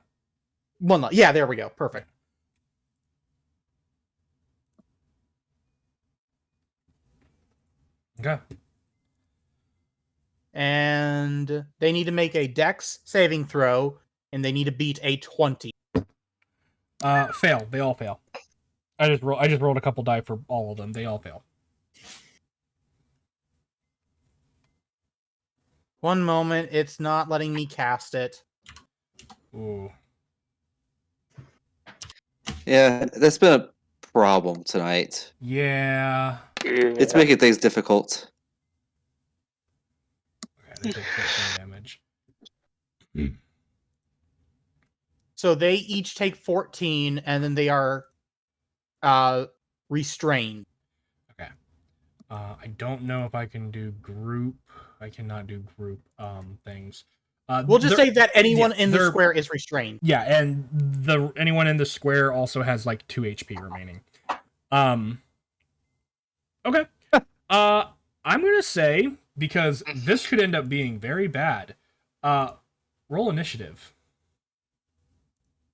S2: Well, no, yeah, there we go. Perfect.
S1: Okay.
S2: And they need to make a Dex saving throw, and they need to beat a 20.
S1: Fail. They all fail. I just rolled a couple die for all of them. They all fail.
S2: One moment, it's not letting me cast it.
S1: Ooh.
S3: Yeah, that's been a problem tonight.
S1: Yeah.
S3: It's making things difficult.
S1: Okay, they take 14 damage.
S2: So they each take 14, and then they are restrained.
S1: Okay. I don't know if I can do group. I cannot do group things.
S2: We'll just say that anyone
S1: yeah,
S2: in the
S1: they're-
S2: square is restrained.
S1: Yeah, and anyone in the square also has like 2 HP remaining. Okay. I'm gonna say, because this could end up being very bad. Roll initiative.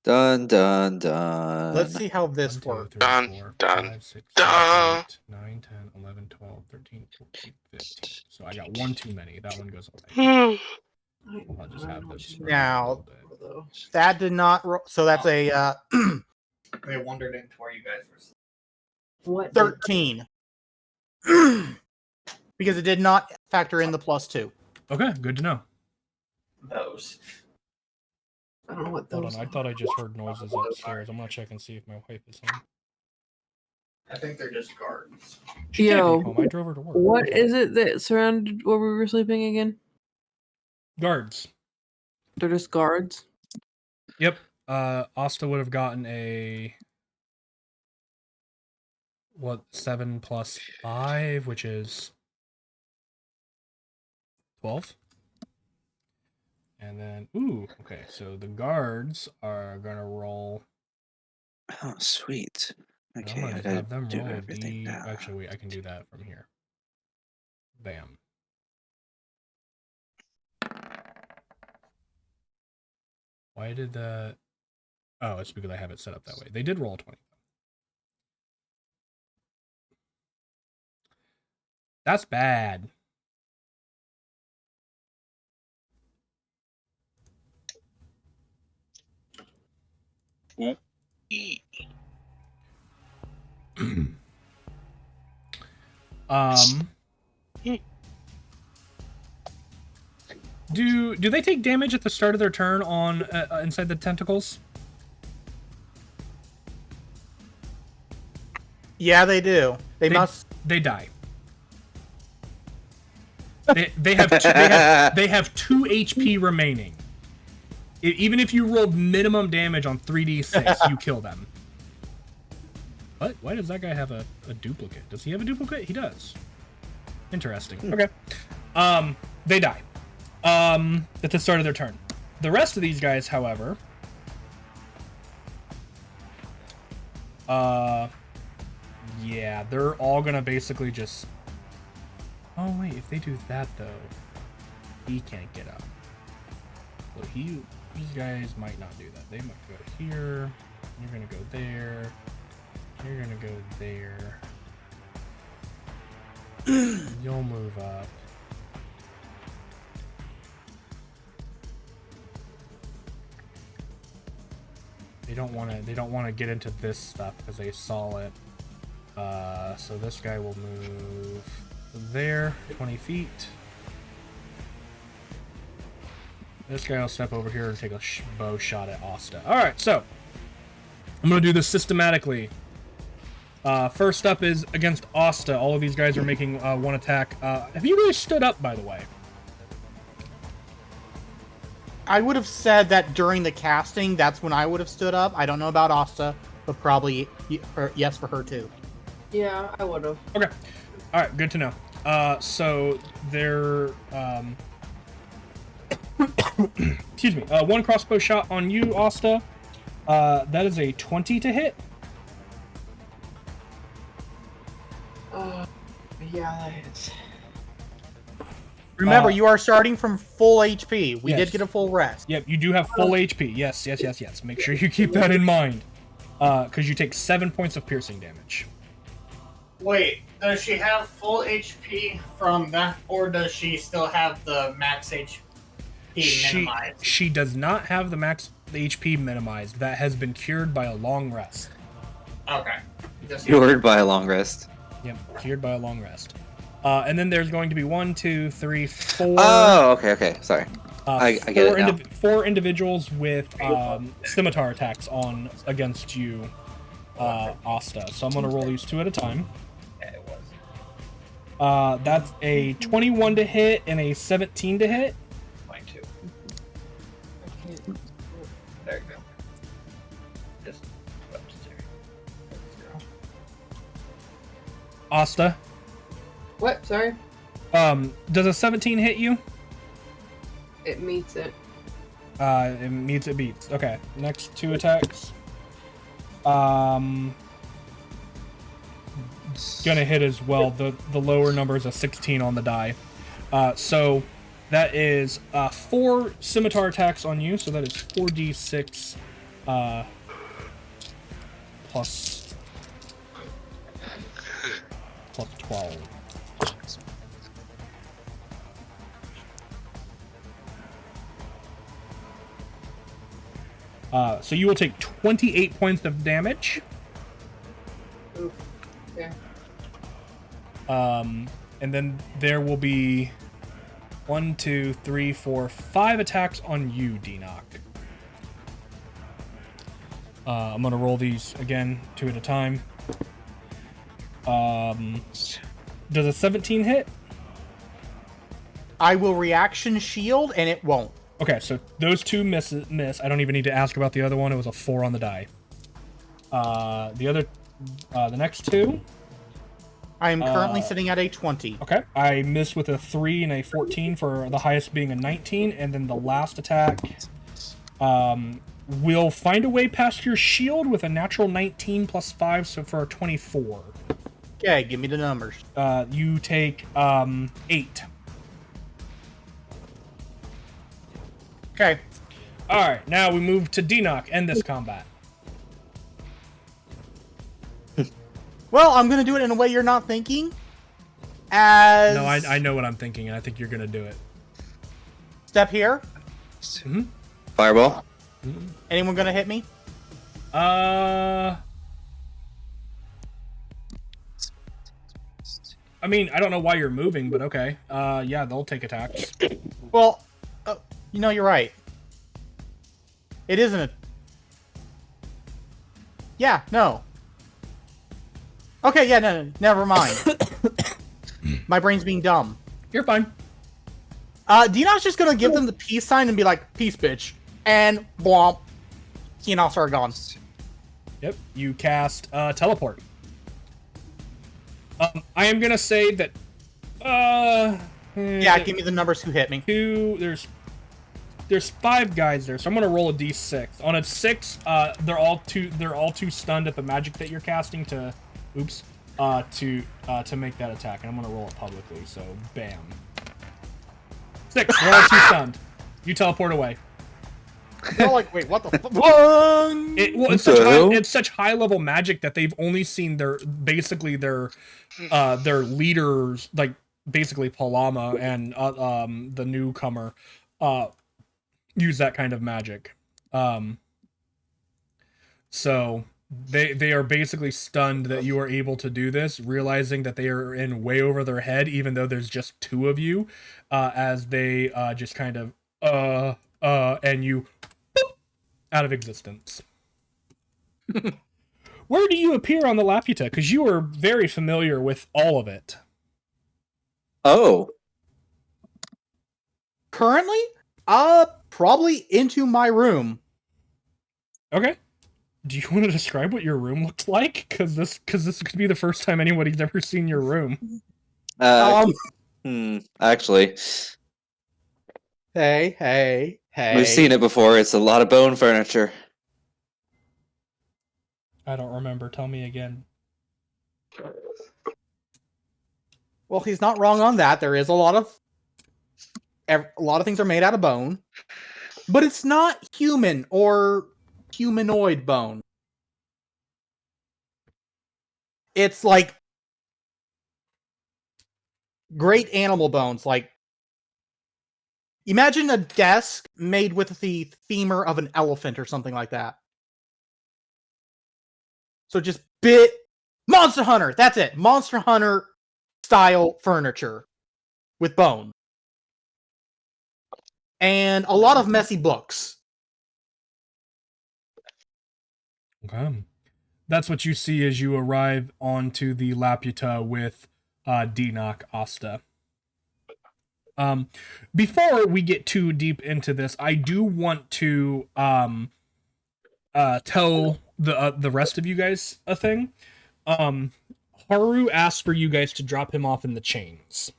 S3: Dun dun dun.
S2: Let's see how this
S1: 1, 2,
S2: works.
S1: 3,
S4: Dun,
S1: 4,
S4: dun,
S1: 5, 6,
S4: dun.
S1: 7, 8, 9, 10, 11, 12, 13, 14, 15. So I got one too many. That one goes away. I'll just have this for a
S2: Now-
S1: little bit.
S2: That did not roll. So that's a
S5: They wandered into where you guys were.
S6: What?
S2: 13. Because it did not factor in the +2.
S1: Okay, good to know.
S5: Those.
S6: I don't know what
S1: Hold
S6: those
S1: on, I
S6: are.
S1: thought I just heard noises upstairs. I'm gonna check and see if my wife is home.
S5: I think they're just guards.
S1: She can't
S6: Yo,
S1: be home. I drove her to work.
S6: what is it that surrounded where we were sleeping again?
S1: Guards.
S6: They're just guards.
S1: Yep. Asta would have gotten a 7 plus 5, which is 12. And then okay, so the guards are gonna roll.
S3: Oh, sweet.
S1: I'm
S3: Okay,
S1: gonna
S3: I
S1: just
S3: gotta
S1: have them
S3: do
S1: roll
S3: everything now.
S1: Actually, wait, I can do that from here. Bam. Why did that? Oh, it's because I have it set up that way. They did roll a 20. That's bad. Do they take damage at the start of their turn on inside the tentacles?
S2: Yeah, they do. They must.
S1: They die. They have 2 HP remaining. Even if you rolled minimum damage on 3d6, you kill them. What? Why does that guy have a duplicate? Does he have a duplicate? He does. Interesting. Okay. They die. At the start of their turn. The rest of these guys, however, yeah, they're all gonna basically just. Oh wait, if they do that though, he can't get up. So these guys might not do that. They might go here. You're gonna go there. You're gonna go there. You'll move up. They don't want to get into this stuff because they saw it. So this guy will move there, 20 feet. This guy will step over here and take a bow shot at Asta. All right, so I'm gonna do this systematically. First up is against Asta. All of these guys are making one attack. Have you really stood up, by the way?
S2: I would have said that during the casting, that's when I would have stood up. I don't know about Asta, but probably yes for her too.
S6: Yeah, I would have.
S1: Okay. All right, good to know. So they're excuse me. One crossbow shot on you, Asta. That is a 20 to hit.
S6: Yeah, that hits.
S2: Remember, you are starting from full HP. We
S1: Yes.
S2: did get a full rest.
S1: Yep, you do have full HP. Yes. Make sure you keep that in mind. Because you take 7 points of piercing damage.
S5: Wait, does she have full HP from that, or does she still have the max HP minimized?
S1: She does not have the max HP minimized. That has been cured by a long rest.
S5: Okay.
S3: Cured by a long rest.
S1: Yep, cured by a long rest. And then there's going to be 1, 2, 3, 4.
S3: Oh, okay. Sorry. I get it now.
S1: 4 individuals with scimitar attacks on against you, Asta. So I'm going to roll these 2 at a time.
S5: Yeah, it was.
S1: That's a 21 to hit and a 17 to hit.
S5: 22. There you go. Just upstairs.
S1: Asta,
S6: What? Sorry?
S1: does a 17 hit you?
S6: It meets it.
S1: It meets, it beats. Okay, next 2 attacks. Gonna hit as well. The lower number is a 16 on the die. So that is 4 scimitar attacks on you. So that is 4d6 plus 12. So you will take 28 points of damage.
S6: Oof. Yeah.
S1: And then there will be 1, 2, 3, 4, 5 attacks on you, Denock. I'm gonna roll these again 2 at a time. Does a 17 hit?
S2: I will reaction shield, and it won't.
S1: Okay, so those 2 miss. I don't even need to ask about the other one. It was a 4 on the die. The next 2.
S2: I am currently sitting at a 20.
S1: Okay, I missed with a 3 and a 14 for the highest being a 19, and then the last attack will find a way past your shield with a natural 19 plus 5, so for a 24.
S2: Okay, give me the numbers.
S1: You take 8.
S2: Okay.
S1: Alright, now we move to Denock, end this combat.
S2: Well, I'm gonna do it in a way you're not thinking. As
S1: No, I know what I'm thinking, and I think you're gonna do it.
S2: step here.
S3: Fireball.
S2: Anyone gonna hit me?
S1: I mean, I don't know why you're moving, but okay. Yeah, they'll take attacks.
S2: Well, you know, you're right. It isn't a... Yeah, no. Okay, yeah, no, never mind. My brain's being dumb.
S1: You're fine.
S2: Dino's just gonna give them the peace sign and be like, peace, bitch. And blomp. Xenos are gone.
S1: Yep, you cast teleport. I am gonna say that.
S2: Yeah, give me the numbers who hit me.
S1: There's 5 guys there, so I'm gonna roll a d6. On a 6, they're all too stunned at the magic that you're casting to make that attack, and I'm gonna roll it publicly. So bam. 6. They're all too stunned. You teleport away.
S2: They're like, wait, what the fuck?
S1: It's such high level magic that they've only seen their leaders, like basically Palama and the newcomer, use that kind of magic. So they are basically stunned that you are able to do this, realizing that they are in way over their head, even though there's just 2 of you, as they just kind of and you boop, out of existence. Where do you appear on the Laputa? Because you are very familiar with all of it.
S3: Oh.
S2: Currently, probably into my room.
S1: Okay. Do you want to describe what your room looks like? Because this could be the first time anybody's ever seen your room.
S3: Actually,
S2: Hey.
S3: we've seen it before. It's a lot of bone furniture.
S1: I don't remember. Tell me again.
S2: Well, he's not wrong on that. There is a lot of things are made out of bone, but it's not human or humanoid bone. It's like great animal bones. Like, imagine a desk made with the femur of an elephant or something like that. So just Monster Hunter. That's it. Monster Hunter style furniture with bone. And a lot of messy books.
S1: Okay. That's what you see as you arrive onto the Laputa with Dinok Asta. Before we get too deep into this, I do want to tell the rest of you guys a thing. Haru asked for you guys to drop him off in the chains.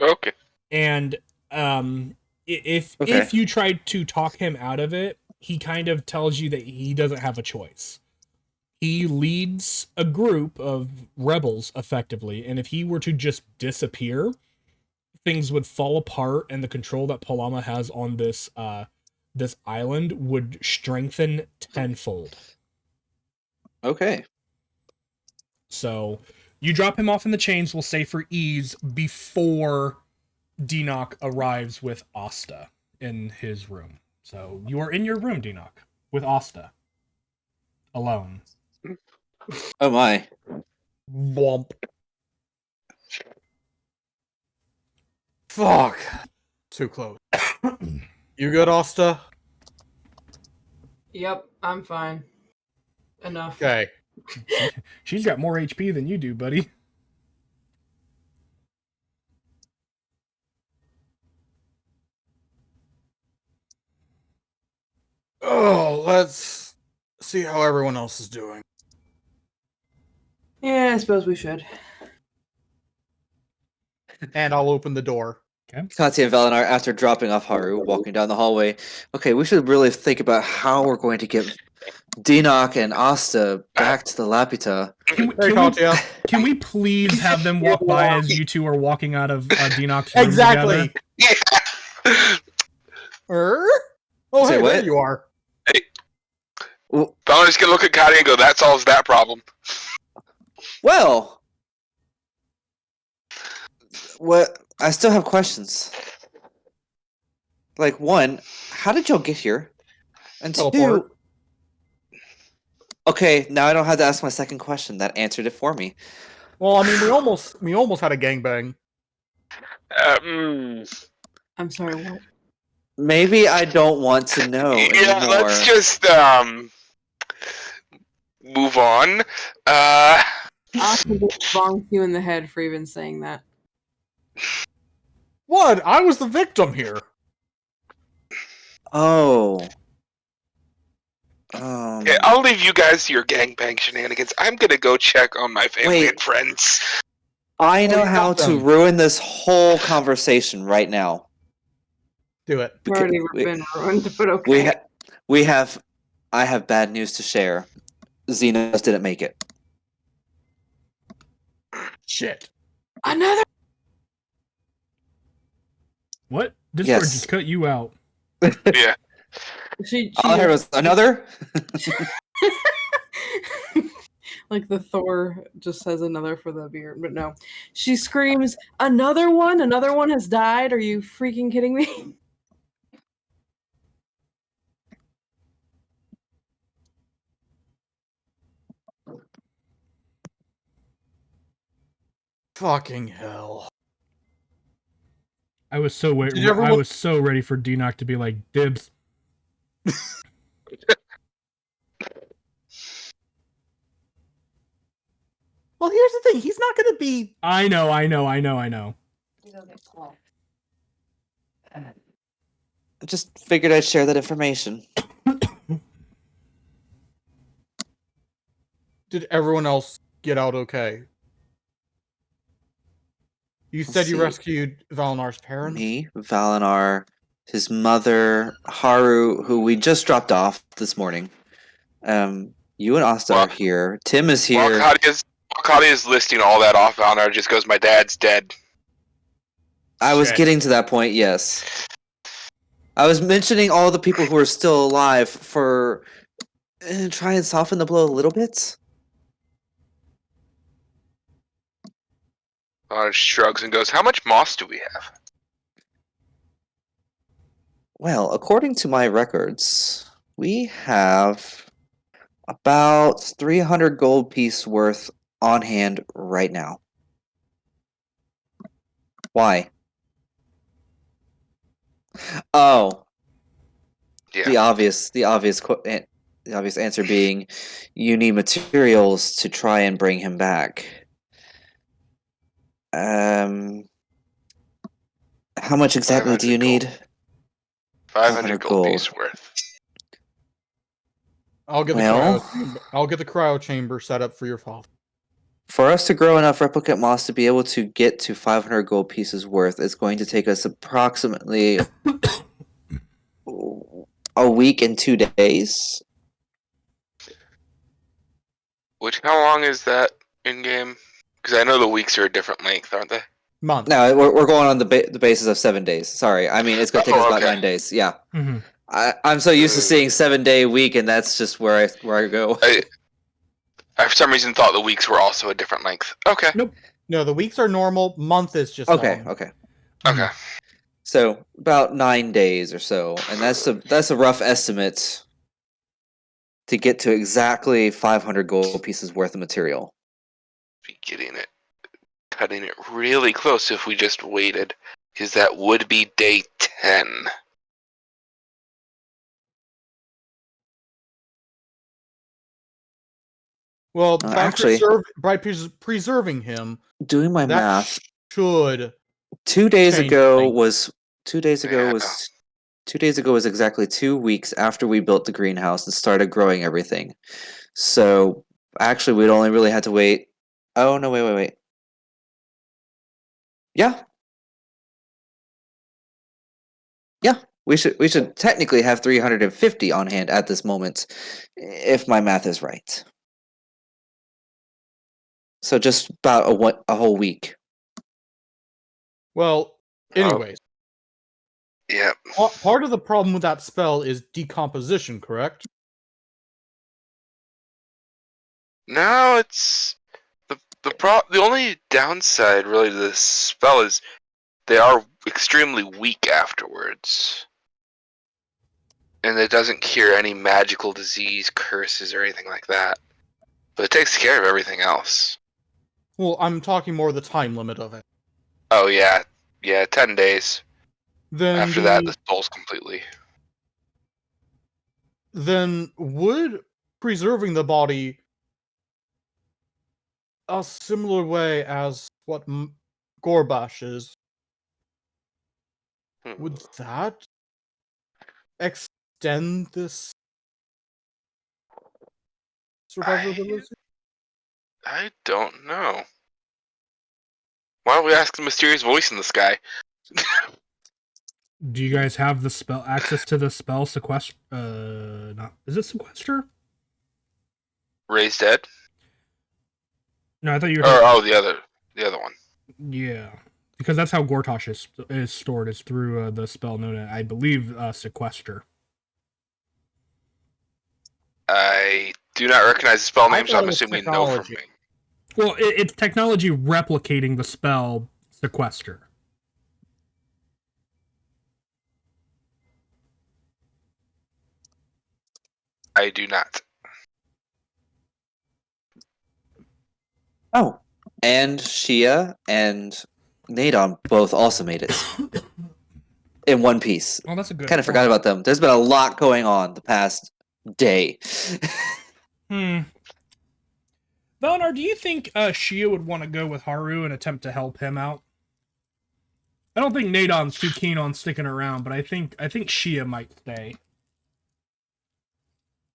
S4: Okay.
S1: And if you try to talk him out of it, he kind of tells you that he doesn't have a choice. He leads a group of rebels effectively, and if he were to just disappear, things would fall apart, and the control that Palama has on this island would strengthen tenfold.
S3: Okay.
S1: So you drop him off in the chains, we'll say for ease, before Dinok arrives with Asta in his room. So you are in your room, Dinok, with Asta. Alone.
S3: Oh my.
S2: Womp. Fuck. Too close. You good, Asta?
S6: Yep, I'm fine. Enough.
S2: Okay.
S1: She's got more HP than you do, buddy.
S2: Oh, let's see how everyone else is doing.
S6: Yeah, I suppose we should.
S2: And I'll open the door.
S3: Katya and Valinar, after dropping off Haru, walking down the hallway. Okay, we should really think about how we're going to get Dinok and Asta back to the Laputa.
S1: Can we please have them walk by as you two are walking out of Dinok's room
S2: Exactly.
S1: together?
S4: Yeah.
S2: Oh,
S3: Say
S2: hey,
S3: what?
S2: there you are.
S3: Well,
S4: I'm just gonna look at Katya and go, that solves that problem.
S3: well, what? I still have questions. Like, one, how did y'all get here? And
S2: Teleport.
S3: 2, okay, now I don't have to ask my second question. That answered it for me.
S2: Well, I mean, we almost had a gangbang.
S6: I'm sorry, what?
S3: Maybe I don't want to know
S4: Yeah,
S3: anymore.
S4: let's just move on.
S6: I can just bonk you in the head for even saying that.
S2: What? I was the victim here.
S3: Oh.
S4: Okay, I'll leave you guys to your gangbang shenanigans. I'm gonna go check on my family
S3: Wait.
S4: and friends.
S3: I know
S2: you
S3: how
S2: got
S3: to
S2: them.
S3: ruin this whole conversation right now.
S2: Do it.
S6: It's already
S3: we-
S6: been ruined, but okay.
S3: I have bad news to share. Xenos didn't make it.
S2: Shit.
S6: Another.
S1: What? Discord
S3: Yes.
S1: just cut you out.
S4: Yeah.
S6: She
S3: All I heard was another.
S6: like the Thor just says another for the beard, but no. She screams, "Another one! Another one has died! Are you freaking kidding me?"
S2: Fucking hell.
S1: I was so
S2: Did everyone-
S1: I was so ready for D-Knock to be like dibs.
S2: Well, here's the thing. He's not going to be.
S1: I know.
S3: I just figured I'd share that information.
S2: Did everyone else get out okay? You
S3: Let's
S2: said you
S3: see.
S2: rescued Valinar's parents?
S3: Me, Valinar, his mother, Haru, who we just dropped off this morning. You and Asta
S4: Well-
S3: are here. Tim is
S4: While
S3: here.
S4: Kadia's listing all that off, Valnar just goes, "My dad's dead."
S3: I was
S2: Shit.
S3: getting to that point, yes. I was mentioning all the people who are still alive for try and soften the blow a little bit.
S4: Valnar shrugs and goes, "How much moss do we have?"
S3: Well, according to my records, we have about 300 gold piece worth on hand right now. Why? Oh,
S4: Yeah.
S3: the obvious answer being, you need materials to try and bring him back. How much exactly do you
S4: 500
S3: need?
S4: gold. 500 gold
S3: gold.
S4: piece worth.
S2: I'll get the cryo chamber set up for your father.
S3: For us to grow enough replicant moss to be able to get to 500 gold pieces worth, it's going to take us approximately a week and 2 days.
S4: How long is that in game? Because I know the weeks are a different length, aren't they?
S2: Month.
S3: No, we're going on the basis of 7 days. Sorry, I mean it's going to take us about
S4: okay.
S3: 9 days. Yeah,
S1: Mm-hmm.
S3: I'm so used to seeing 7-day week, and that's just where I go.
S4: I for some reason thought the weeks were also a different length. Okay.
S1: Nope.
S2: No, the weeks are normal. Month is just
S3: Okay,
S2: long.
S3: okay.
S4: Okay.
S3: So about 9 days or so, and that's a rough estimate to get to exactly 500 gold pieces worth of material.
S4: Be cutting it really close if we just waited, because that would be day 10.
S2: Well, by
S3: Actually,
S2: preserving him,
S3: doing my
S2: that
S3: math,
S2: should
S3: 2 days
S2: change
S3: ago
S2: things.
S3: was 2 days ago
S4: Yeah.
S3: was 2 days ago was exactly 2 weeks after we built the greenhouse and started growing everything. So actually, we'd only really had to wait. Oh no! Wait. Yeah. We should technically have 350 on hand at this moment, if my math is right. So just about a whole week.
S2: Well, anyways,
S4: Yeah.
S2: part of the problem with that spell is decomposition, correct?
S4: No, it's the only downside really to this spell is they are extremely weak afterwards. And it doesn't cure any magical disease, curses, or anything like that. But it takes care of everything else.
S2: Well, I'm talking more the time limit of it.
S4: Oh yeah. Yeah, 10 days.
S2: Then
S4: After that, the soul's completely.
S2: Then would preserving the body a similar way as what Gorbash is Would that extend this survivability?
S4: I don't know. Why don't we ask the mysterious voice in the sky?
S1: Do you guys have the spell access to the spell sequester? Not is it sequester?
S4: Raised dead?
S1: No, I thought you were.
S4: Or the other one.
S1: Yeah, because that's how Gortosh is stored, is through the spell known as, I believe, sequester.
S4: I do not recognize the spell
S2: I
S4: name, so
S2: thought
S4: I'm
S2: it was
S4: assuming no from
S2: technology.
S4: me.
S1: Well, it's technology replicating the spell sequester.
S4: I do not.
S3: Oh, and Shia and Nadon both also made it in one piece.
S1: Oh, that's a good.
S3: Kind of forgot about them. There's been a lot going on the past day.
S1: Valinar, do you think Shia would want to go with Haru and attempt to help him out? I don't think Nadon's too keen on sticking around, but I think Shia might stay.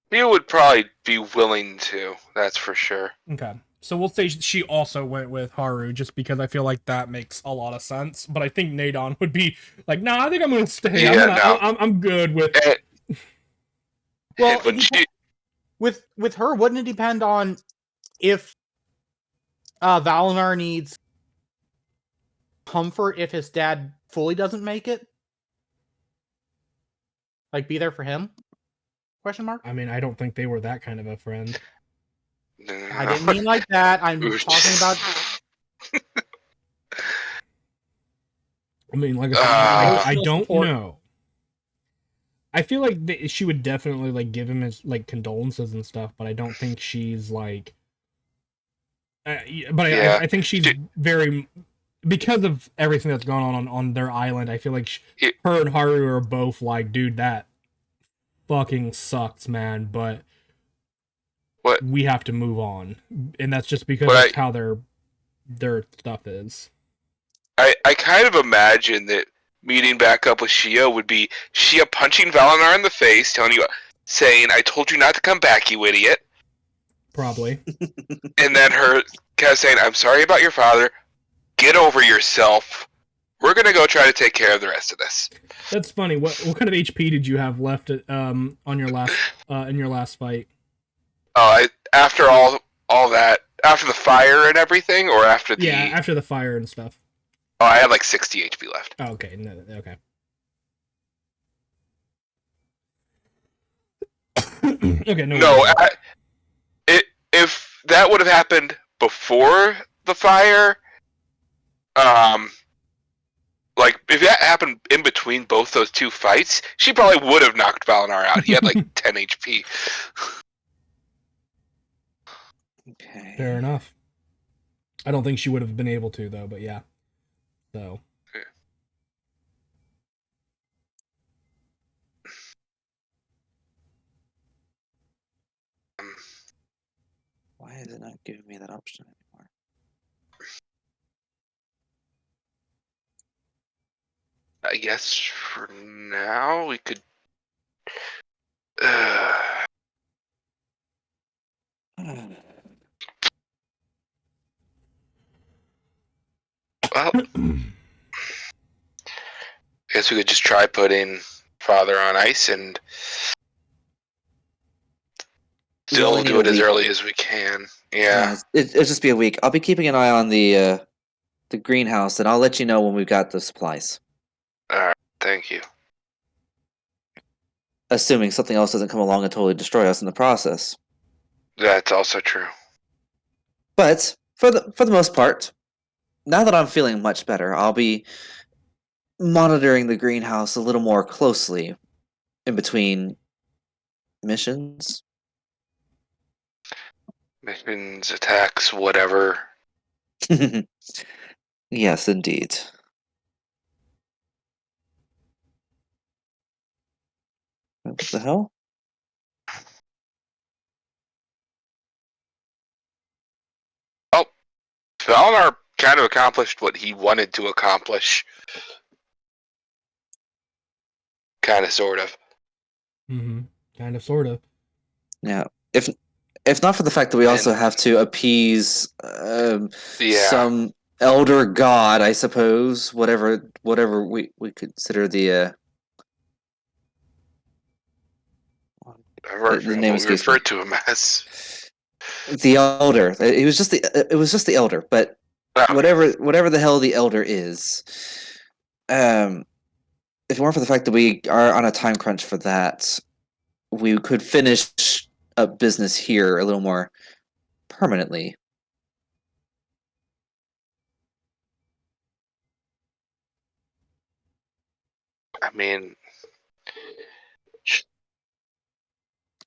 S4: He would probably be willing to, that's for sure.
S1: Okay. So we'll say she also went with Haru, just because I feel like that makes a lot of sense. But I think Nadon would be like, "Nah, I think I'm gonna stay.
S4: Yeah,
S1: I'm good with."
S2: Well,
S4: when she,
S2: with her, wouldn't it depend on if Valinar needs comfort if his dad fully doesn't make it? Like, be there for him? Question mark.
S1: I mean, I don't think they were that kind of a friend.
S2: I didn't mean like that. I'm talking about.
S1: I mean, like I said, I don't
S2: support.
S1: know. I feel like she would definitely like give him his like condolences and stuff, but I don't think she's like. But
S4: Yeah.
S1: I think she's very, because of everything that's gone on their island. I feel like her and Haru are both like, dude, that fucking sucks, man. But
S4: What?
S1: we have to move on, and that's just because
S4: What
S1: that's how their stuff is.
S4: I kind of imagine that meeting back up with Shia would be Shia punching Valinar in the face, saying, "I told you not to come back, you idiot."
S1: Probably.
S4: And then her kind of saying, "I'm sorry about your father. Get over yourself. We're gonna go try to take care of the rest of this."
S1: That's funny. What kind of HP did you have left on your last in your last fight?
S4: Oh, after all that, after the fire and everything, or after the
S1: after the fire and stuff.
S4: Oh, I had like 60 HP left.
S1: Oh, okay. No, okay. Okay.
S4: No, if that would have happened before the fire, like if that happened in between both those two fights, she probably would have knocked Valinar out. He had like 10 HP.
S3: Okay.
S1: Fair enough. I don't think she would have been able to though, but yeah. So.
S3: Why is it not giving me that option anymore?
S4: I guess for now we could. Well, I guess we could just try putting Father on ice and still do it as early as we can. Yeah.
S3: It'll just be a week. I'll be keeping an eye on the greenhouse, and I'll let you know when we've got the supplies.
S4: All right. Thank you.
S3: Assuming something else doesn't come along and totally destroy us in the process.
S4: That's also true.
S3: But for the most part, now that I'm feeling much better, I'll be monitoring the greenhouse a little more closely in between missions.
S4: Missions, attacks, whatever.
S3: Yes, indeed. What the hell?
S4: Oh, Valinar kind of accomplished what he wanted to accomplish. Kind of, sort of.
S1: Mm-hmm. Kind of, sort of.
S3: Yeah. If not for the fact that we also have to appease
S4: Yeah.
S3: some elder god, I suppose, whatever we consider the
S4: I've
S3: the name
S4: what we
S3: escapes me.
S4: refer to him as.
S3: The elder. It was just the elder, but
S4: Okay.
S3: whatever the hell the elder is. If it weren't for the fact that we are on a time crunch for that, we could finish up business here a little more permanently.
S4: I mean,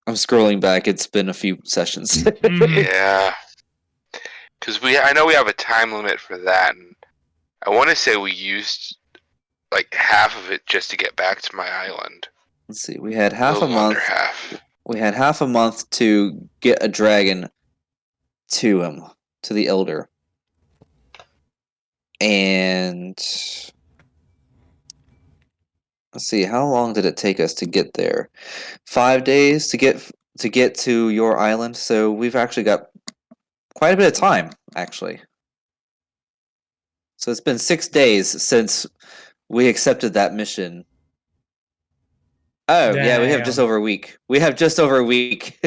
S3: I'm scrolling back. It's been a few sessions.
S1: Mhm.
S4: yeah. Because I know we have a time limit for that, and I want to say we used like half of it just to get back to my island.
S3: Let's see. We had
S4: A
S3: half a
S4: little under
S3: month.
S4: half.
S3: We had half a month to get a dragon to him, to the elder. And let's see, how long did it take us to get there? 5 days to get to your island. So we've actually got quite a bit of time, actually. So it's been 6 days since we accepted that mission. Oh, yeah, we have just
S1: Damn.
S3: over a week. We have just over a week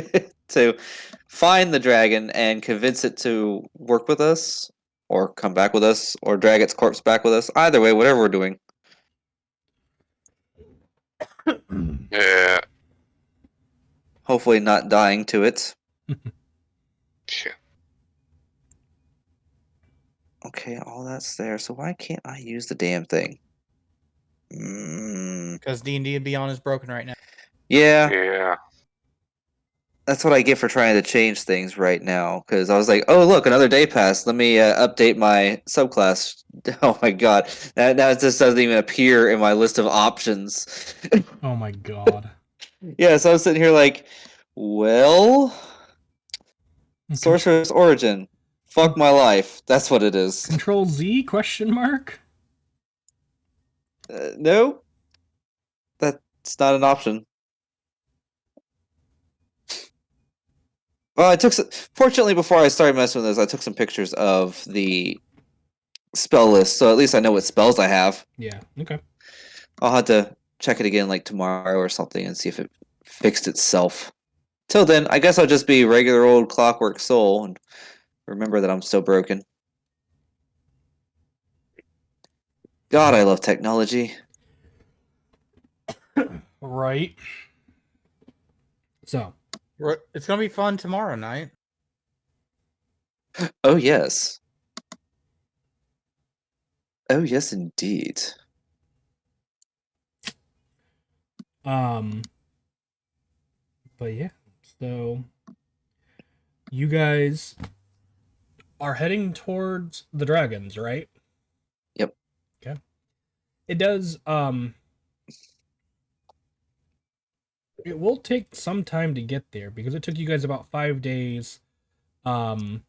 S3: to find the dragon and convince it to work with us, or come back with us, or drag its corpse back with us. Either way, whatever we're doing.
S4: Yeah.
S3: Hopefully not dying to it.
S4: Shit.
S3: Okay, all that's there. So why can't I use the damn thing?
S2: Because D&D and Beyond is broken right now.
S3: Yeah,
S4: Yeah.
S3: that's what I get for trying to change things right now. Because I was like, oh, look, another day passed. Let me update my subclass. Oh my god. Now it just doesn't even appear in my list of options.
S1: Oh my god.
S3: Yeah, so I was sitting here like, well, Sorcerer's Origin. Fuck my life. That's what it is.
S1: Control Z question mark?
S3: No, that's not an option. Well, fortunately, before I started messing with this, I took some pictures of the spell list, so at least I know what spells I have.
S1: Yeah, okay.
S3: I'll have to check it again like tomorrow or something and see if it fixed itself. Till then, I guess I'll just be regular old Clockwork Soul and remember that I'm still broken. God, I love technology.
S1: Right. So,
S2: It's going to be fun tomorrow night.
S3: Oh, yes. Oh, yes, indeed.
S1: but yeah, so you guys are heading towards the dragons, right?
S3: Yep.
S1: Okay. It does, it will take some time to get there because it took you guys about 5 days, from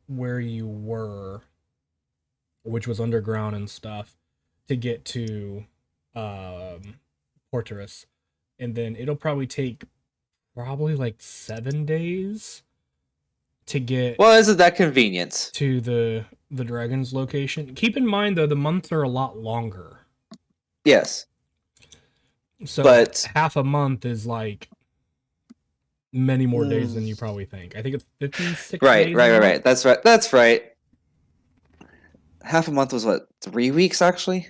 S1: where you were, which was underground and stuff, to get to Porterus. And then it'll probably take like 7 days to get
S3: Well, isn't that convenient?
S1: to the dragon's location. Keep in mind though, the months are a lot longer.
S3: Yes.
S1: So
S3: But
S1: half a month is like many more days than you probably think. I think it's 56
S3: right,
S1: days.
S3: right. That's right. That's right. Half a month was what, 3 weeks actually?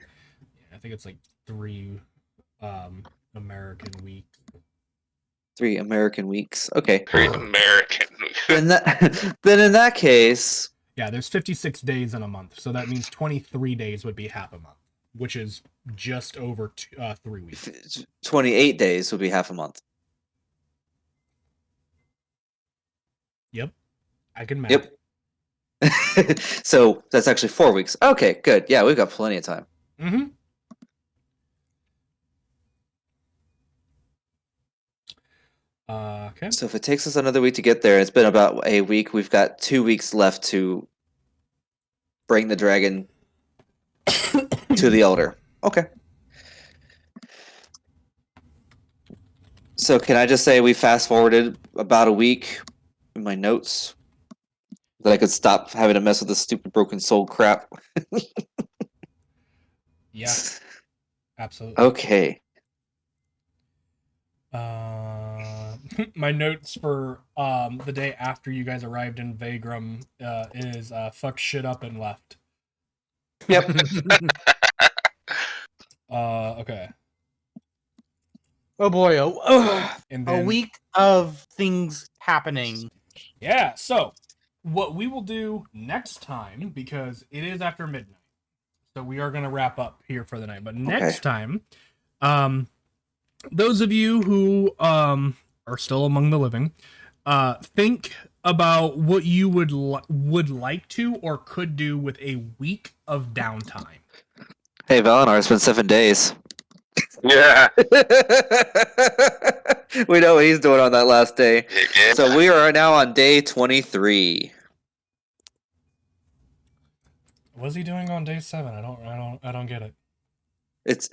S1: Yeah, I think it's like 3 American weeks.
S3: 3 American weeks. Okay.
S4: Very American.
S3: Then in that case,
S1: Yeah, there's 56 days in a month. So that means 23 days would be half a month, which is just over 3 weeks.
S3: 28 days would be half a month.
S1: Yep. I can math.
S3: Yep. So that's actually 4 weeks. Okay, good. Yeah, we've got plenty of time.
S1: Mm-hmm. Okay.
S3: So if it takes us another week to get there, it's been about a week. We've got 2 weeks left to bring the dragon to the elder. Okay. So can I just say we fast forwarded about a week in my notes that I could stop having to mess with this stupid broken soul crap?
S1: Yeah, absolutely.
S3: Okay.
S1: My notes for the day after you guys arrived in Vagram is fuck shit up and left.
S3: Yep.
S1: Okay.
S2: Oh boy,
S1: And
S2: a
S1: then
S2: week of things happening.
S1: yeah, so what we will do next time, because it is after midnight, so we are going to wrap up here for the night. But next time, those of you who are still among the living, think about what you would like to or could do with a week of downtime.
S3: Hey, Valinar, it's been 7 days.
S4: Yeah.
S3: We know what he's doing on that last day.
S4: Yeah.
S3: So we are now on day 23.
S1: What's he doing on day 7? I don't get it.
S3: It's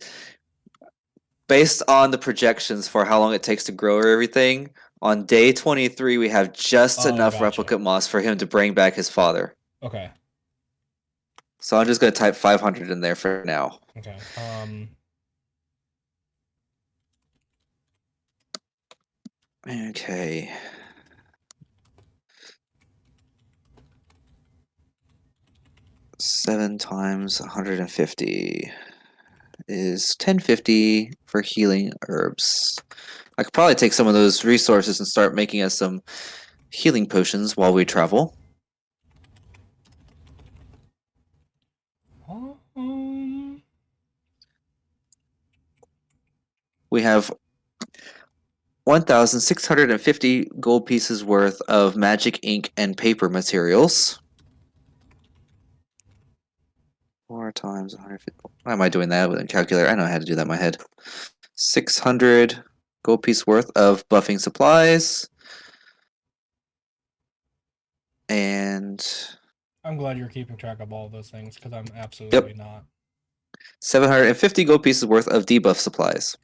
S3: based on the projections for how long it takes to grow everything. On day 23, we have just enough
S1: Gotcha.
S3: replicant moss for him to bring back his father.
S1: Okay.
S3: So I'm just going to type 500 in there for now.
S1: Okay.
S3: Okay. Seven times 150 is 1050 for healing herbs. I could probably take some of those resources and start making us some healing potions while we travel. We have 1,650 gold pieces worth of magic ink and paper materials. 4 times 150. Why am I doing that with a calculator? I know how to do that in my head. 600 gold piece worth of buffing supplies. And
S1: I'm glad you're keeping track of all of those things, because I'm absolutely not.
S3: 750 gold pieces worth of debuff supplies.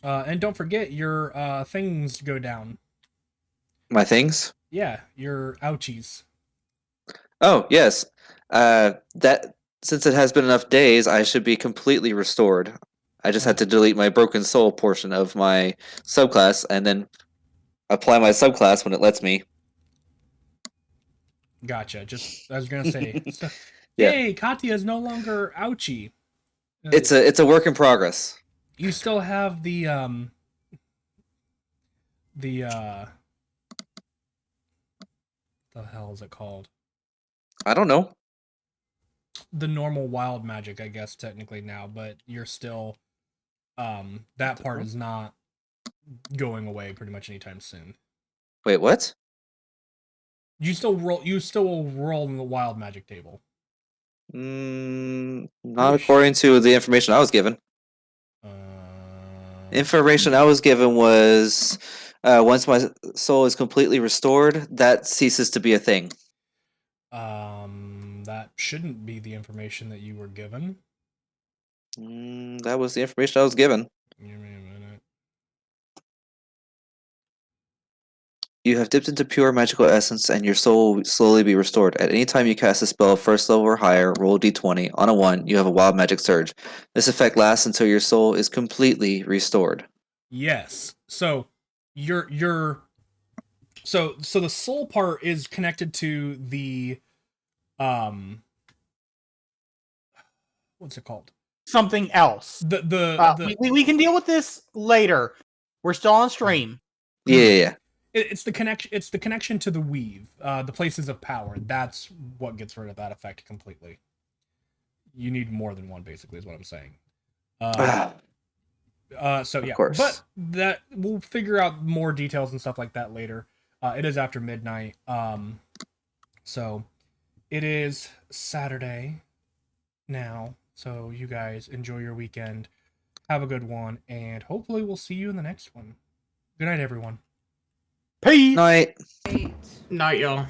S1: And don't forget your things go down.
S3: My things?
S1: Yeah, your ouchies.
S3: Oh, yes. That since it has been enough days, I should be completely restored. I just had to delete my broken soul portion of my subclass and then apply my subclass when it lets me.
S1: Gotcha. Just I was gonna say, so,
S3: Yeah.
S1: yay, Katya is no longer ouchie.
S3: It's a work in progress.
S1: You still have the hell is it called?
S3: I don't know.
S1: The normal wild magic, I guess technically now, but you're still that part is not going away pretty much anytime soon.
S3: Wait, what?
S1: You still roll in the wild magic table.
S3: Not according to the information I was given. Information I was given was once my soul is completely restored, that ceases to be a thing.
S1: That shouldn't be the information that you were given.
S3: That was the information I was given.
S1: Give me a minute.
S3: You have dipped into pure magical essence, and your soul will slowly be restored. At any time you cast a spell first level or higher, roll a d20. On a 1, you have a wild magic surge. This effect lasts until your soul is completely restored.
S1: Yes. So so the soul part is connected to the what's it called?
S2: Something else. We can deal with this later. We're still on stream.
S3: Yeah.
S1: It's the connection. It's the connection to the weave, the places of power. That's what gets rid of that effect completely. You need more than one, basically, is what I'm saying. So yeah,
S3: of course.
S1: But that we'll figure out more details and stuff like that later. It is after midnight. So it is Saturday now. So you guys enjoy your weekend. Have a good one, and hopefully we'll see you in the next one. Good night, everyone.
S2: Peace.
S3: Night.
S6: Eight.
S5: Night, y'all.